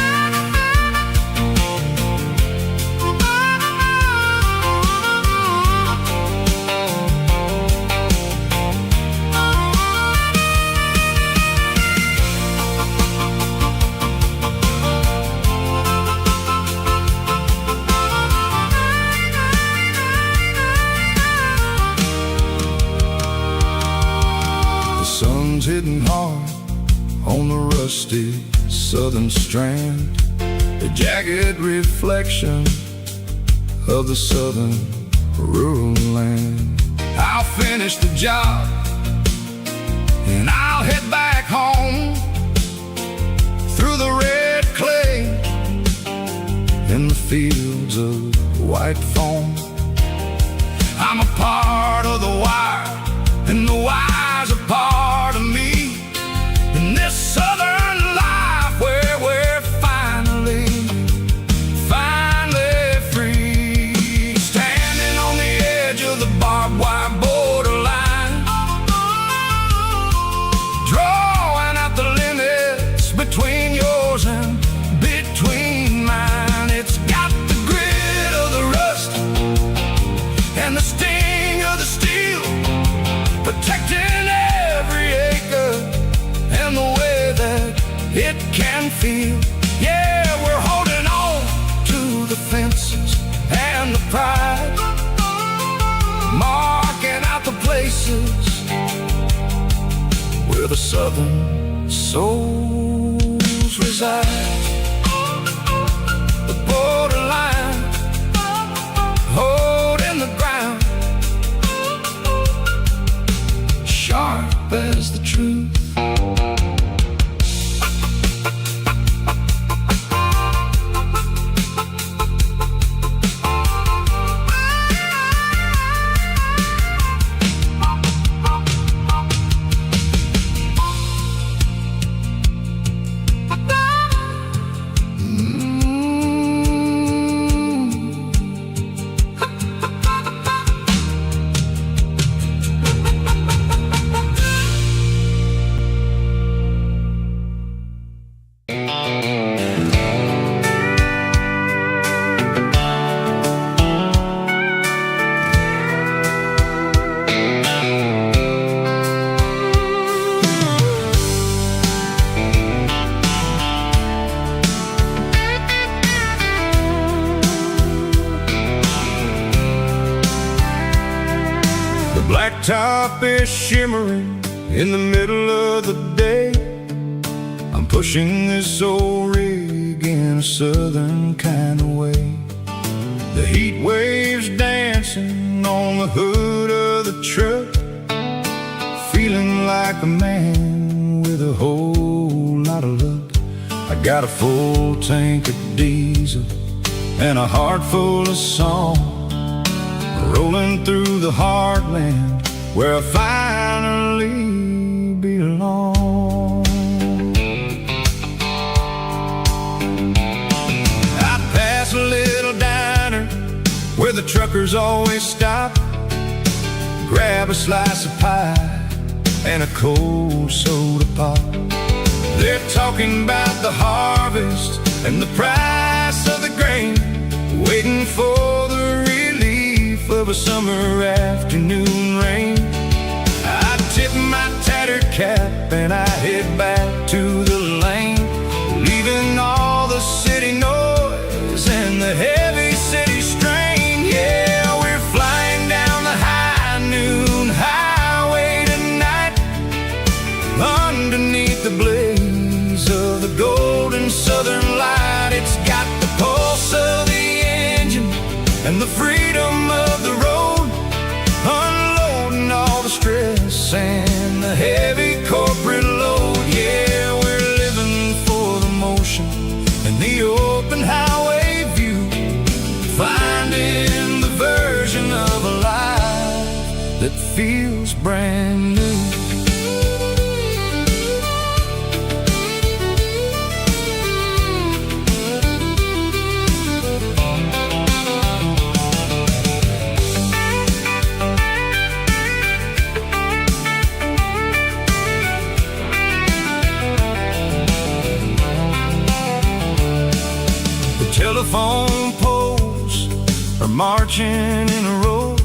Hitting hard on the rusty southern strand, the jagged reflection of the southern rural land. I'll finish the job and I'll head back home through the red clay in the fields of white foam. I'm a part of the wire and the wire's a part of me in this southern life where we're finally free, standing on the edge of the barbed wire borderline, drawing out the limits between yours and between mine. It's got the grit of the rust and the sting of the steel, protecting every acre and the way that it can feel. Yeah, we're holding on to the fences and the pride, marking out the places where the southern souls reside. The borderline, holding the ground, sharp as the truth. Blacktop is shimmering In the middle of the day, I'm pushing this old rig in a southern kind of way. The heat waves dancing on the hood of the truck, feeling like a man with a whole lot of luck. I got a full tank of diesel and a heart full of song, rolling through the heartland where I finally belong. I pass a little diner where the truckers always stop, grab a slice of pie and a cold soda pop. They're talking about the harvest and the price of the grain, waiting for the relief of a summer afternoon rain. I tip my tattered cap and I head back to the lane, leaving all the city noise and the heavy city strain. Yeah, we're flying down the high noon highway tonight, underneath the blaze of the golden southern light. It's got the pulse of the engine and the freedom of the road, unloading all the stress and the heavy corporate load. Yeah, we're living for the motion and the open highway view, finding the version of a life that feels brand new. Telephone poles are marching in a row,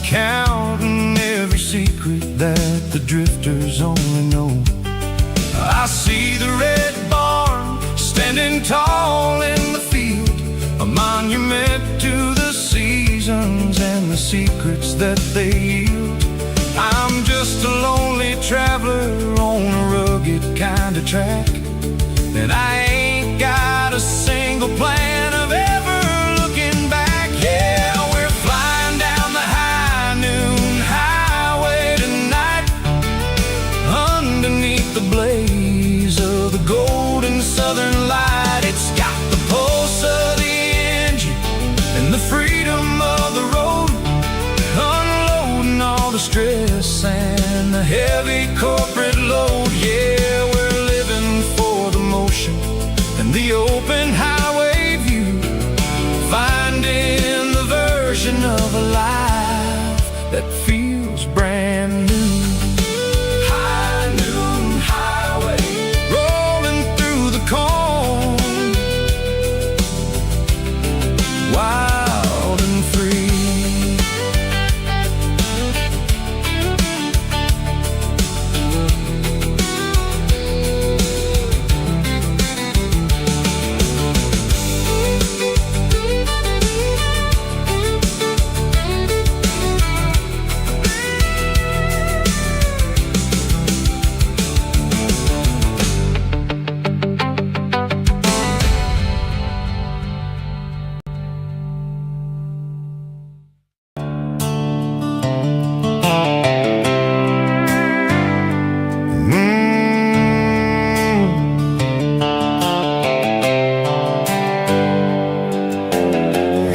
counting every secret that the drifters only know. I see the red barn standing tall in the field, a monument to the seasons and the secrets that they yield. I'm just a lonely traveler on a rugged kind of track, and I ain't got a single plan of ever looking back. Yeah, we're flying down the high noon highway tonight, underneath the blaze of the golden southern light. It's got the pulse of the engine and the freedom of the road, unloading all the stress and the heavy corporate load. Yeah, we're living for the motion and the open highway view, finding the version of a life that feels brand new. High noon highway, rolling through the corn, wild and free.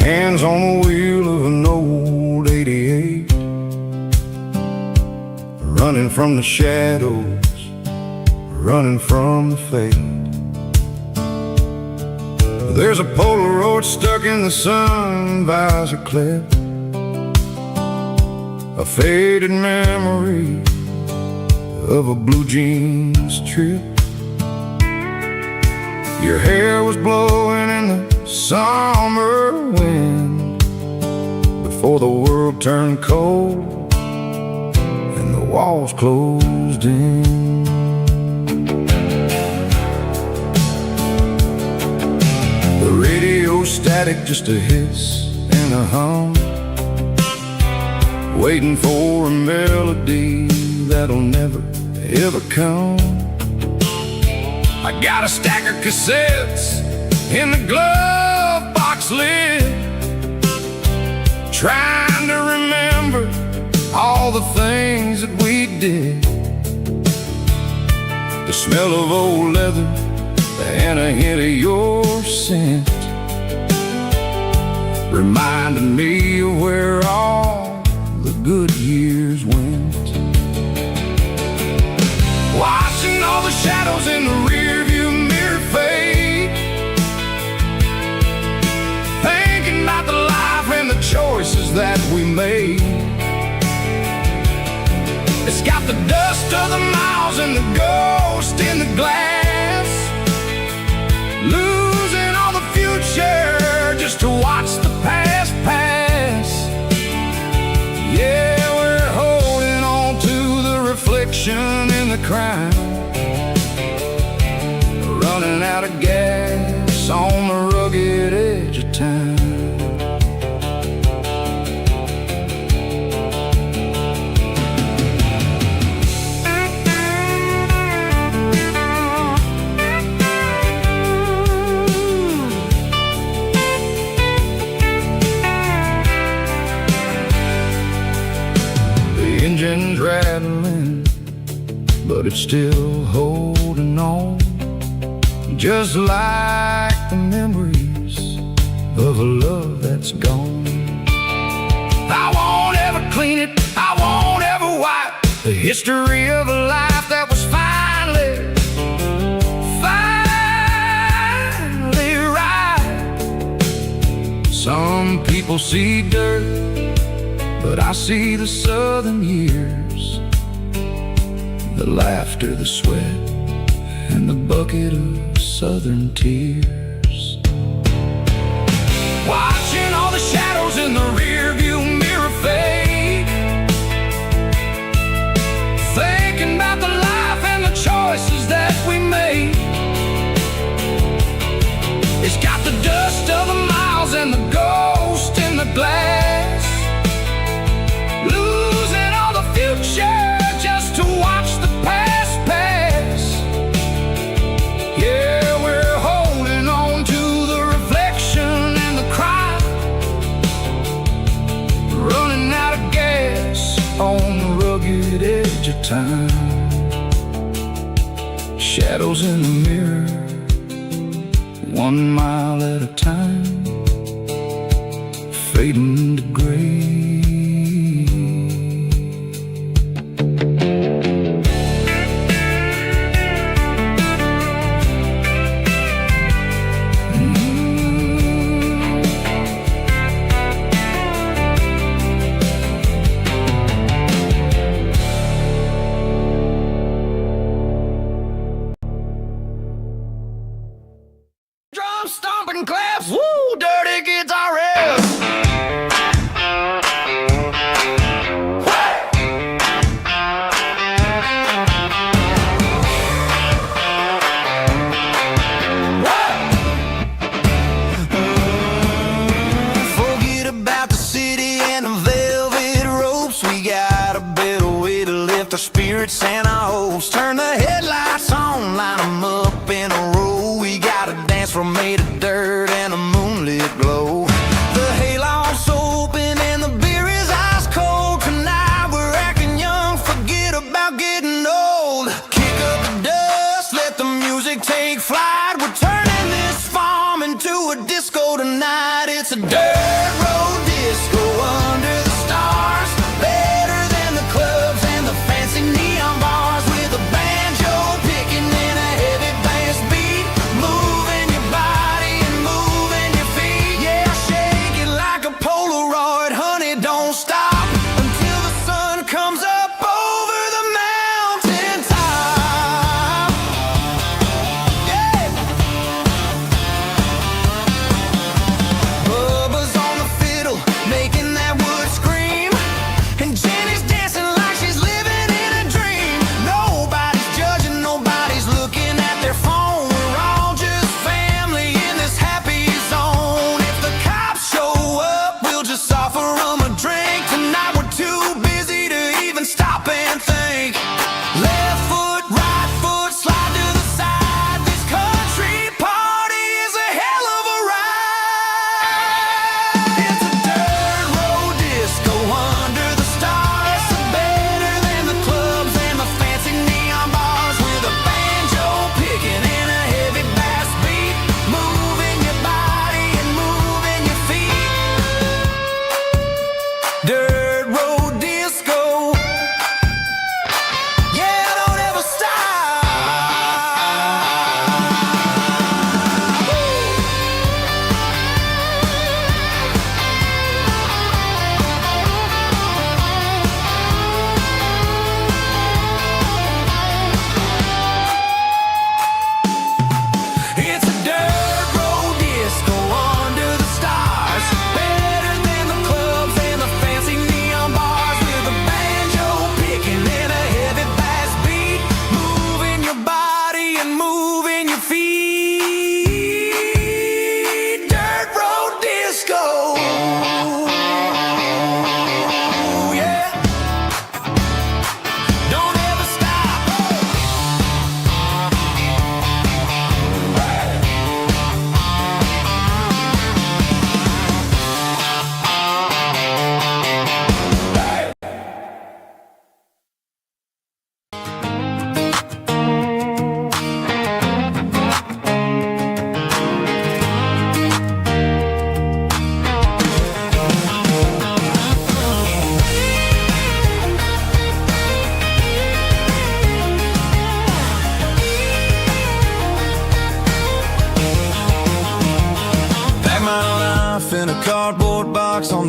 Hands on the wheel of an old 88, running from the shadows, running from the fate. There's a Polaroid stuck in the sun visor clip, a faded memory of a blue jeans trip. Your hair was blowing in the summer wind before the world turned cold and the walls closed in. The radio static, just a hiss and a hum, waiting for a melody that'll never, ever come. I got a stack of cassettes in the glove box lid, trying to remember all the things that we did. The smell of old leather and a hint of your scent reminded me of where all the good years went. Watching all the shadows in the rearview mirror fade, thinking about the life and the choices that we made. It's got the dust of the miles and the ghost in the glass, losing all the future just to watch the past pass. Yeah, we're holding on to the reflection in the crowd, running out of gas on the rugged edge of town. Engine's rattling, but it's still holding on, just like the memories of a love that's gone. I won't ever clean it, I won't ever wipe the history of a life that was finally right. Some people see dirt, but I see the southern years, the laughter, the sweat, and the bucket of southern tears. Watching all the shadows in the rearview mirror fade, thinking about the life and the choices that we made. It's got the dust of the miles and the ghost in the glass, losing all the future just to watch the past pass. Yeah, we're holding on to the reflection and the crowd, running out of gas on the rugged edge of time. Shadows in the mirror, 1 mile at a time, fading to gray. Drum stomping claps, woo, dirty guitar riffs. Forget about the city and the velvet ropes. We got a better way to lift our spirits and our hopes. Turn the headlights on, line them up in a row. We got a dance floor made of dirt and a moonlit glow. The hayloft's open and the beer is ice cold. Tonight we're acting young, forget about getting old. Kick up the dust, let the music take flight. We're turning this farm into a disco tonight. It's a dirt road disco under the stars, better than the clubs and the fancy neon bars, with a banjo picking in a heavy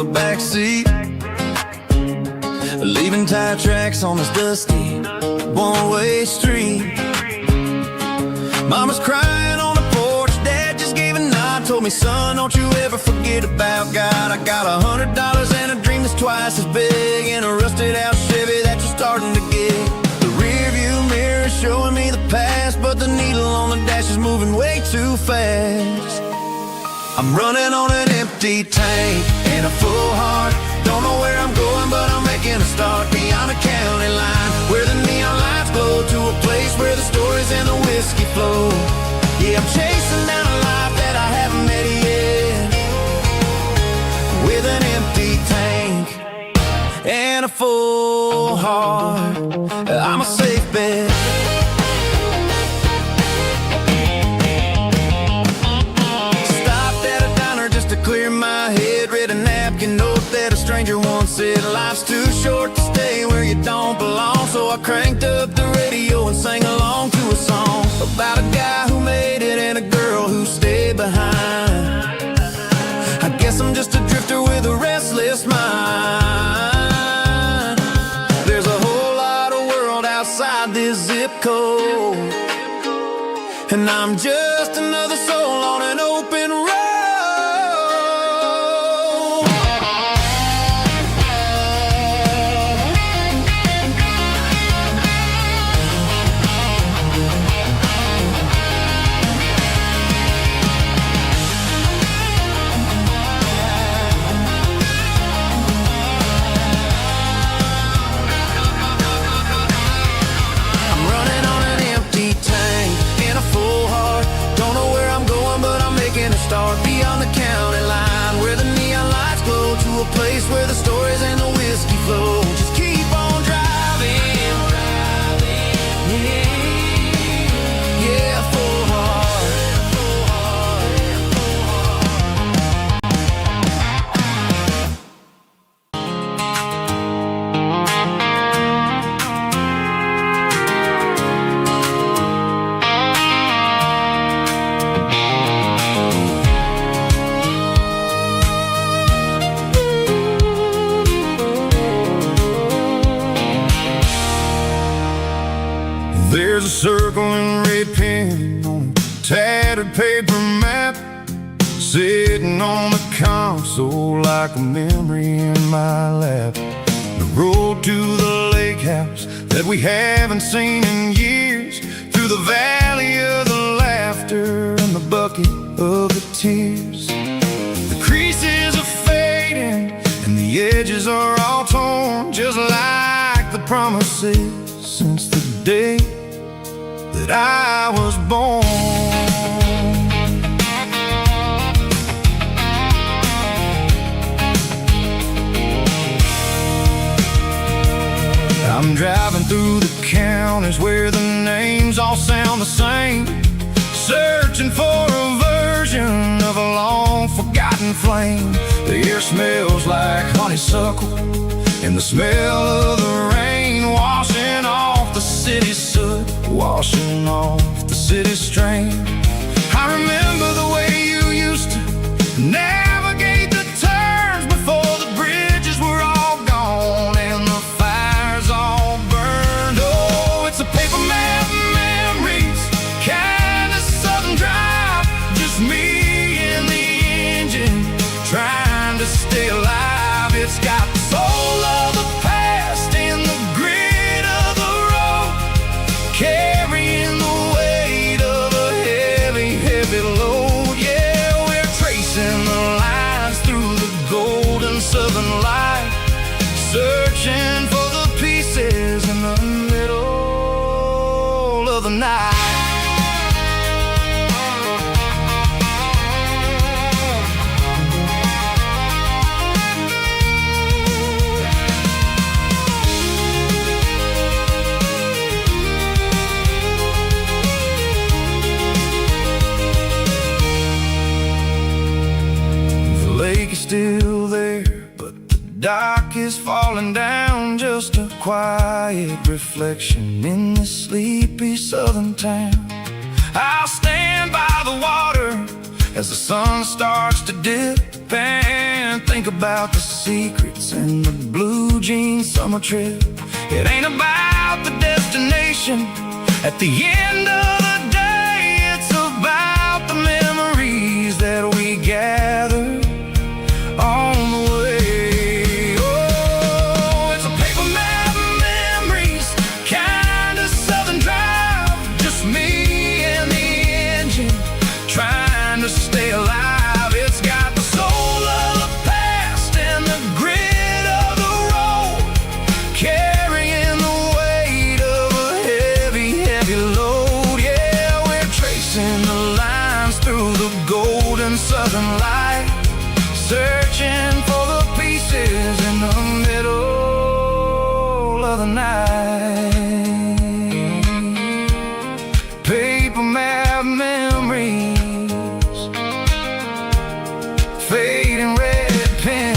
the back seat, leaving tire tracks on this dusty one-way street. Mama's crying on the porch, Dad just gave a nod, told me, son, don't you ever forget about God. I got $100 and a dream that's twice as big, and a rusted out Chevy that you're starting to get. The rear view mirror is showing me the past, but the needle on the dash is moving way too fast. I'm running on an empty tank and a full heart. Don't know where I'm going, but I'm making a start beyond the county line, where the neon lights glow, to a place where the stories and the whiskey flow. Yeah, I'm chasing down a life that I haven't met yet, with an empty tank and a full heart. I'm a safe bet. Clear my head, read a napkin note that a stranger once said, life's too short to stay where you don't belong. So I cranked up the radio and sang along to a song about a guy who made it and a girl who stayed behind. I guess I'm just a drifter with a restless mind. There's a whole lot of world outside this zip code, and I'm just another soul on an open road. Start beyond the county line, where the neon lights glow, to a place where the stories and the whiskey flow. Just keep on driving, yeah, full heart. There's a circle and red pen on a tattered paper map, sitting on the console like a memory in my lap. The road to the lake house that we haven't seen in years, through the valley of the laughter and the bucket of the tears. The creases are fading and the edges are all torn, just like the promises since the day that I was born. I'm driving through the counties where the names all sound the same, searching for a version of a long forgotten flame. The air smells like honeysuckle, and the smell of the rain washing off the city's soot, washing off the city's strain. I remember the way you used to navigate the turns before the bridges were all gone and the fires all burned. Oh, it's a paper map memories, kind of southern drive, just me and the engine trying to stay alive. It's got the soul of the past and the grit of the road, carrying the weight of a heavy, heavy load. Yeah, we're tracing the lines through the golden southern light, searching for the pieces in the middle of the night. Lake is still there, but the dock is falling down, just a quiet reflection in this sleepy southern town. I'll stand by the water as the sun starts to dip, and and think about the secrets and the blue jean summer trip. It ain't about the destination. At the end of the day, it's about the memories that we gather on the way. Oh, it's a paper map of memories, kind of southern drive. Just me and the engine, trying to stay alive. It's got the soul of the past and the grit of the road, carrying the weight of a heavy, heavy load. Yeah, we're tracing the lines through the golden southern light, searching for the pieces in the middle of the night. Paper map memories, fading red pen.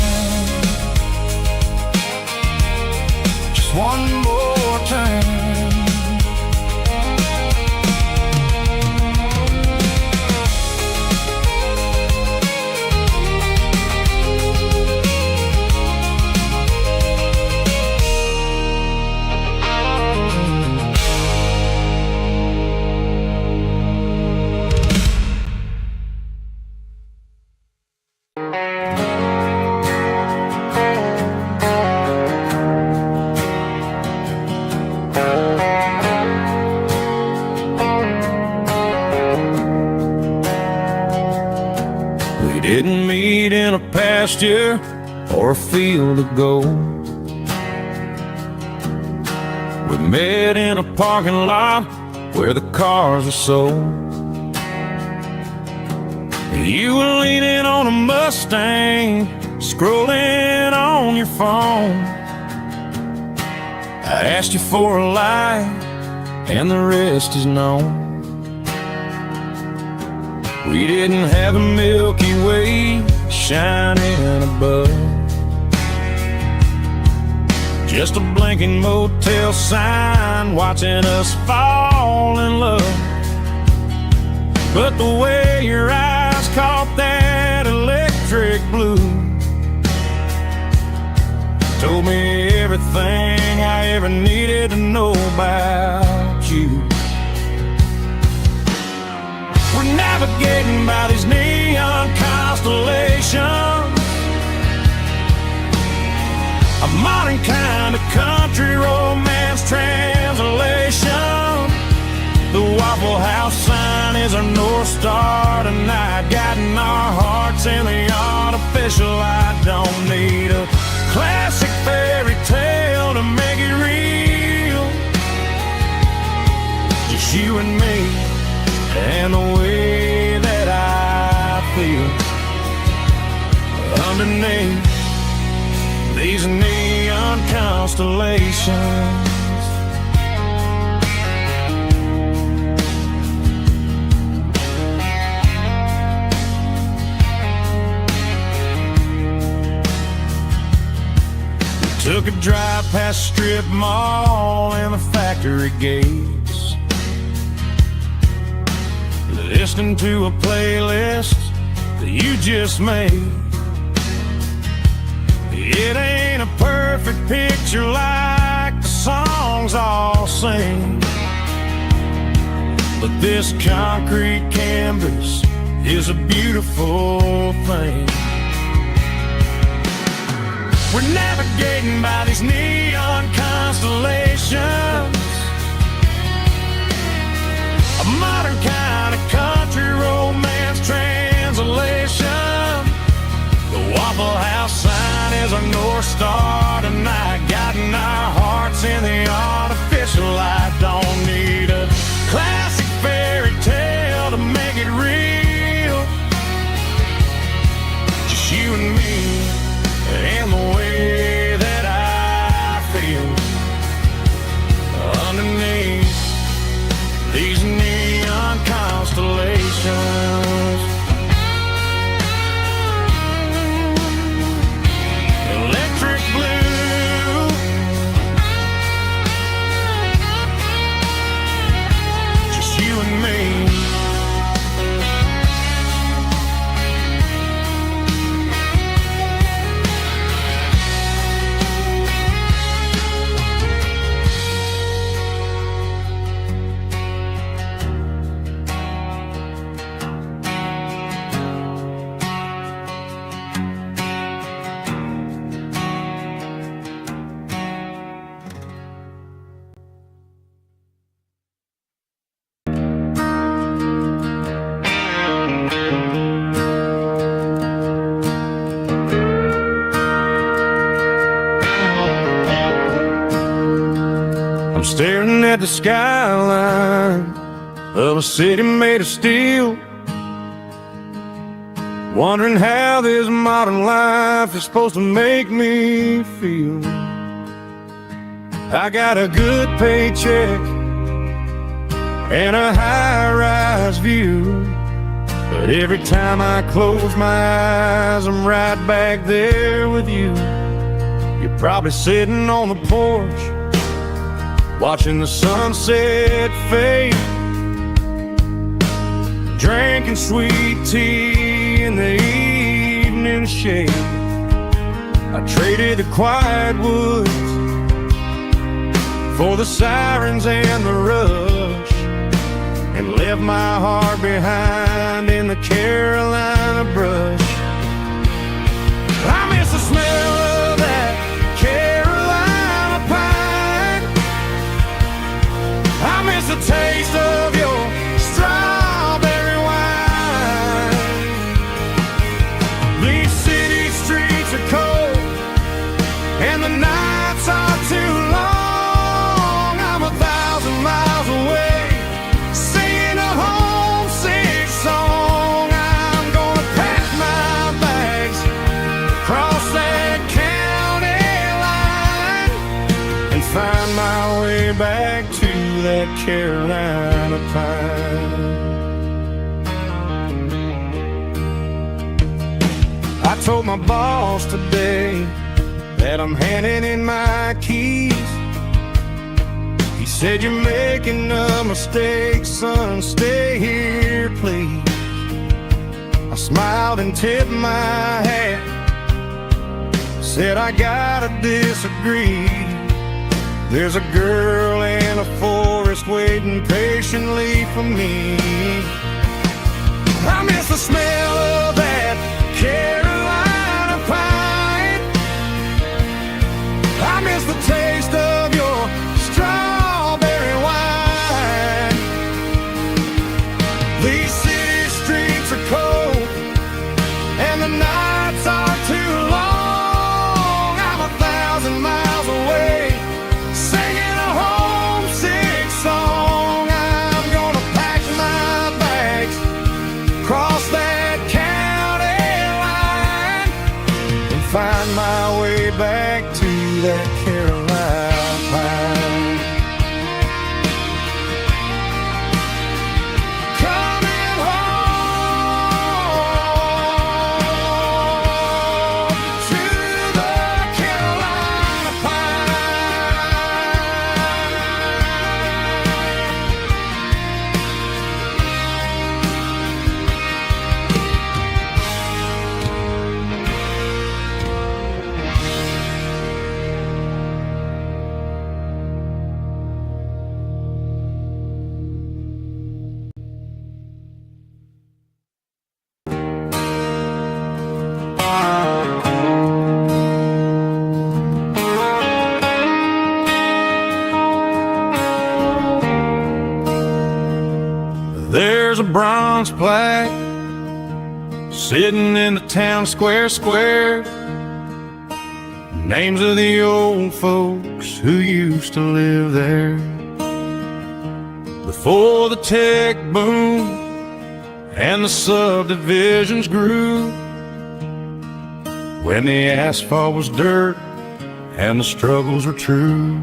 Just one more turn. We didn't meet in a pasture or a field of gold. We met in a parking lot where the cars are sold. You were leaning on a Mustang, scrolling on your phone. I asked you for a light, and the rest is known. We didn't have a Milky Way shining above, just a blinking motel sign watching us fall in love. But the way your eyes caught that electric blue told me everything I ever needed to know about you. We're navigating by these neon constellations, a modern kind of country romance translation. The Waffle House sign is our North Star tonight, guiding our hearts in the artificial light. Don't need a classic fairy tale to make it real, just you and me and the way that I feel underneath these neon constellations. We took a drive past strip mall and the factory gates, listening to a playlist that you just made. It ain't a perfect picture like the songs all sing, but this concrete canvas is a beautiful thing. We're navigating by these neon constellations, a modern kind of country romance translation. The Waffle House sign is our North Star tonight, guiding our hearts in the artificial light. Don't need a classic fairy tale to make it real, just you and me and the way that I feel underneath these neon constellations. Electric blue, looking at the skyline of a city made of steel, wondering how this modern life is supposed to make me feel. I got a good paycheck and a high-rise view, but every time I close my eyes, I'm right back there with you. You're probably sitting on the porch, watching the sunset fade, drinking sweet tea in the evening shade. I traded the quiet woods for the sirens and the rush, and left my heart behind in the Carolina brush. I miss the smell of that Carolina pine. I miss the taste of your strawberry wine. These city streets are cold and the nights are too long. I'm 1,000 miles away, singing a homesick song. I'm gonna pack my bags, cross that county line, and find my way back to that Carolina pine. I told my boss today that I'm handing in my keys. He said, "You're making a mistake, son, stay here, please." I smiled and tipped my hat, said, "I gotta disagree. There's a girl in a forest waiting patiently for me." I miss the smell of that Carolina pine. I miss the taste of your strawberry wine. These city streets are cold and the nights are too long. I'm 1,000 miles away, singing a homesick song. I'm gonna pack my bags, cross that county line, and find my way back to that Carolina pine. Coming home to the Carolina There's a bronze plaque sitting in the town square. Names of the old folks who used to live there before the tech boom and the subdivisions grew, when the asphalt was dirt and the struggles were true.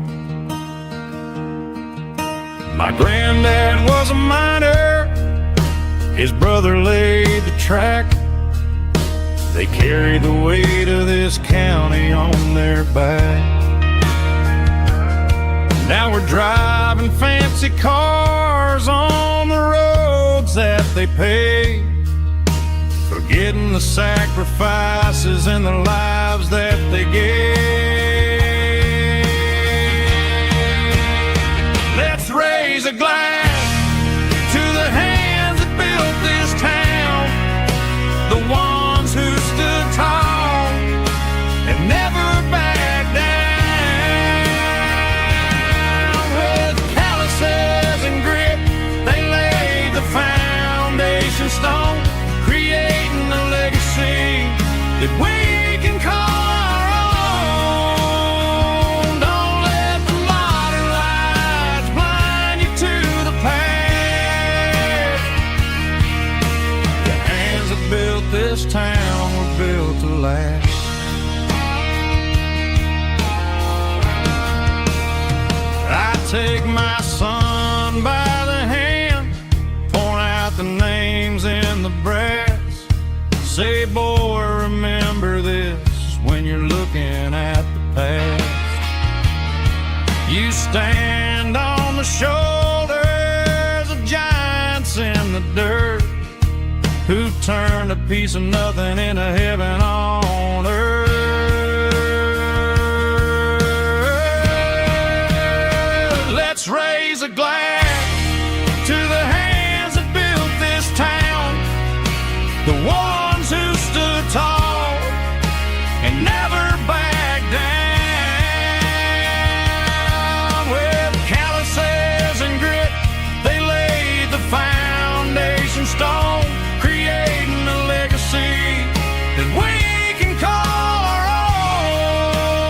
My granddad was a miner, his brother laid the track. They carried the weight of this county on their back. Now we're driving fancy cars on the roads that they paved, forgetting the sacrifices and the lives that they gave. Let's raise a glass to the hands that built this town, the ones who stood tall and never backed down. With calluses and grit, they laid the foundation stone, creating a legacy that we can call our own. take my son by the hand, point out the names in the brass, say, boy, remember this when you're looking at the past. You stand on the shoulders of giants in the dirt, who turned a piece of nothing into heaven on earth. Let's raise a glass to the hands that built this town, the ones who stood tall and never backed down. With calluses and grit, they laid the foundation stone, creating a legacy that we can call our own.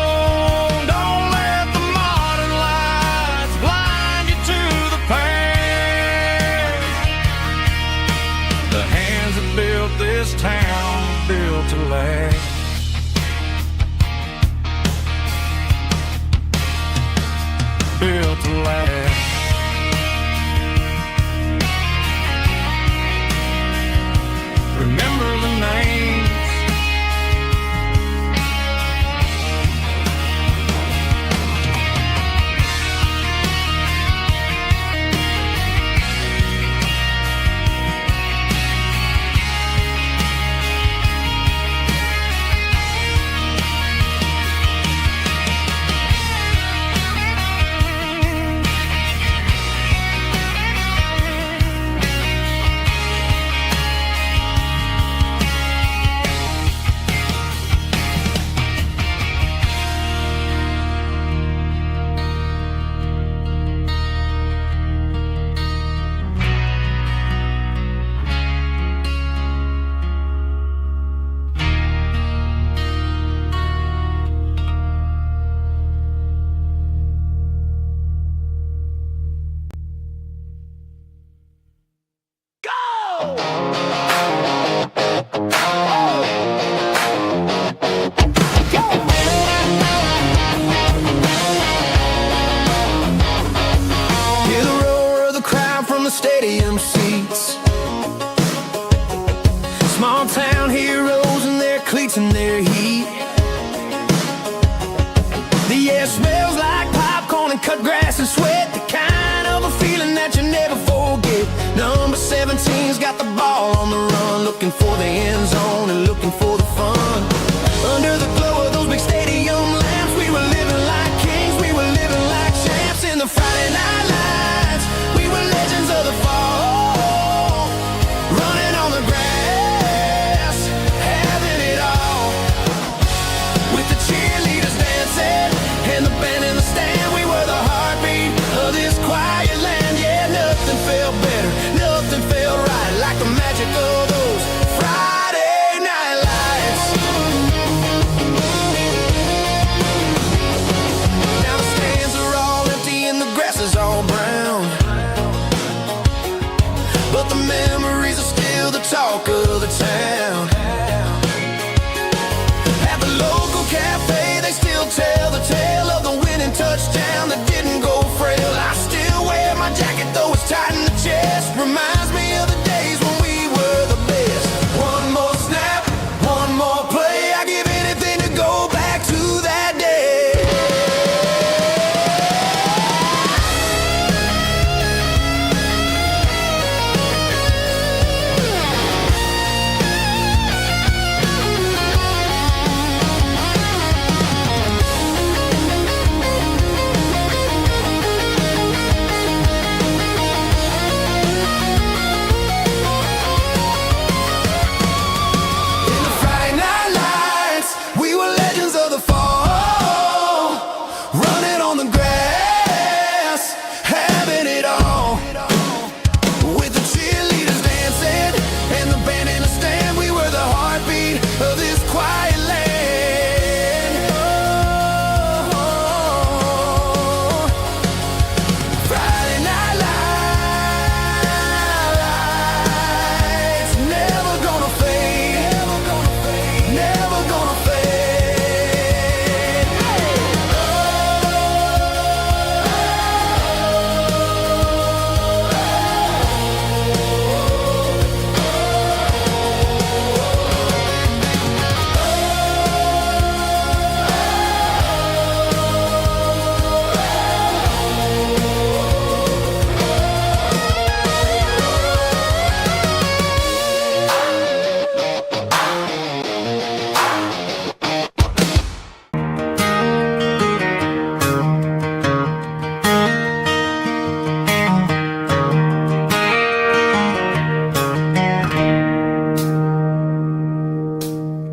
Don't let the modern lights blind you to the past. The hands that built this town built to last. Built to last. Remember the names. Hear the roar of the crowd from the stadium seats. Small town heroes in their cleats and their heat. The air smells like popcorn and cut grass and sweat, the kind of a feeling that you never forget. Number 17's got the ball on the run, looking for the end zone and looking for the fun. Under the glow of those big stadium lamps, we were living like kings, we were living like champs in the Friday night lights. We were legends of the fall, running on the grass, having it all. With the cheerleaders dancing and the band in the stand, we were the heartbeat of this quiet land. Yeah, nothing felt better, nothing felt right like the magic of those Friday night lights.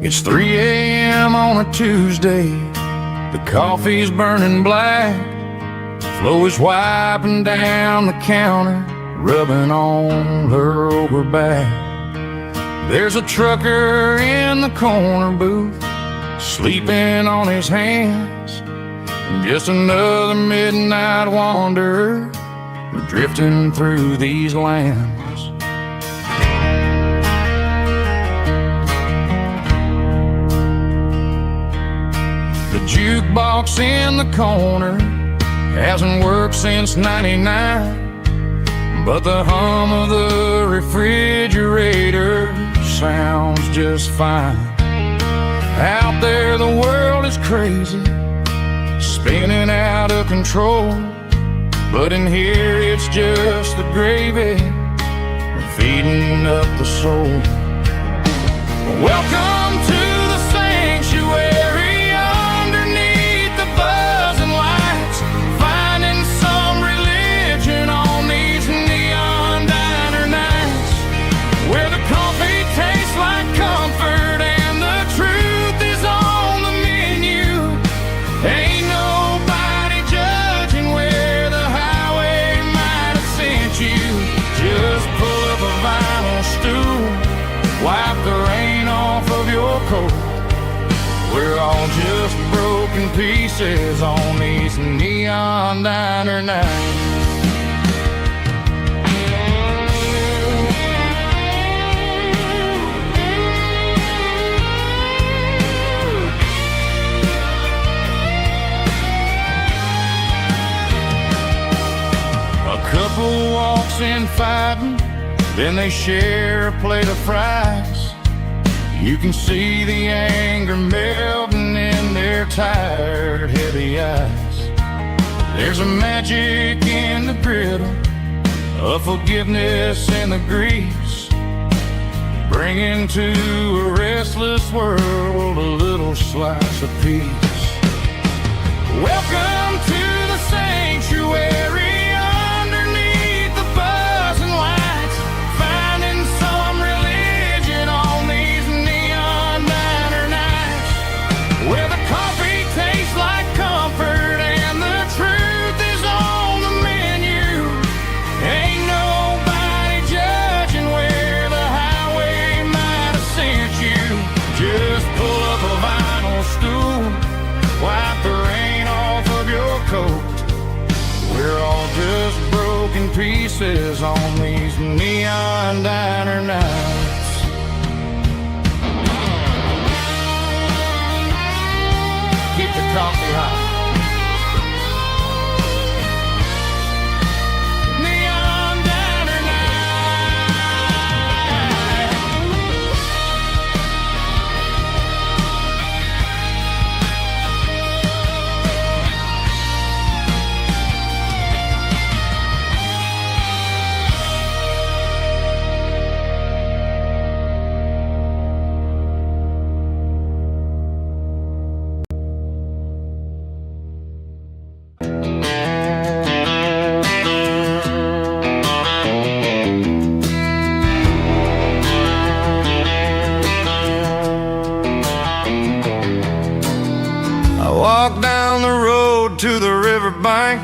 It's 3 a.m. on a Tuesday. The coffee's burning black. Flo is wiping down the counter, rubbing on her over back. There's a trucker in the corner booth, sleeping on his hands. Just another midnight wanderer, drifting through these lands. The jukebox in the corner hasn't worked since '99, but the hum of the refrigerator sounds just fine. Out there the world is crazy, spinning out of control, but in here it's just the gravy feeding up the soul. Welcome to the sanctuary underneath the buzzing lights, finding some religion on these neon diner nights, where the coffee tastes like comfort and the truth is on the menu. Ain't nobody judging where the highway might have sent you. Just pull up a vinyl stool, wipe the rain off of your coat. We're all just broken pieces on these neon diner nights. A couple walks in fighting, then they share a plate of fries. You can see the anger melting in their tired, heavy eyes. There's a magic in the griddle, a forgiveness in the grease, bringing to a restless world a little slice of peace. Welcome to the sanctuary. We're all just broken pieces on these neon diner nights. Keep the coffee hot. Walk down the road to the riverbank,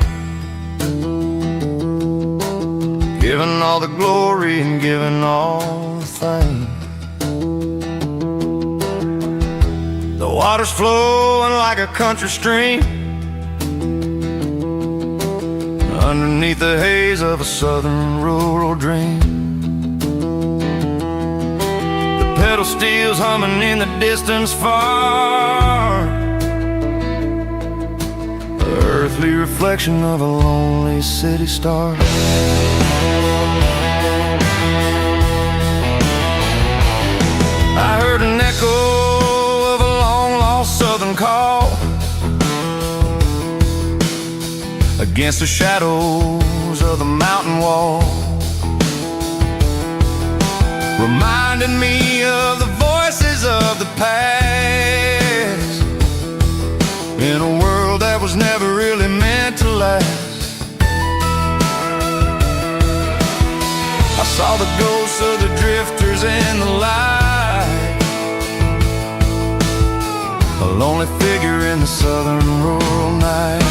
giving all the glory and giving all the thanks. The water's flowing like a country stream underneath the haze of a southern rural dream. The pedal steel's humming in the distance far, earthly reflection of a lonely city star. I heard an echo of a long-lost southern call against the shadows of the mountain wall, reminding me of the voices of the past in a world that was never really meant to last. I saw the ghosts of the drifters in the light, lonely figure in the southern rural night.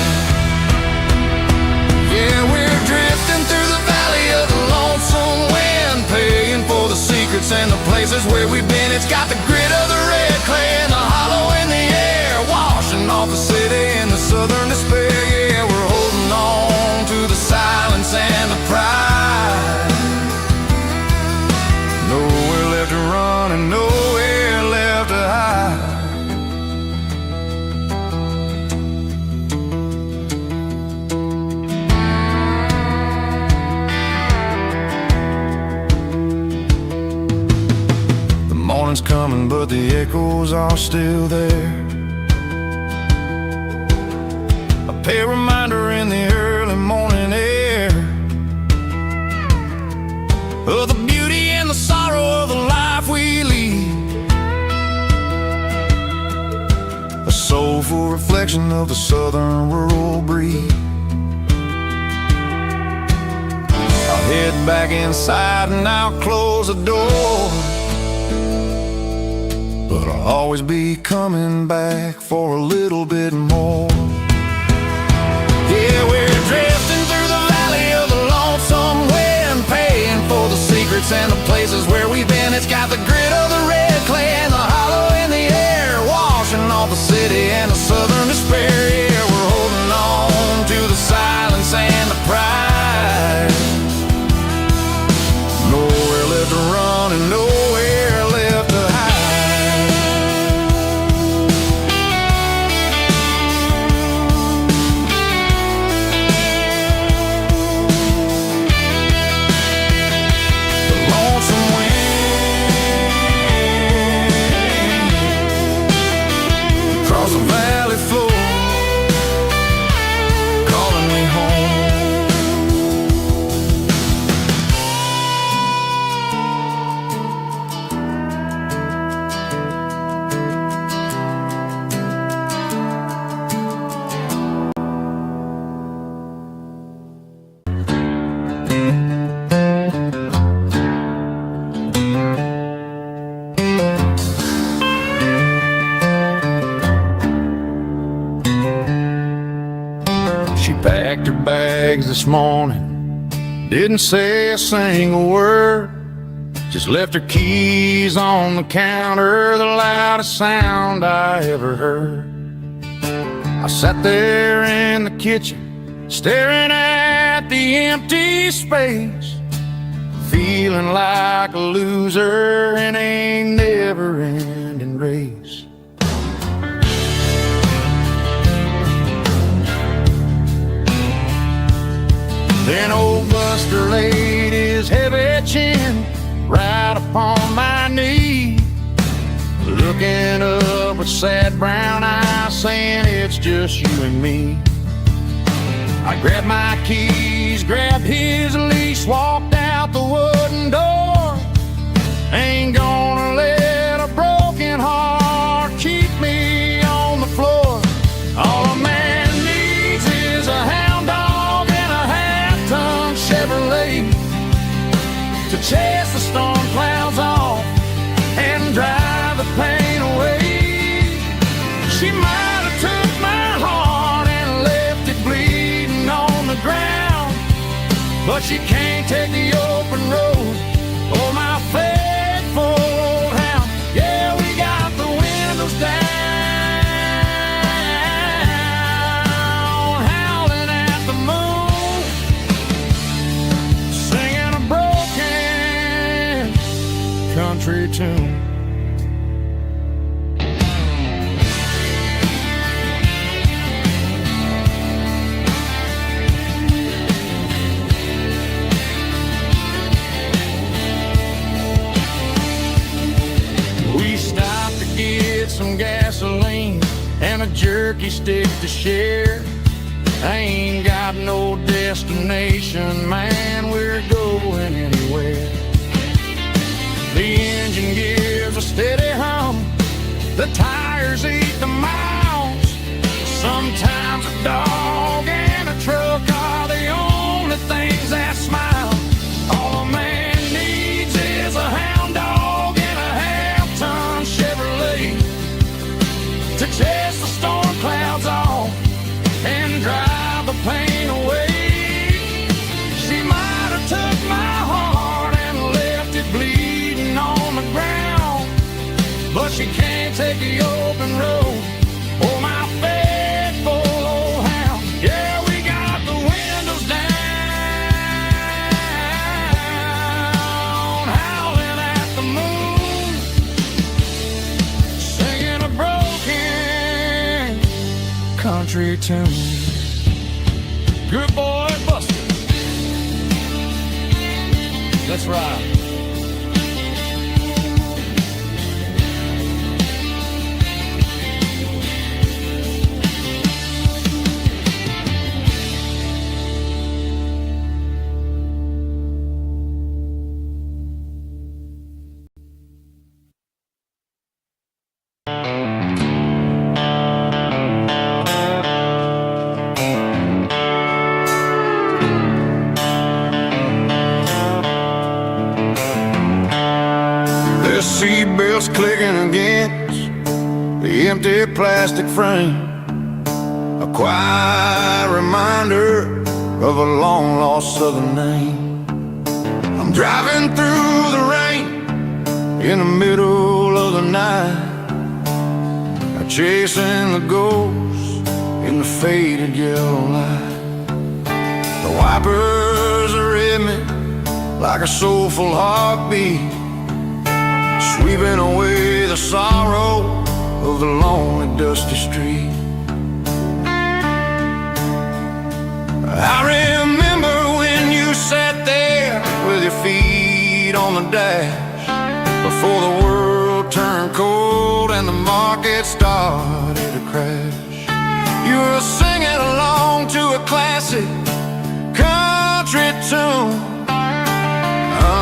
Yeah, we're drifting through the valley of the lonesome wind, paying for the secrets and the places where we've been. It's got the grit of the red clay and the hollow in the air, washing off the city in the southern despair. Yeah, we're holding on to the silence and the pride. Nowhere left to run and nowhere left to hide. The morning's coming, but the echoes are still there. A pale reminder in the early morning air of the beauty and the sorrow of the life we lead. A soulful reflection of the southern rural breed. I'll head back inside and I'll close the door, but I'll always be coming back for a little bit more. Yeah, we're drifting through the valley of the lonesome wind, paying for the secrets and the places where we've been. It's got the grit of the red clay and the hollow in the air, washing off the city and the southern despair. Yeah, we're holding on to the silence and the pride. Nowhere left to run and nowhere left to hide. Packed her bags this morning, didn't say a single word, just left her keys on the counter, the loudest sound I ever heard. I sat there in the kitchen, staring at the empty space, feeling like a loser in a never-ending race. Then old Buster laid his heavy chin right upon my knee, looking up with sad brown eyes, saying it's just you and me. I grabbed my keys, grabbed his leash, walked out the wooden door. Ain't gonna let a broken heart keep me on the floor. All a man needs is a hound dog and a half-ton Chevrolet to chase the storm clouds off and drive the pain away. She might have took my heart and left it bleeding on the ground, but she can't take the open road or my faithful old hound. Yeah, we got the windows down, howling at the moon, singing a broken country tune. Some gasoline and a jerky stick to share. I ain't got no destination, man, we're going anywhere. The engine gives a steady hum, the tires eat the miles. Sometimes a dog and a truck are the only things that smile. All a man needs is a hound dog and a half-ton Chevrolet to take shaky open road. Oh, my faithful old hound. Yeah, we got the windows down, howling at the moon, singing a broken country tune. Good boy, Buster. Let's ride. Seatbelts clicking against the empty plastic frame, a quiet reminder of a long-lost southern name. I'm driving through the rain in the middle of the night, chasing the ghosts in the faded yellow light. The wipers are in me like a soulful heartbeat, sweeping away the sorrow of the lonely, dusty street. I remember when you sat there with your feet on the dash, before the world turned cold and the market started to crash. You were singing along to a classic country tune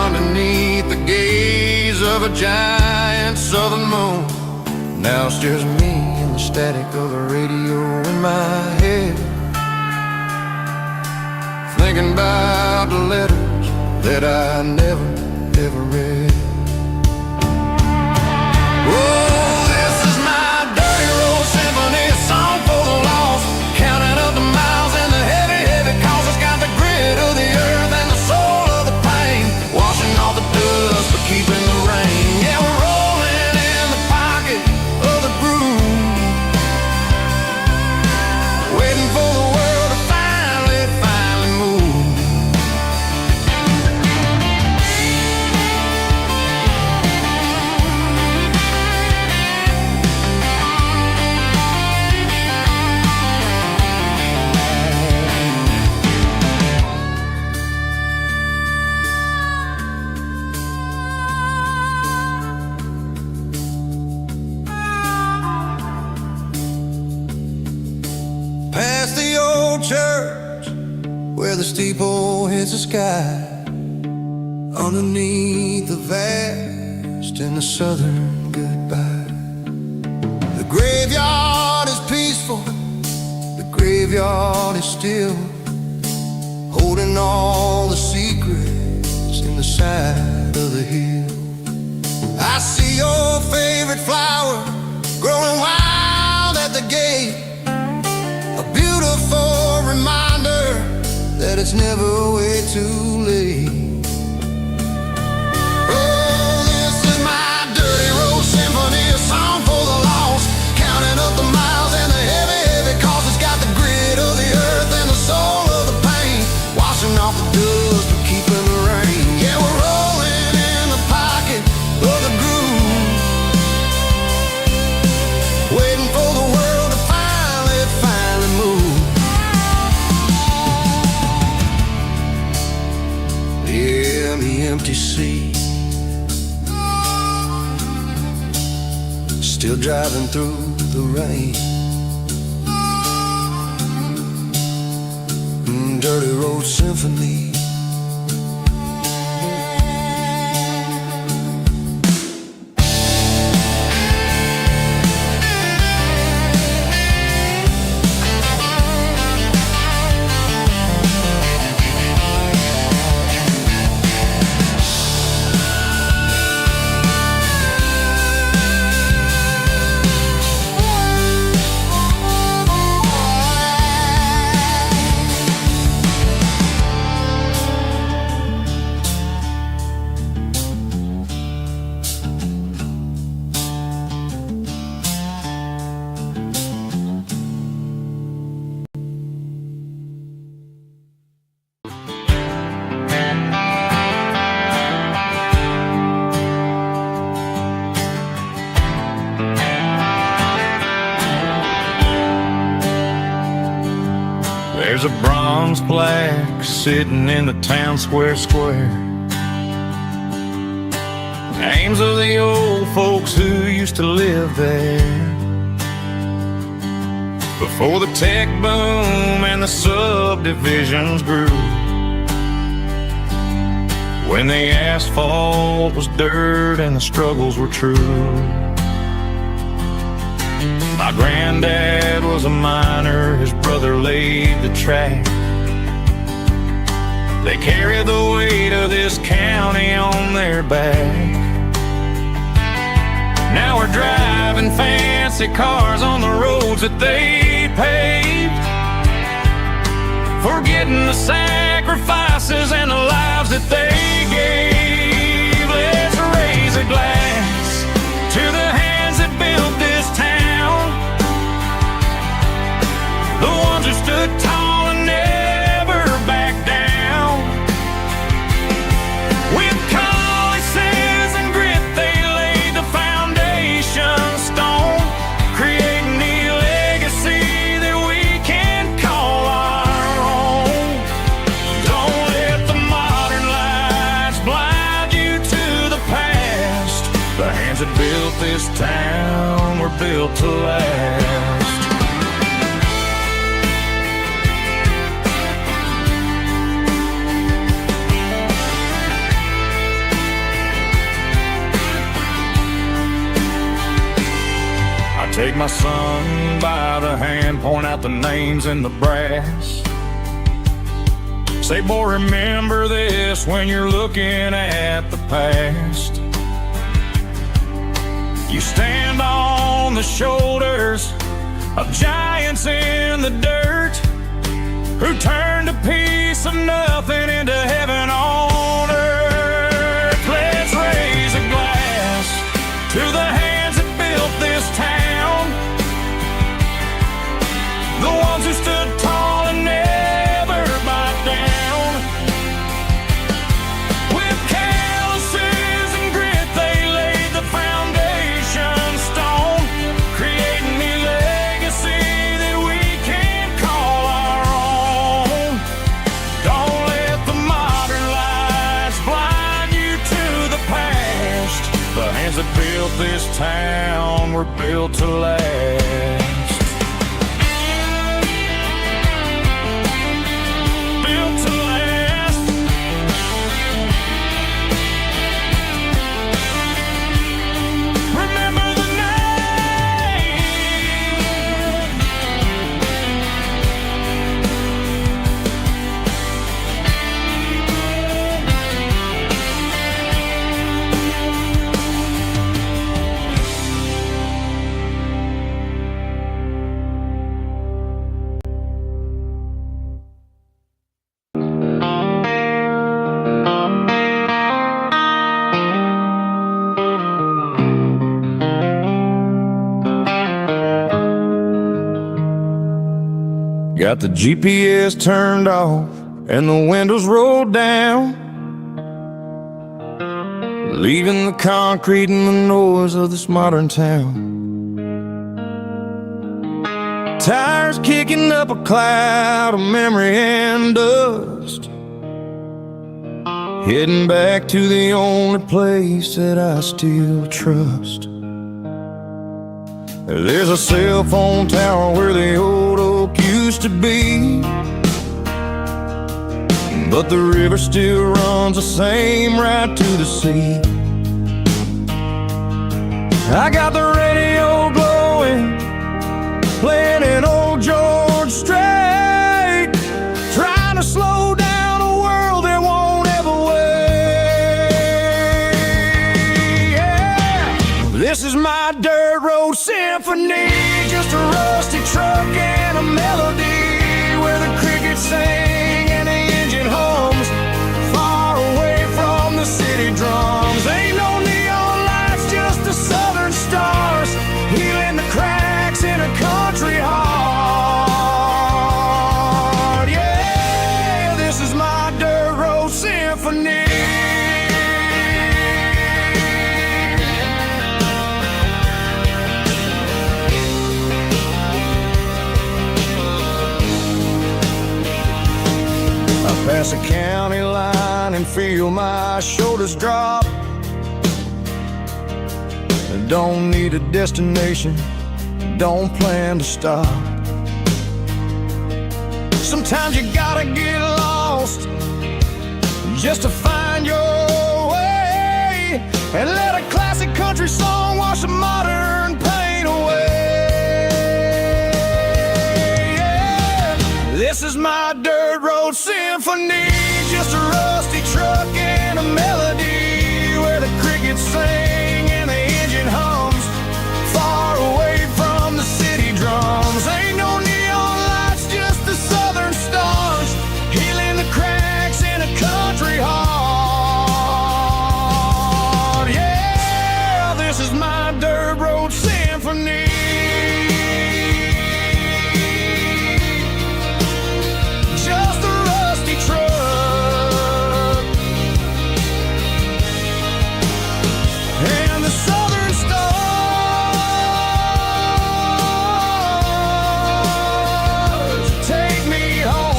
underneath the gaze of a giant southern moon. Now it's just me and the static of the radio in my head, thinking about the letters that I never, ever read. Oh, this is my dirty road symphony, a song for the lost, counting up the miles and the heavy, heavy calls. It's got the grit of the earth and the soul of the pain, washing off the dust but keeping the rain. Yeah, we're rolling in the pocket of the groove, waiting for the world to finally move. Past the old church where the steeple hits the sky, underneath the vast and the southern goodbye. The graveyard is peaceful, the graveyard is still, holding all the secrets in the side of the hill. I see your favorite flower growing wild at the gate, a beautiful reminder that it's never way too late. Oh, this is my dirty road symphony, a song for the lost, counting up the miles and the heavy, heavy calls. It's got the grit of the earth and the soul of the pain, washing off the dust but keeping the rain. Yeah, we're rolling in the pocket of the groove, waiting for the world to finally move. Yeah, the empty sea, still driving through the rain. Dirty road symphony. bronze plaque sitting in the town square. Names of the old folks who used to live there before the tech boom and the subdivisions grew, when the asphalt was dirt and the struggles were true. My granddad was a miner, his brother laid the track. They carried the weight of this county on their back. Now we're driving fancy cars on the roads that they paved, forgetting the sacrifices and the lives that they gave. Let's raise a glass to the hands that built this town, the ones who stood tall and never backed down. With calluses and grit they laid the foundation stone, creating the legacy that we can call our own. Don't let the modern lights blind you to the past. The hands that built this town were built to last. Take my son by the hand, point out the names in the brass. Say, boy, remember this when you're looking at the past. You stand on the shoulders of giants in the dirt, who turned a piece of nothing into heaven on earth. Let's raise a glass to the hands that built this town, the ones who stood tall and never backed down. With calluses and grit they laid the foundation stone, creating the legacy that we can call our own. Don't let the modern lights blind you to the past. The hands that built this town were built to last. Got the GPS turned off and the windows rolled down, leaving the concrete and the noise of this modern town. Tires kicking up a cloud of memory and dust, heading back to the only place that I still trust. There's a cell phone tower where the old oak used to be, but the river still runs the same right to the sea. I got the radio glowing, playing an old George Strait, trying to slow down a world that won't ever wait. Yeah. This is my dirt road symphony, just a rusty truck and a melody where the crickets sing and the engine hums, far away from the city drums. Ain't no neon lights, just the southern stars, healing the cracks in a country heart. Yeah, this is my dirt road symphony. pass a county line and feel my shoulders drop. Don't need a destination, don't plan to stop. Sometimes you gotta get lost just to find your way, and let a classic country song wash a modern pain away. Yeah. This is my dirt road symphony, just a rusty truck and a melody where the crickets sing and the engine hums, far away from the city drums. Ain't no neon lights, just the southern stars, healing the cracks in a country heart. Yeah, this is my dirt road symphony. Just a rusty truck and the southern stars take me home.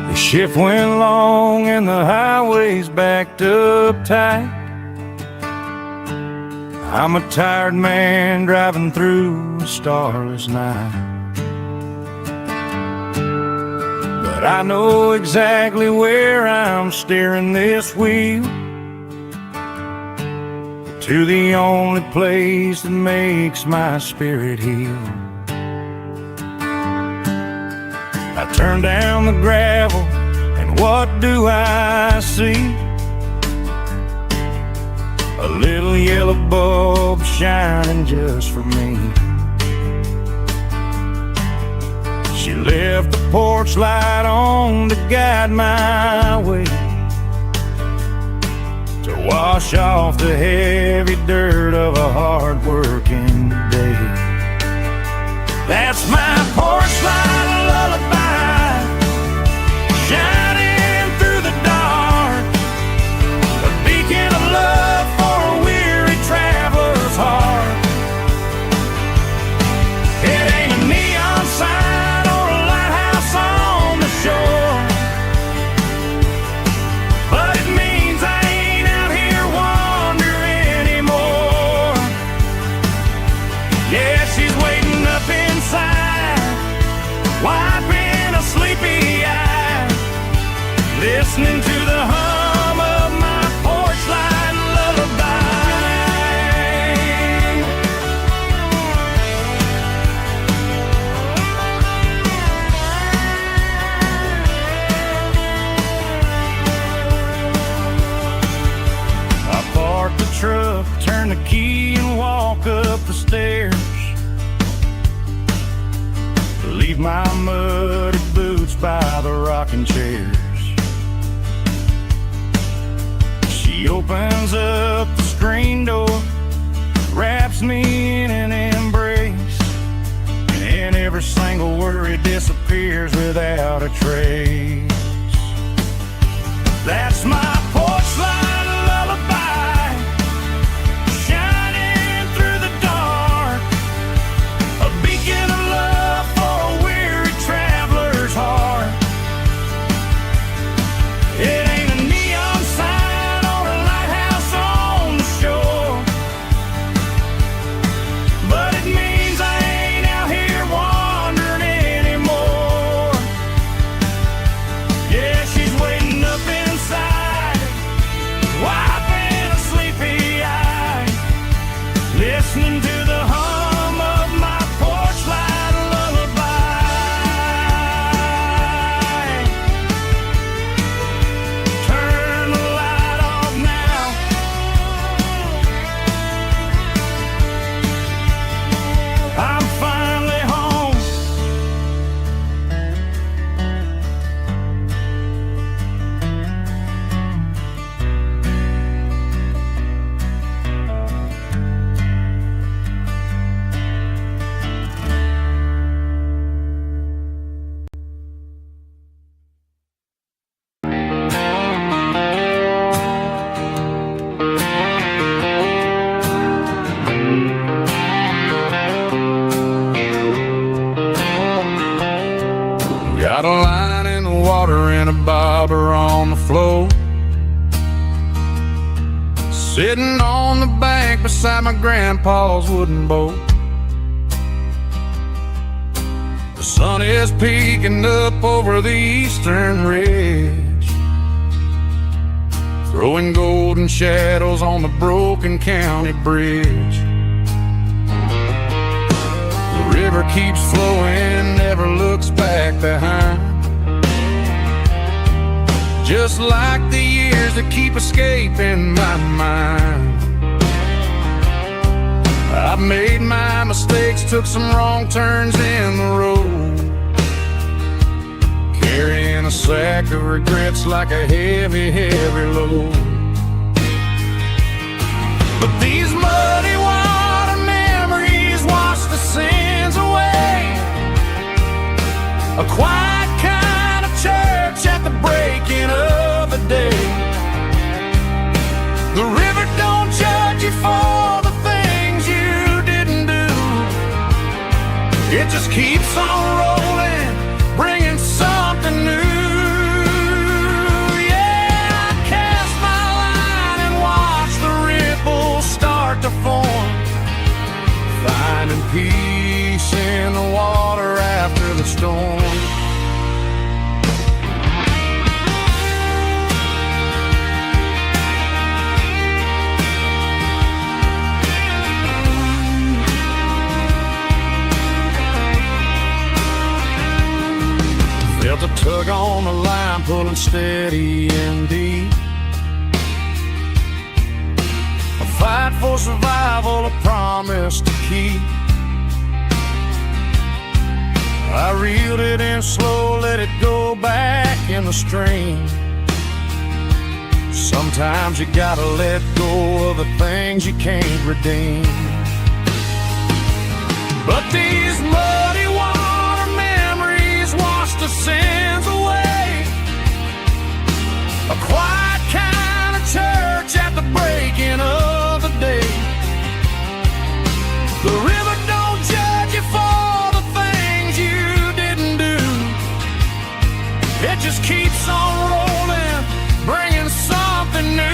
The shift went long and the highway's backed up tight. I'm a tired man driving through a starless night, but I know exactly where I'm steering this wheel, to the only place that makes my spirit heal. I turn down the gravel, and what do I see? A little yellow bulb shining just for me. She left the porch light on to guide my way, to wash off the heavy dirt of a hard-working day. That's my porch light lullaby, shining through the dark, a beacon of love for a weary traveler's heart. It ain't a neon sign or a lighthouse on the shore, but it means I ain't out here wandering anymore. Yeah, she's waiting up inside, wiping a sleepy eye, listening to the hum of my porch light lullaby. I park the truck, turn the key and walk up the stairs, leave my muddy boots by the rocking chairs. She opens up the screen door, wraps me in an embrace, and every single worry disappears without a trace. That's my porch light lullaby, shining through the dark, a beacon of love for a weary traveler's heart. It ain't a neon sign or a lighthouse on the shore, but it means I ain't out here wandering anymore. Yeah, she's waiting up inside, a bobber on the floor, sitting on the bank beside my grandpa's wooden boat. The sun is peeking up over the eastern ridge, throwing golden shadows on the broken county bridge. The river keeps flowing, never looks back behind, just like the years that keep escaping my mind. I've made my mistakes, took some wrong turns in the road, carrying a sack of regrets like a heavy, heavy load. But these muddy water memories wash the sins away. A quiet kind of church at the breaking of the day. The river don't judge you for the things you didn't do. It just keeps on rolling, bringing something new. Yeah, I cast my line and watch the ripples start to form, finding peace in the water after the storm. Felt a tug on the line, pulling steady and deep. A fight for survival, a promise to keep. I reeled it in slow, let it go back in the stream. Sometimes you gotta let go of the things you can't redeem. But these muddy water memories wash the sins away. A quiet kind of church at the breaking of the day. The river don't judge you for the things you didn't do. It just keeps on rolling, bringing something new.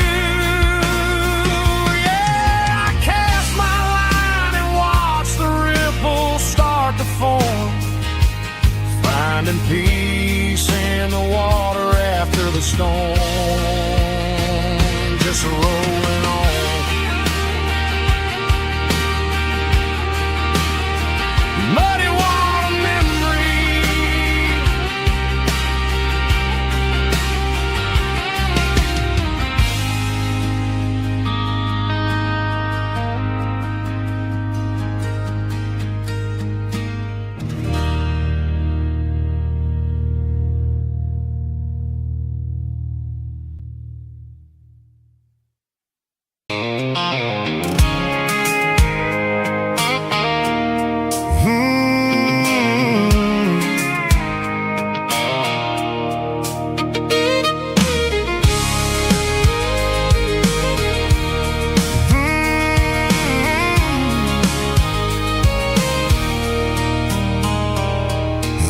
Yeah, I cast my line and watch the ripples start to form, finding peace in the water after the storm. Just rolling on. Muddy water memory.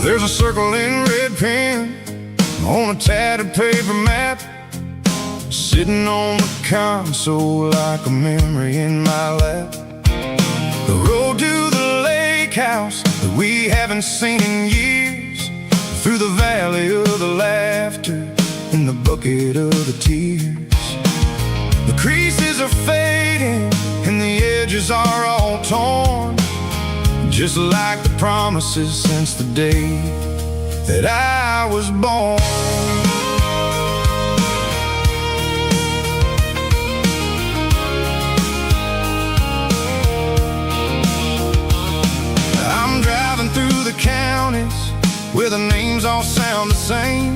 There's a circle in red pen on a tattered paper map, sitting on the console like a memory in my lap. The road to the lake house that we haven't seen in years, through the valley of the laughter and the bucket of the tears. The creases are fading and the edges are all torn, just like the promises since the day that I was born. I'm driving through the counties where the names all sound the same,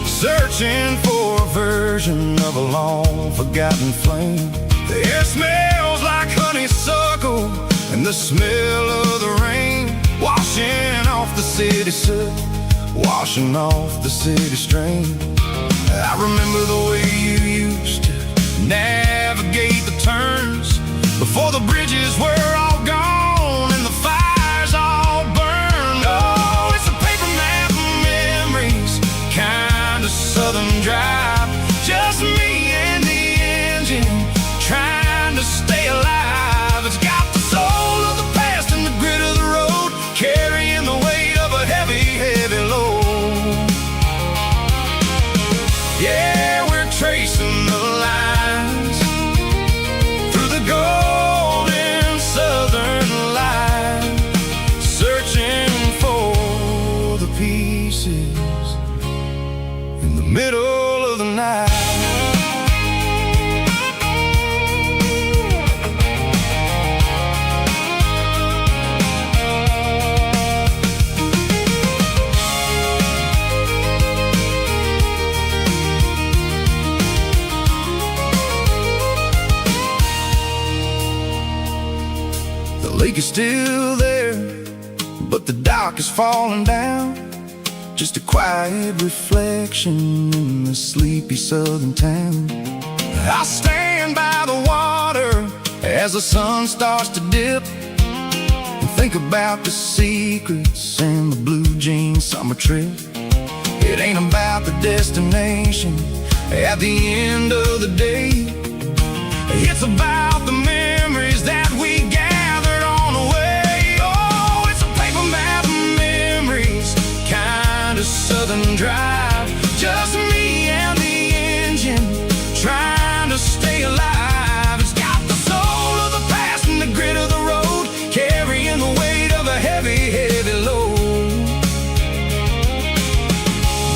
searching for a version of a long forgotten flame. The air smells like honeysuckle and the smell of the rain, washing off the city soot, washing off the city strain. I remember the way you used to navigate the turns before the bridges were all gone and the fires all burned. Oh, it's a paper map of memories, kind of but the dock is falling down. Just a quiet reflection in the sleepy southern town. I stand by the water as the sun starts to dip, and think about the secrets and the blue jean summer trip. It ain't about the destination at the end of the day. It's about the memories that we gathered on the way. Oh, it's a paper map of memories, kind of southern drive. Just me and the engine, trying to stay alive. It's got the soul of the past and the grit of the road, carrying the weight of a heavy, heavy load.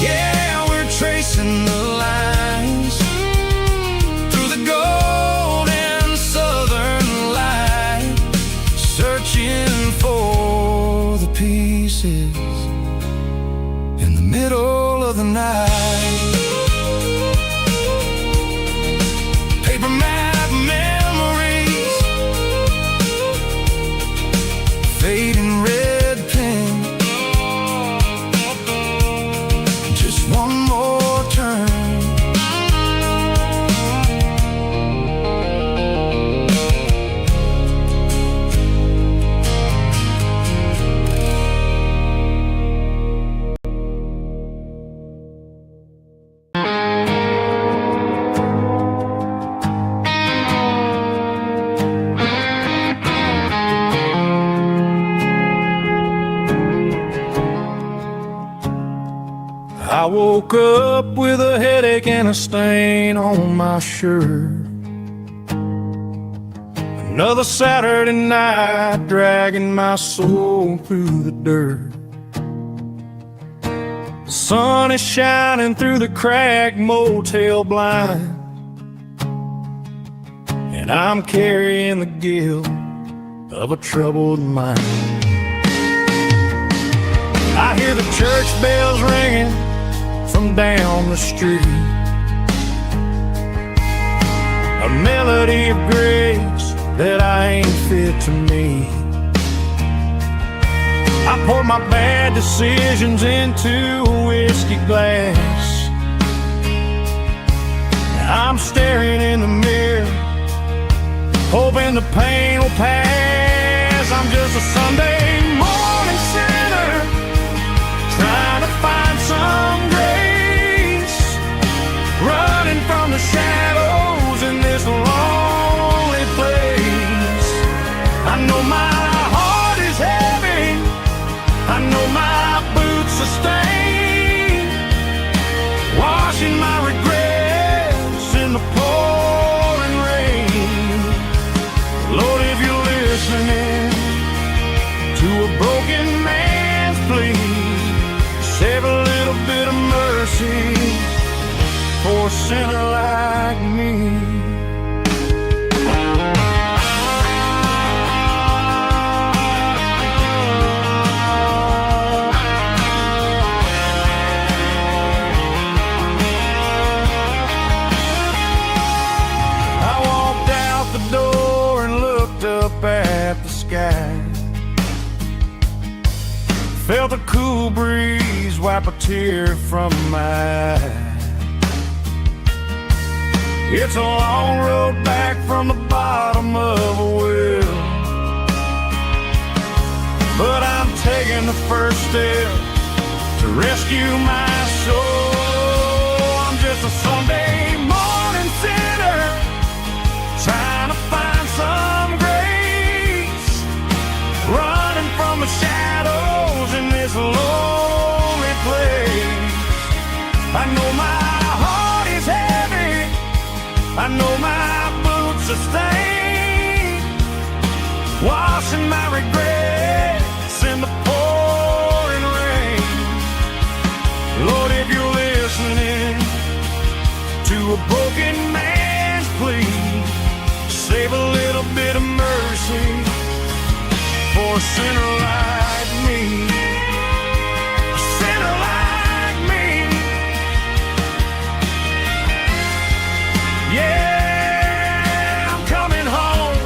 Yeah, we're tracing the lines through the golden southern light, searching for the pieces in the middle of the night. Paper map memories, fading red pen, just one more turn. I woke up with a headache and a stain on my shirt. Another Saturday night, dragging my soul through the dirt. The sun is shining through the cracked motel blind, and I'm carrying the guilt of a troubled mind. I hear the church bells ringing from down the street, a melody of grace that I ain't fit to meet. I poured my bad decisions into a whiskey glass. I'm staring in the mirror, hoping the pain will pass. I'm just a Sunday morning sinner, trying to find some grace, running from the shadows in this lonely place. I know my heart is heavy, I know my boots are stained, washing my regrets in the pouring rain. Lord, if you're listening to a broken man's plea, save a little bit of mercy for a sinner like me. I walked out the door and looked up at the sky, felt a cool breeze wipe a tear from my eye. It's a long road back from the bottom of a well, but I'm taking the first step to rescue my soul. I'm just a Sunday morning sinner, trying to find some grace, running from the shadows in this lonely place. I know my heart is heavy, I know my boots are stained, washing my regrets in the pouring rain. Lord, if you're listening to a broken man's plea, save a little bit of mercy for a sinner like me. A sinner like me. Yeah, I'm coming home.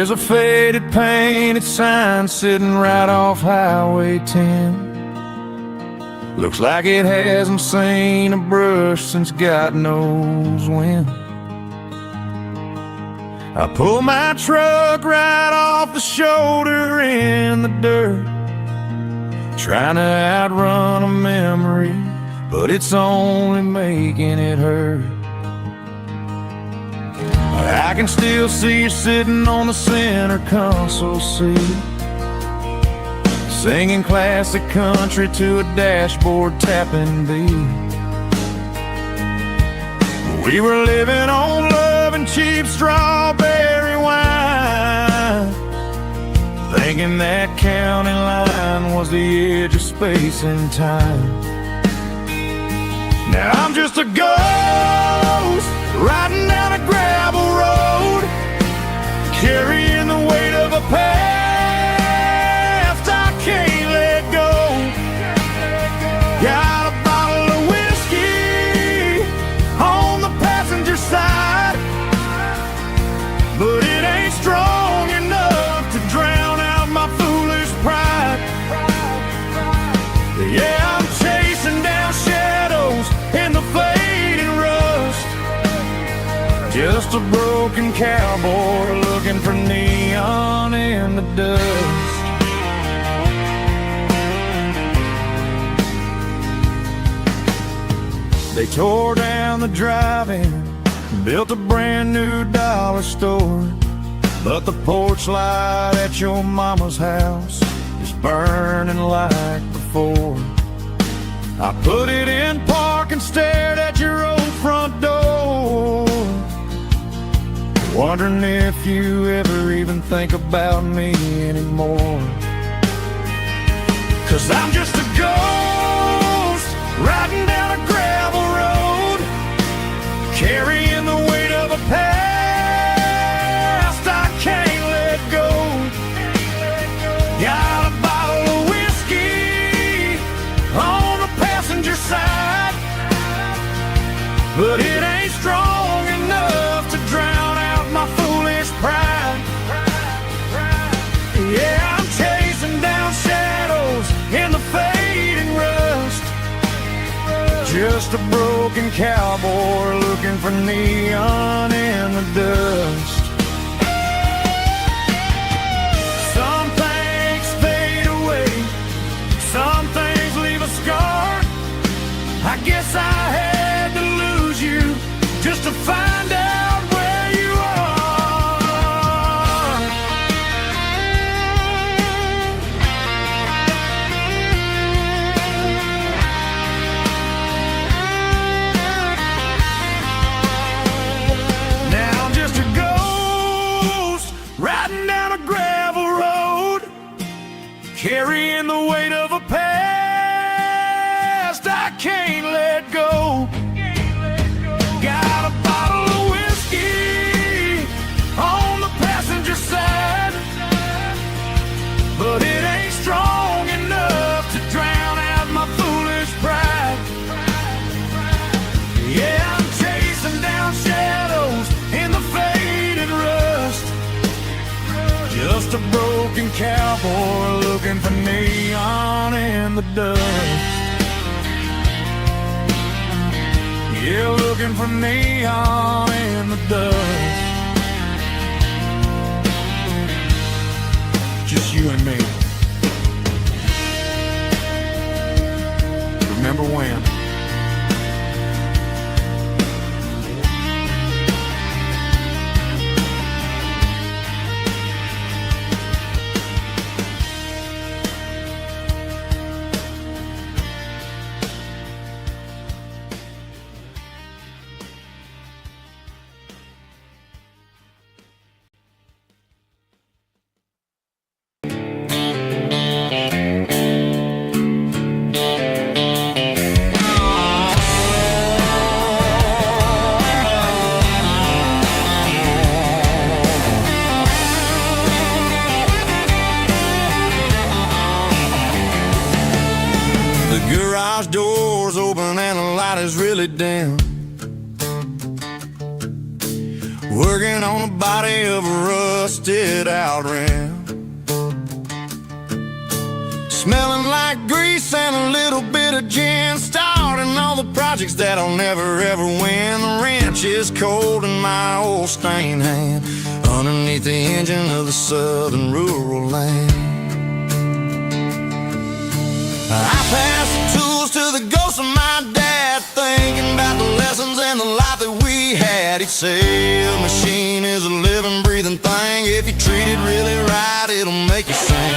There's a faded painted sign sitting right off Highway 10. Looks like it hasn't seen a brush since God knows when. I pull my truck right off the shoulder in the dirt, trying to outrun a memory, but it's only making it hurt. I can still see you sitting on the center console seat, singing classic country to a dashboard tapping beat. We were living on love and cheap strawberry wine, thinking that county line was the edge of space and time. Now I'm just a ghost riding down a gravel road, carrying the weight of a past I can't let go. Got a bottle of whiskey on the passenger side, but it ain't strong enough to drown out my foolish pride. Yeah, I'm chasing down shadows in the fading rust, just a broken cowboy looking for neon in the dust. They tore down the drive-in, built a brand new dollar store, but the porch light at your mama's house is burning like before. I put it in park and stared at your old front door, wondering if you ever even think about me anymore. 'Cause I'm just a ghost riding down a gravel road, carrying the weight of a past I can't let go. Got a bottle of whiskey on the passenger side, but it ain't strong enough to drown out my foolish pride. Yeah, I'm chasing down shadows in the fading rust, just a broken cowboy looking for neon in the dust. Some things fade away, some things leave a scar. I guess I had to lose you just to find out where you are. Now I'm just a ghost riding down a gravel road, carrying the weight of a past I can't let go. Got a bottle of whiskey on the passenger side, but it ain't strong enough to drown out my foolish pride. Yeah, I'm chasing down shadows in the fading rust, just a broken cowboy looking for neon in the dust. Yeah, looking for neon in the dust. Just you and me. Remember when? Garage doors open and the light is really dim. working on the body of a rusted out rim. Smelling like grease and a little bit of gin, starting all the projects that I'll never ever win. The wrench is cold in my old stained hand, underneath the engine of the southern rural land. I pass the tools to the ghost of my dad, thinking about the lessons and the life that we had. He'd say a machine is a living, breathing thing. If you treat it really right, it'll make you sing.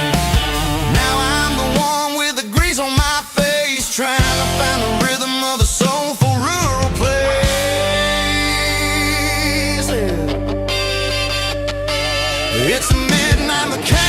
Now I'm the one with the grease on my face, trying to find the rhythm of a soulful rural place. It's a midnight mechanic.